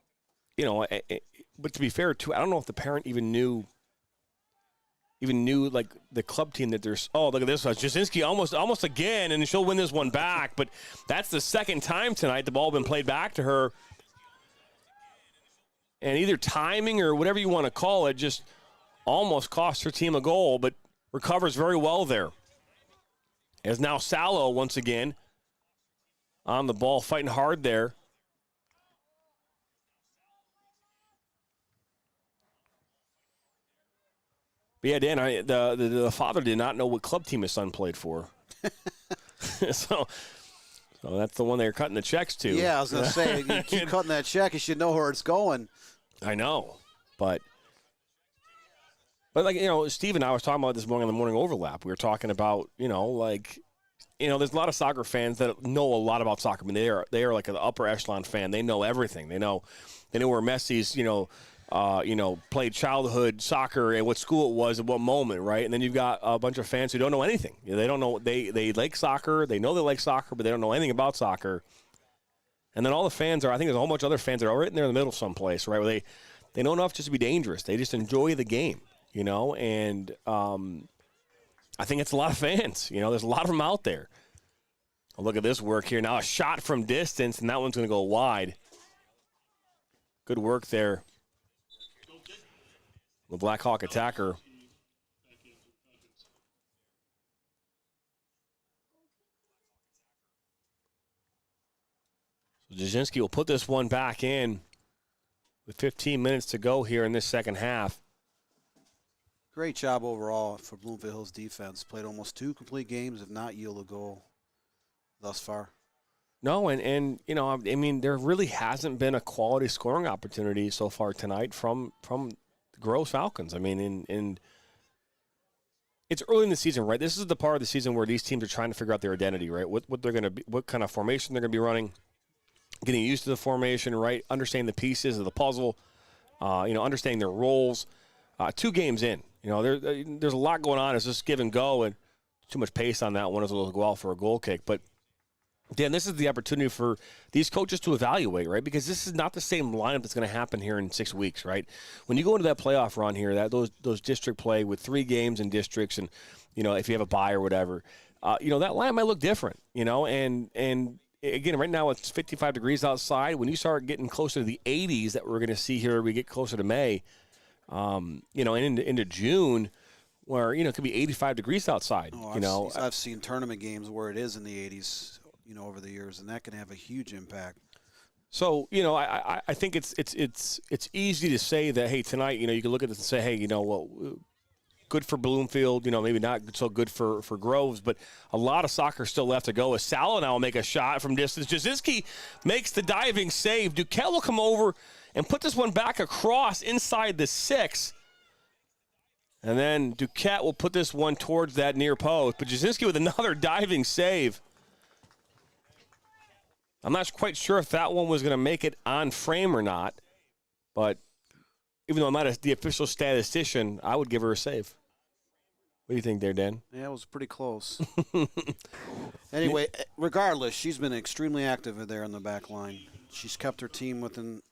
Speaker 1: but to be fair, too, I don't know if the parent even knew like the club team that there's. Oh, look at this one. Jasinski almost again, and she'll win this one back. But that's the second time tonight the ball been played back to her. And either timing or whatever you want to call it just almost cost her team a goal, but recovers very well there. As now Sallow once again on the ball, fighting hard there. But yeah, Dan, the father did not know what club team his son played for. so that's the one they're cutting the checks to.
Speaker 29: Yeah, I was going to say, you keep cutting that check, you should know where it's going.
Speaker 1: I know, but Steve and I was talking about this morning on the morning overlap. We were talking about, there's a lot of soccer fans that know a lot about soccer. I mean, they are like an upper echelon fan. They know everything. They know where Messi's, played childhood soccer and what school it was at what moment, right? And then you've got a bunch of fans who don't know anything. They don't know. They like soccer. They know they like soccer, but they don't know anything about soccer. And then all the fans I think there's a whole bunch of other fans that are right in there in the middle someplace, right, where they know enough just to be dangerous. They just enjoy the game, and I think it's a lot of fans. There's a lot of them out there. Look at this work here. Now a shot from distance, and that one's going to go wide. Good work there. The Blackhawk attacker. So Jasinski will put this one back in with 15 minutes to go here in this second half.
Speaker 29: Great job overall for Bloomfield Hills defense. Played almost 2 complete games, if not yield a goal thus far.
Speaker 1: No, and you know, I mean, there really hasn't been a quality scoring opportunity so far tonight from the Groves Falcons. I mean, and it's early in the season, right? This is the part of the season where these teams are trying to figure out their identity, right? What they're going to be, what kind of formation they're going to be running, getting used to the formation, right? Understanding the pieces of the puzzle, understanding their roles. 2 games in, there's a lot going on. It's just give and go, and too much pace on that one as well as go out for a goal kick, but. Dan, this is the opportunity for these coaches to evaluate, right? Because this is not the same lineup that's going to happen here in 6 weeks, right? When you go into that playoff run here, those district play with 3 games in districts, and if you have a bye or whatever, that lineup might look different, and again, right now it's 55 degrees outside. When you start getting closer to the 80s that we're going to see here, we get closer to May, and into June. Where it could be 85 degrees outside.
Speaker 29: I've seen tournament games where it is in the 80s. Over the years, and that can have a huge impact.
Speaker 1: So, I think it's easy to say that, hey, tonight, you can look at this and say, hey, good for Bloomfield, maybe not so good for Groves, but a lot of soccer still left to go. As Salo now will make a shot from distance. Jasinski makes the diving save. Duquette will come over and put this one back across inside the 6. And then Duquette will put this one towards that near post. But Jasinski with another diving save. I'm not quite sure if that one was going to make it on frame or not, but even though I'm not the official statistician, I would give her a save. What do you think there, Dan?
Speaker 29: Yeah, it was pretty close. Anyway, regardless, she's been extremely active there in the back line. She's kept her team within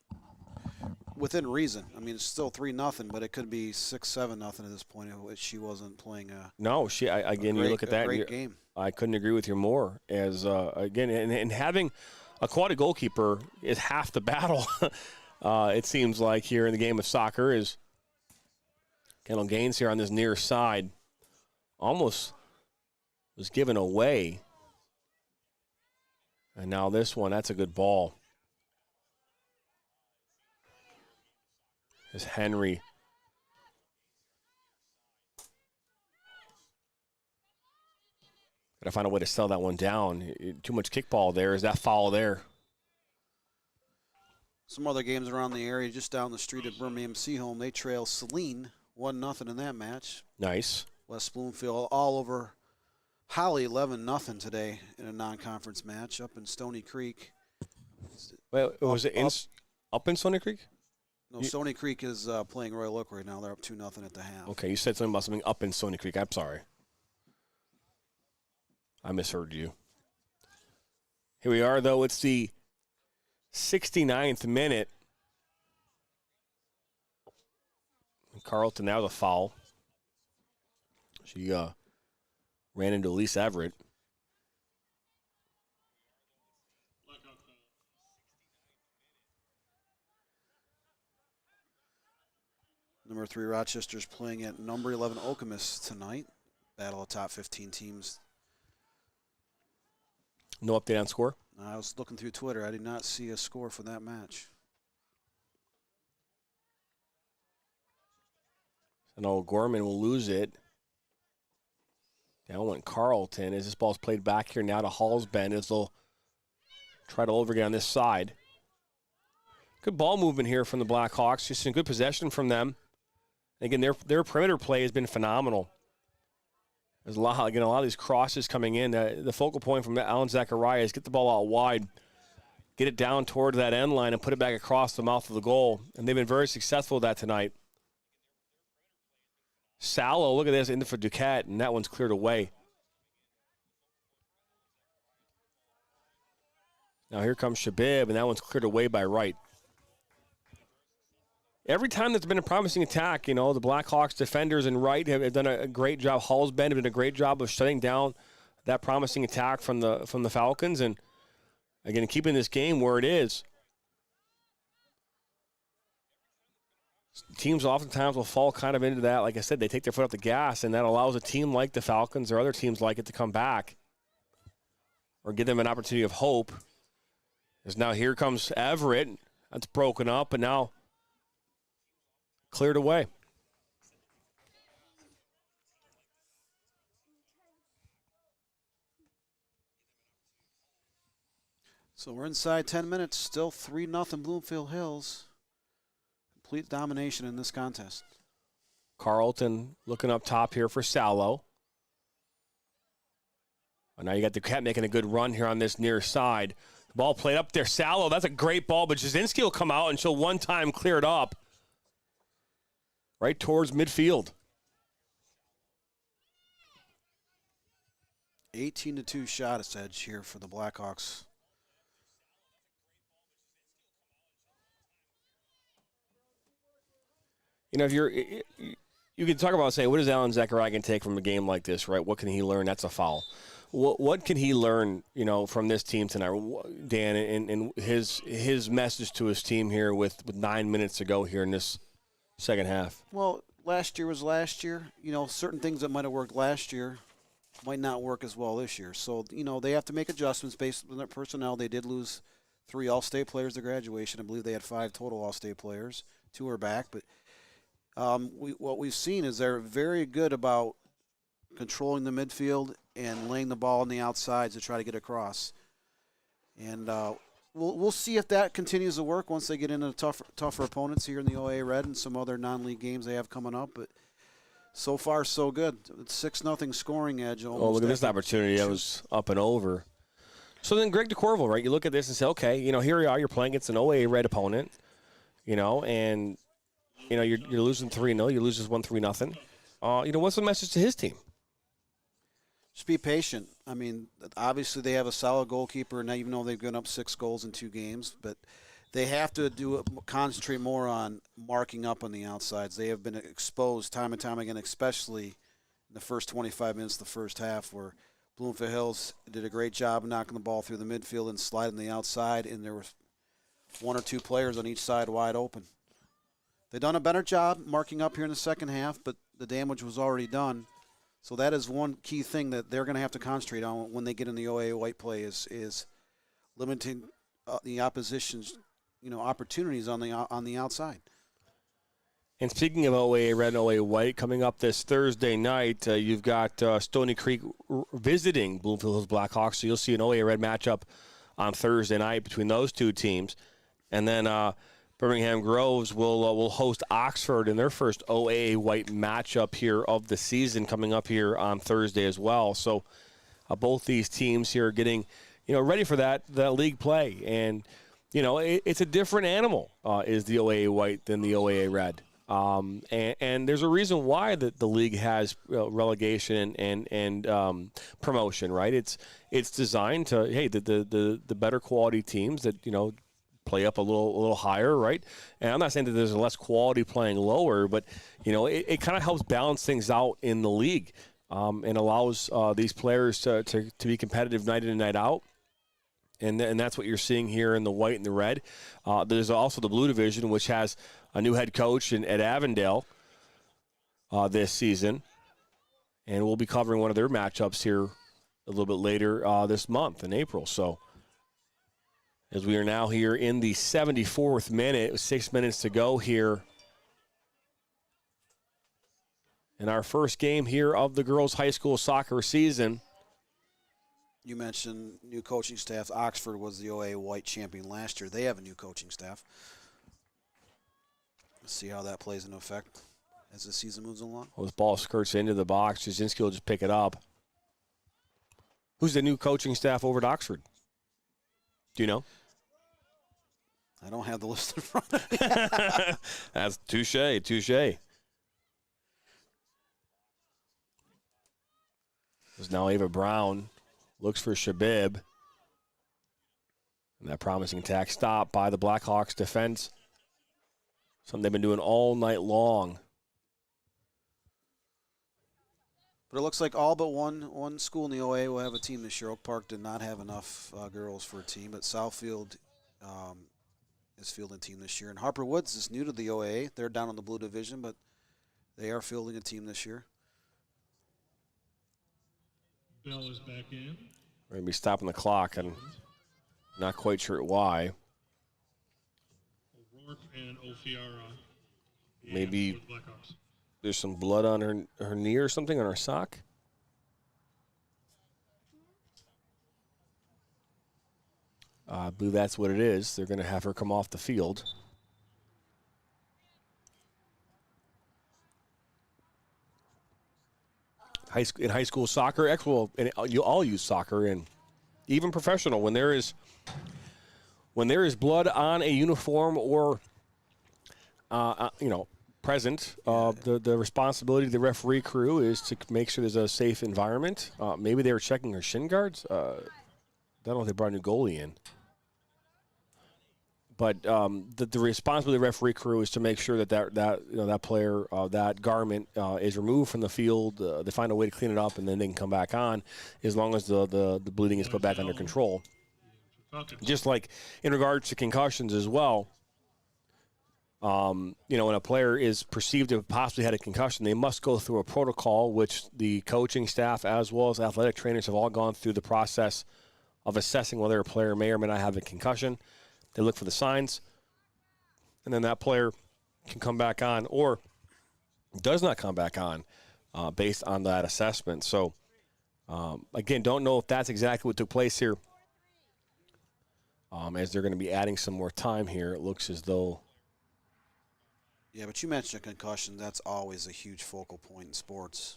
Speaker 29: reason. I mean, it's still 3-0, but it could be 6-7-0 at this point if she wasn't playing
Speaker 1: No, you look at that.
Speaker 29: Great game.
Speaker 1: I couldn't agree with you more. As again, and having a quality goalkeeper is half the battle. It seems like here in the game of soccer is Kendall Gaines here on this near side. Almost was given away. And now this one, that's a good ball. As Henry. Got to find a way to sell that one down. Too much kickball there. Is that foul there?
Speaker 29: Some other games around the area, just down the street at Birmingham Seaholm, they trail Celine 1-0 in that match.
Speaker 1: Nice.
Speaker 29: West Bloomfield all over Holly 11-0 today in a non-conference match up in Stony Creek.
Speaker 1: Well, was it up in Stony Creek?
Speaker 29: No, Stony Creek is playing Royal Oak right now. They're up 2-0 at the half.
Speaker 1: Okay, you said something about something up in Stony Creek. I'm sorry. I misheard you. Here we are, though. It's the 69th minute. Carlton, now the foul. She ran into Elise Everett.
Speaker 29: Number 3 Rochester's playing at number 11 Okemos tonight. Battle of top 15 teams.
Speaker 1: No update on score?
Speaker 29: I was looking through Twitter. I did not see a score for that match.
Speaker 1: I know Gorman will lose it. Down went Carlton as this ball's played back here now to Hallsbend as they'll try to over get on this side. Good ball movement here from the Blackhawks. Just some good possession from them. Again, their perimeter play has been phenomenal. There's a lot of these crosses coming in. The focal point from Alan Zachariah is get the ball out wide, get it down toward that end line, and put it back across the mouth of the goal. And they've been very successful with that tonight. Salo, look at this, in for Duquette, and that one's cleared away. Now here comes Shabib, and that one's cleared away by Wright. Every time there's been a promising attack, the Blackhawks defenders and Wright have done a great job. Hallsbend have done a great job of shutting down that promising attack from the Falcons, and again keeping this game where it is. Teams oftentimes will fall kind of into that. Like I said, they take their foot off the gas, and that allows a team like the Falcons or other teams like it to come back or give them an opportunity of hope. As now here comes Everett. That's broken up, and now cleared away.
Speaker 29: So we're inside 10 minutes. Still 3-0 Bloomfield Hills. Complete domination in this contest.
Speaker 1: Carlton looking up top here for Sallow. And now you got the Cat making a good run here on this near side. The ball played up there. Sallow, that's a great ball, but Jasinski will come out and she'll one time clear it up right towards midfield.
Speaker 29: 18-2 shot edge here for the Blackhawks.
Speaker 1: You know, if you can talk about saying, what does Alan Zachariah can take from a game like this, right? What can he learn? That's a foul. What can he learn, you know, from this team tonight, Dan, and his message to his team here with 9 minutes to go here in this second half?
Speaker 29: Well, last year was last year. You know, certain things that might have worked last year might not work as well this year. So, you know, they have to make adjustments based on their personnel. They did lose 3 All-State players to graduation. I believe they had 5 total All-State players. 2 are back, but what we've seen is they're very good about controlling the midfield and laying the ball on the outsides to try to get across. And we'll see if that continues to work once they get into tougher opponents here in the OA Red and some other non-league games they have coming up. But so far, so good. It's 6-0 scoring edge.
Speaker 1: Oh, look at this opportunity. That was up and over. So then Greg DeCorville, right, you look at this and say, okay, you know, here you are. You're playing against an OA Red opponent, you know, and – you know, you're losing 3-0. You lose this 1-3-0. You know, what's the message to his team?
Speaker 29: Just be patient. I mean, obviously they have a solid goalkeeper, and even though they've given up 6 goals in 2 games, but they have to concentrate more on marking up on the outsides. They have been exposed time and time again, especially in the first 25 minutes of the first half, where Bloomfield Hills did a great job of knocking the ball through the midfield and sliding the outside, and there were 1 or 2 players on each side wide open. They've done a better job marking up here in the second half, but the damage was already done. So that is one key thing that they're going to have to concentrate on when they get in the OA white play is limiting the opposition's, you know, opportunities on the outside.
Speaker 1: And speaking of OA Red and OA White, coming up this Thursday night, you've got Stony Creek visiting Bloomfield Hills Blackhawks, so you'll see an OA Red matchup on Thursday night between those 2 teams. And then Birmingham Groves will host Oxford in their first OAA White matchup here of the season coming up here on Thursday as well. So both these teams here are getting, you know, ready for that league play. And, you know, it's a different animal is the OAA White than the OAA Red. And there's a reason why the league has relegation and promotion, right? It's designed to, hey, the better quality teams that, you know, play up a little higher, right? And I'm not saying that there's less quality playing lower, but, you know, it kind of helps balance things out in the league and allows these players to be competitive night in and night out. And that's what you're seeing here in the white and the red. There's also the blue division, which has a new head coach at Avondale this season. And we'll be covering one of their matchups here a little bit later this month in April. So as we are now here in the 74th minute, 6 minutes to go here in our first game here of the girls' high school soccer season.
Speaker 29: You mentioned new coaching staff. Oxford was the OA White champion last year. They have a new coaching staff. Let's see how that plays into effect as the season moves along.
Speaker 1: Well, this ball skirts into the box. Jasinski will just pick it up. Who's the new coaching staff over at Oxford? Do you know?
Speaker 29: I don't have the list in front of me.
Speaker 1: That's touche. There's now Ava Brown. Looks for Shabib. And that promising attack stopped by the Blackhawks defense. Something they've been doing all night long.
Speaker 29: But it looks like all but one school in the OA will have a team this year. Oak Park did not have enough girls for a team, but Southfield is fielding a team this year. And Harper Woods is new to the OA. They're down in the blue division, but they are fielding a team this year.
Speaker 5: Bell is back in.
Speaker 1: We're going to be stopping the clock, and not quite sure why.
Speaker 5: O'Rourke and Ofiara.
Speaker 1: Maybe there's some blood on her knee or something, on her sock. I believe that's what it is. They're going to have her come off the field. In high school soccer, you all use soccer, and even professional. When there is blood on a uniform or present, the responsibility of the referee crew is to make sure there's a safe environment. Maybe they were checking her shin guards. I don't know if they brought a new goalie in. But the responsibility of the referee crew is to make sure that player, that garment is removed from the field. They find a way to clean it up, and then they can come back on, as long as the bleeding is put back under control. Just like in regards to concussions as well. When a player is perceived to have possibly had a concussion, they must go through a protocol, which the coaching staff as well as athletic trainers have all gone through the process of assessing whether a player may or may not have a concussion. They look for the signs, and then that player can come back on or does not come back on based on that assessment. So, again, don't know if that's exactly what took place here. As they're going to be adding some more time here, it looks as though.
Speaker 29: Yeah, but you mentioned a concussion. That's always a huge focal point in sports.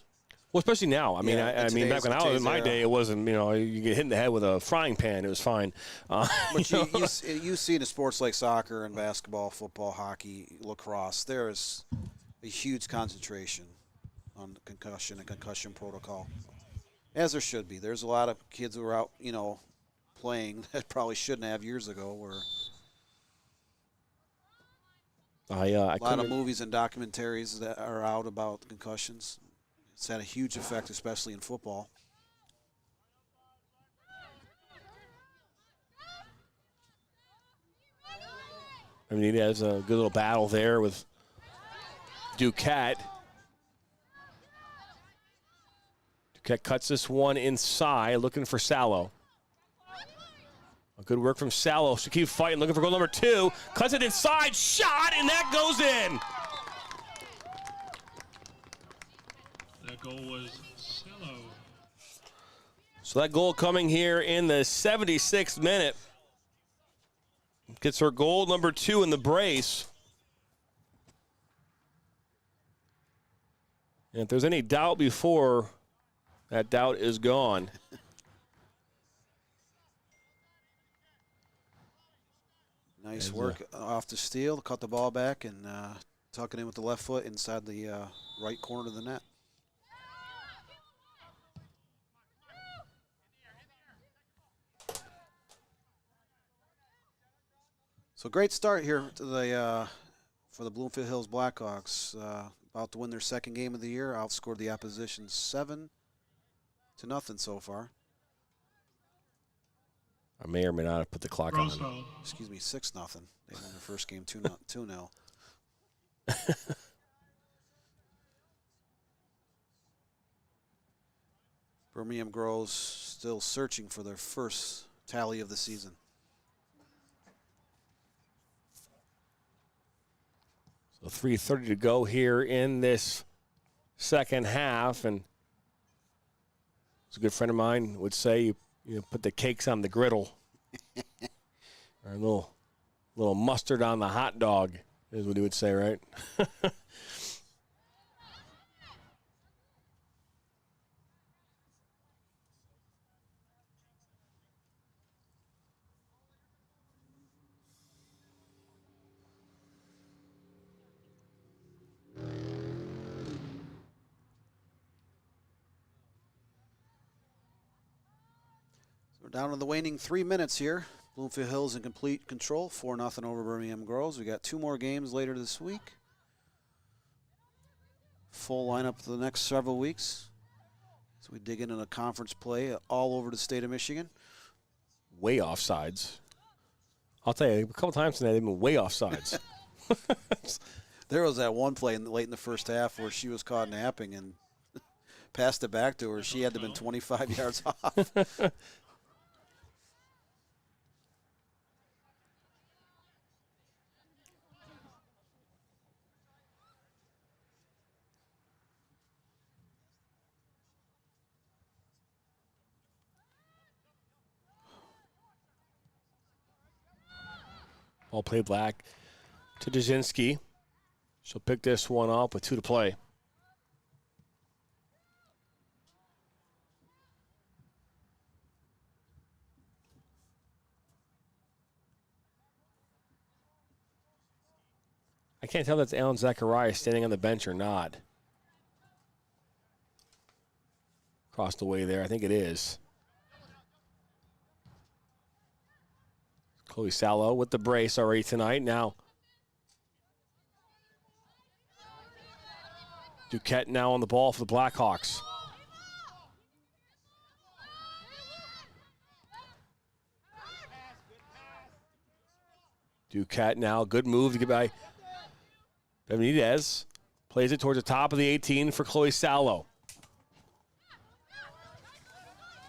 Speaker 1: Well, especially now. I mean, back when I was in my day, it wasn't, you get hit in the head with a frying pan, it was fine.
Speaker 29: But you see in sports like soccer and basketball, football, hockey, lacrosse, there is a huge concentration on concussion and concussion protocol, as there should be. There's a lot of kids who are out, playing that probably shouldn't have years ago. Where a lot of movies and documentaries that are out about concussions. It's had a huge effect, especially in football.
Speaker 1: I mean, he has a good little battle there with Duquette. Duquette cuts this one inside, looking for Sallow. A good work from Sallow. She keeps fighting, looking for goal number 2. Cuts it inside, shot, and that goes in.
Speaker 5: That goal was Sallow.
Speaker 1: So that goal coming here in the 76th minute. Gets her goal number 2 in the brace. And if there's any doubt before, that doubt is gone.
Speaker 29: Nice work off the steal, cut the ball back, and tuck it in with the left foot inside the right corner of the net. So great start here to for the Bloomfield Hills Blackhawks. About to win their second game of the year. Outscored the opposition 7-0 so far.
Speaker 1: I may or may not have put the clock on.
Speaker 29: Excuse me, 6-0. They won their first game 2-0. Birmingham Groves still searching for their first tally of the season.
Speaker 1: So 3:30 to go here in this second half, and as a good friend of mine would say, you put the cakes on the griddle, or a little mustard on the hot dog, is what he would say, right?
Speaker 29: We're down to the waning 3 minutes here. Bloomfield Hills in complete control, 4-0 over Birmingham Groves. We got 2 more games later this week. Full lineup for the next several weeks. So we dig into the conference play all over the state of Michigan.
Speaker 1: Way offsides. I'll tell you, a couple times tonight they've been way offsides.
Speaker 29: There was that one play late in the first half where she was caught napping and passed it back to her. She had to have been 25 yards off.
Speaker 1: Ball played back to Jasinski. She'll pick this one up with 2 to play. I can't tell if that's Alan Zacharias standing on the bench or not. Across the way there, I think it is. Chloe Sallow with the brace already tonight. Now, Duquette now on the ball for the Blackhawks. Duquette now, good move to get by Benitez. Plays it towards the top of the 18 for Chloe Sallow.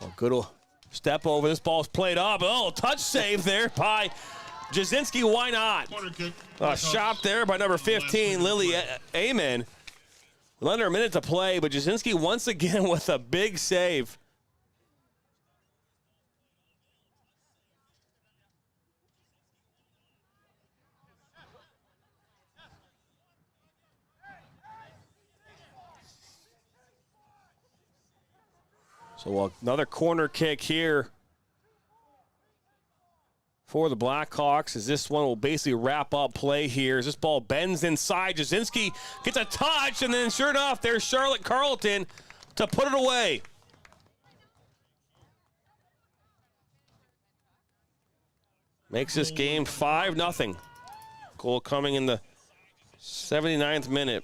Speaker 1: Oh, good step over. This ball's played up. Oh, touch save there by Jasinski. Why not? Shot there by number 15, Lily Amen. Under a minute to play, but Jasinski once again with a big save. So another corner kick here for the Blackhawks, as this one will basically wrap up play here. As this ball bends inside, Jasinski gets a touch, and then sure enough, there's Charlotte Carlton to put it away. Makes this game 5-0. Goal coming in the 79th minute.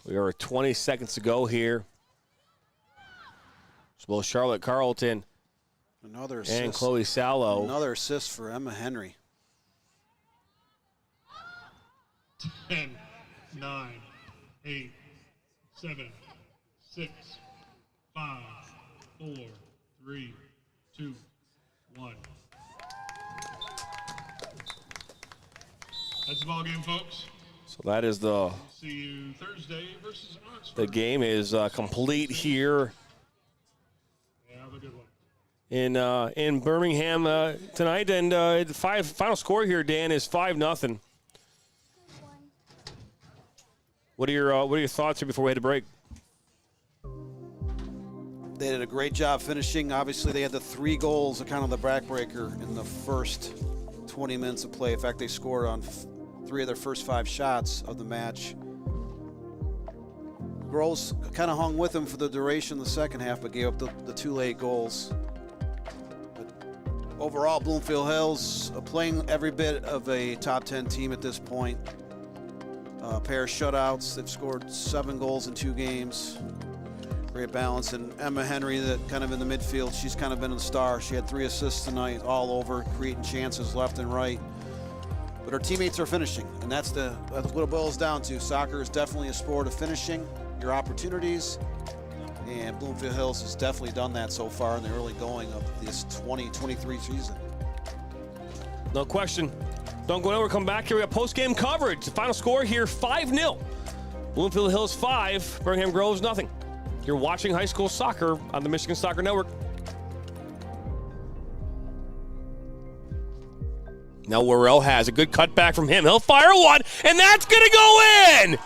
Speaker 1: We are 20 seconds to go here. So both Charlotte Carlton and Chloe Sallow.
Speaker 29: Another assist for Emma Henry.
Speaker 5: 10, 9, 8, 7, 6, 5, 4, 3, 2, 1. That's the ball game, folks.
Speaker 1: So that is the.
Speaker 5: See you Thursday versus Oxford.
Speaker 1: The game is complete here.
Speaker 5: Yeah, have a good one.
Speaker 1: In Birmingham tonight, and the final score here, Dan, is 5-0. What are your thoughts here before we head to break?
Speaker 29: They did a great job finishing. Obviously, they had the 3 goals, kind of the backbreaker in the first 20 minutes of play. In fact, they scored on 3 of their first 5 shots of the match. Groves kind of hung with them for the duration of the second half, but gave up the 2 late goals. But overall, Bloomfield Hills playing every bit of a top 10 team at this point. A pair of shutouts. They've scored 7 goals in 2 games. Great balance. And Emma Henry, that kind of in the midfield, she's kind of been a star. She had 3 assists tonight, all over, creating chances left and right. But our teammates are finishing, and that's what it boils down to. Soccer is definitely a sport of finishing your opportunities, and Bloomfield Hills has definitely done that so far in the early going of this 2023 season.
Speaker 1: No question. Don't go nowhere. Come back here. We have post-game coverage. The final score here, 5-0. Bloomfield Hills 5, Birmingham Groves 0. You're watching high school soccer on the Michigan Soccer Network. Now Worrell has a good cutback from him. He'll fire one, and that's going to go in!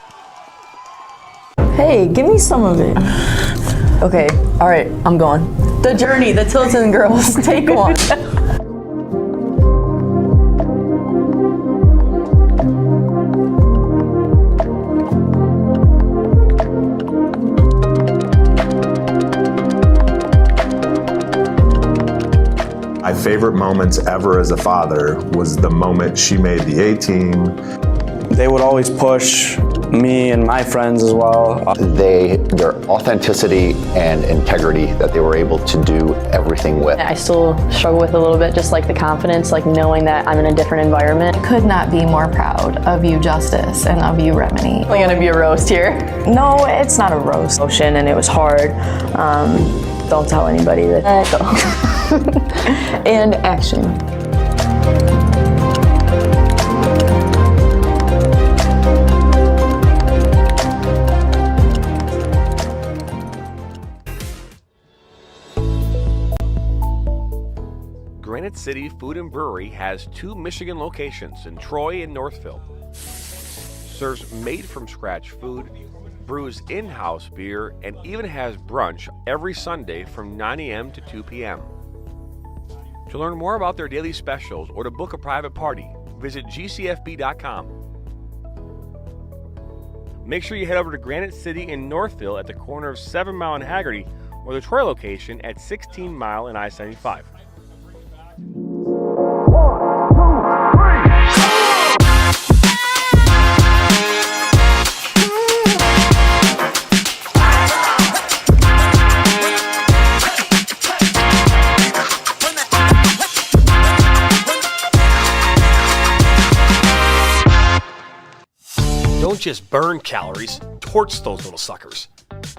Speaker 3: Hey, give me some of it. Okay, all right, I'm going. The Journey, the Tilton Girls, take 1.
Speaker 6: favorite moments ever as a father was the moment she made the A-team.
Speaker 7: They would always push me and my friends as well.
Speaker 8: Their authenticity and integrity that they were able to do everything with.
Speaker 3: I still struggle with a little bit, just like the confidence, like knowing that I'm in a different environment.
Speaker 9: I could not be more proud of you, Justice, and of you, Remini.
Speaker 3: It's gonna be a roast here.
Speaker 9: No, it's not a roast.
Speaker 3: Ocean, and it was hard. Don't tell anybody that. And action.
Speaker 1: Granite City Food and Brewery has 2 Michigan locations in Troy and Northfield. Serves made-from-scratch food, brews in-house beer, and even has brunch every Sunday from 9 a.m. to 2 p.m. To learn more about their daily specials or to book a private party, visit gcfb.com. Make sure you head over to Granite City in Northfield at the corner of 7 Mile and Haggerty, or the Troy location at 16 Mile and I-75. Don't just burn calories, torch those little suckers.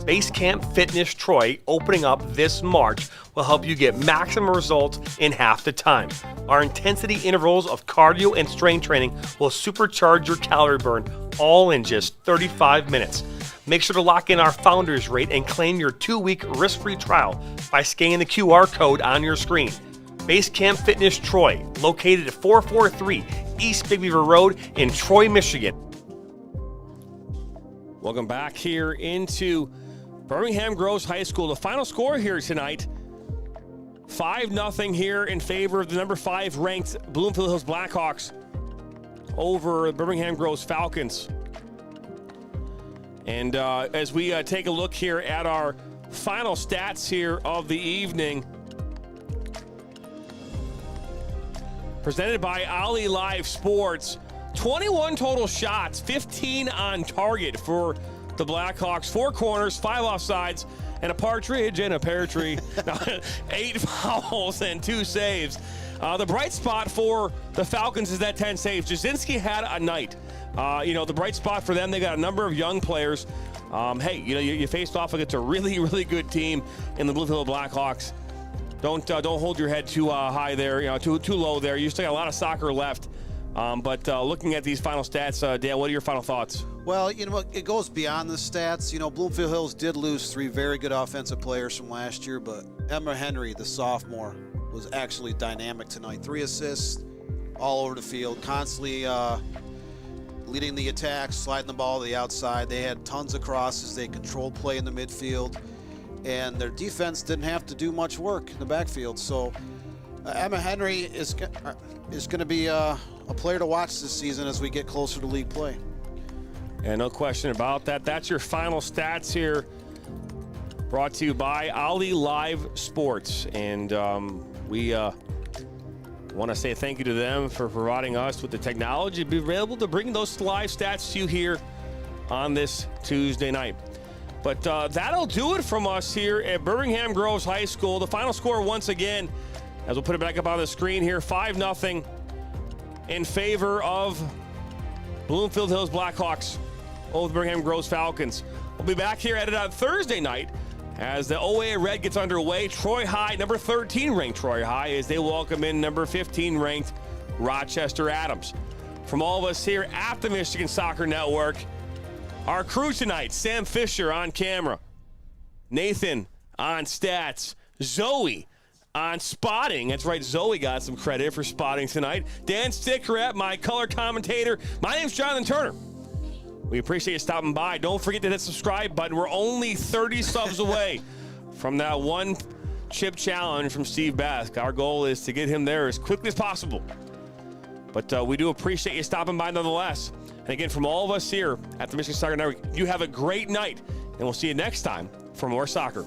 Speaker 1: Base Camp Fitness Troy, opening up this March, will help you get maximum results in half the time. Our intensity intervals of cardio and strength training will supercharge your calorie burn, all in just 35 minutes. Make sure to lock in our founders rate and claim your 2-week risk-free trial by scanning the QR code on your screen. Base Camp Fitness Troy, located at 443 East Big Beaver Road in Troy, Michigan.
Speaker 2: Welcome back here into Birmingham Groves High School. The final score here tonight, 5-0 here in favor of the number 5 ranked Bloomfield Hills Blackhawks over Birmingham Groves Falcons. And as we take a look here at our final stats here of the evening, presented by Ali Live Sports, 21 total shots, 15 on target for the Blackhawks, 4 corners, 5 offsides, and a partridge and a pear tree. 8 fouls and 2 saves. The bright spot for the Falcons is that 10 saves. Jasinski had a night. The bright spot for them, they got a number of young players. You faced off against a really, really good team in the Bloomfield Blackhawks. Don't hold your head too high there, too low there. You still got a lot of soccer left. But looking at these final stats, Dale, what are your final thoughts?
Speaker 29: Well, it goes beyond the stats. Bloomfield Hills did lose 3 very good offensive players from last year, but Emma Henry, the sophomore, was actually dynamic tonight. 3 assists all over the field, constantly leading the attacks, sliding the ball to the outside. They had tons of crosses. They controlled play in the midfield, and their defense didn't have to do much work in the backfield. So Emma Henry is going to be a player to watch this season as we get closer to league play.
Speaker 2: Yeah, no question about that. That's your final stats here, brought to you by Ali Live Sports. And we want to say thank you to them for providing us with the technology to be able to bring those live stats to you here on this Tuesday night. But that'll do it from us here at Birmingham Groves High School. The final score once again, as we'll put it back up on the screen here, 5-0 in favor of Bloomfield Hills Blackhawks over the Birmingham Groves Falcons. We'll be back here at it on Thursday night as the OA Red gets underway. Troy High, number 13 ranked Troy High, as they welcome in number 15 ranked Rochester Adams. From all of us here at the Michigan Soccer Network, our crew tonight: Sam Fisher on camera, Nathan on stats, Zoe on spotting. That's right, Zoe got some credit for spotting tonight. Dan Stickrap, my color commentator. My name's Jonathan Turner. We appreciate you stopping by. Don't forget to hit the subscribe button. We're only 30 subs away from that 1 chip challenge from Steve Bask. Our goal is to get him there as quickly as possible. But we do appreciate you stopping by nonetheless. And again, from all of us here at the Michigan Soccer Network, you have a great night, and we'll see you next time for more soccer.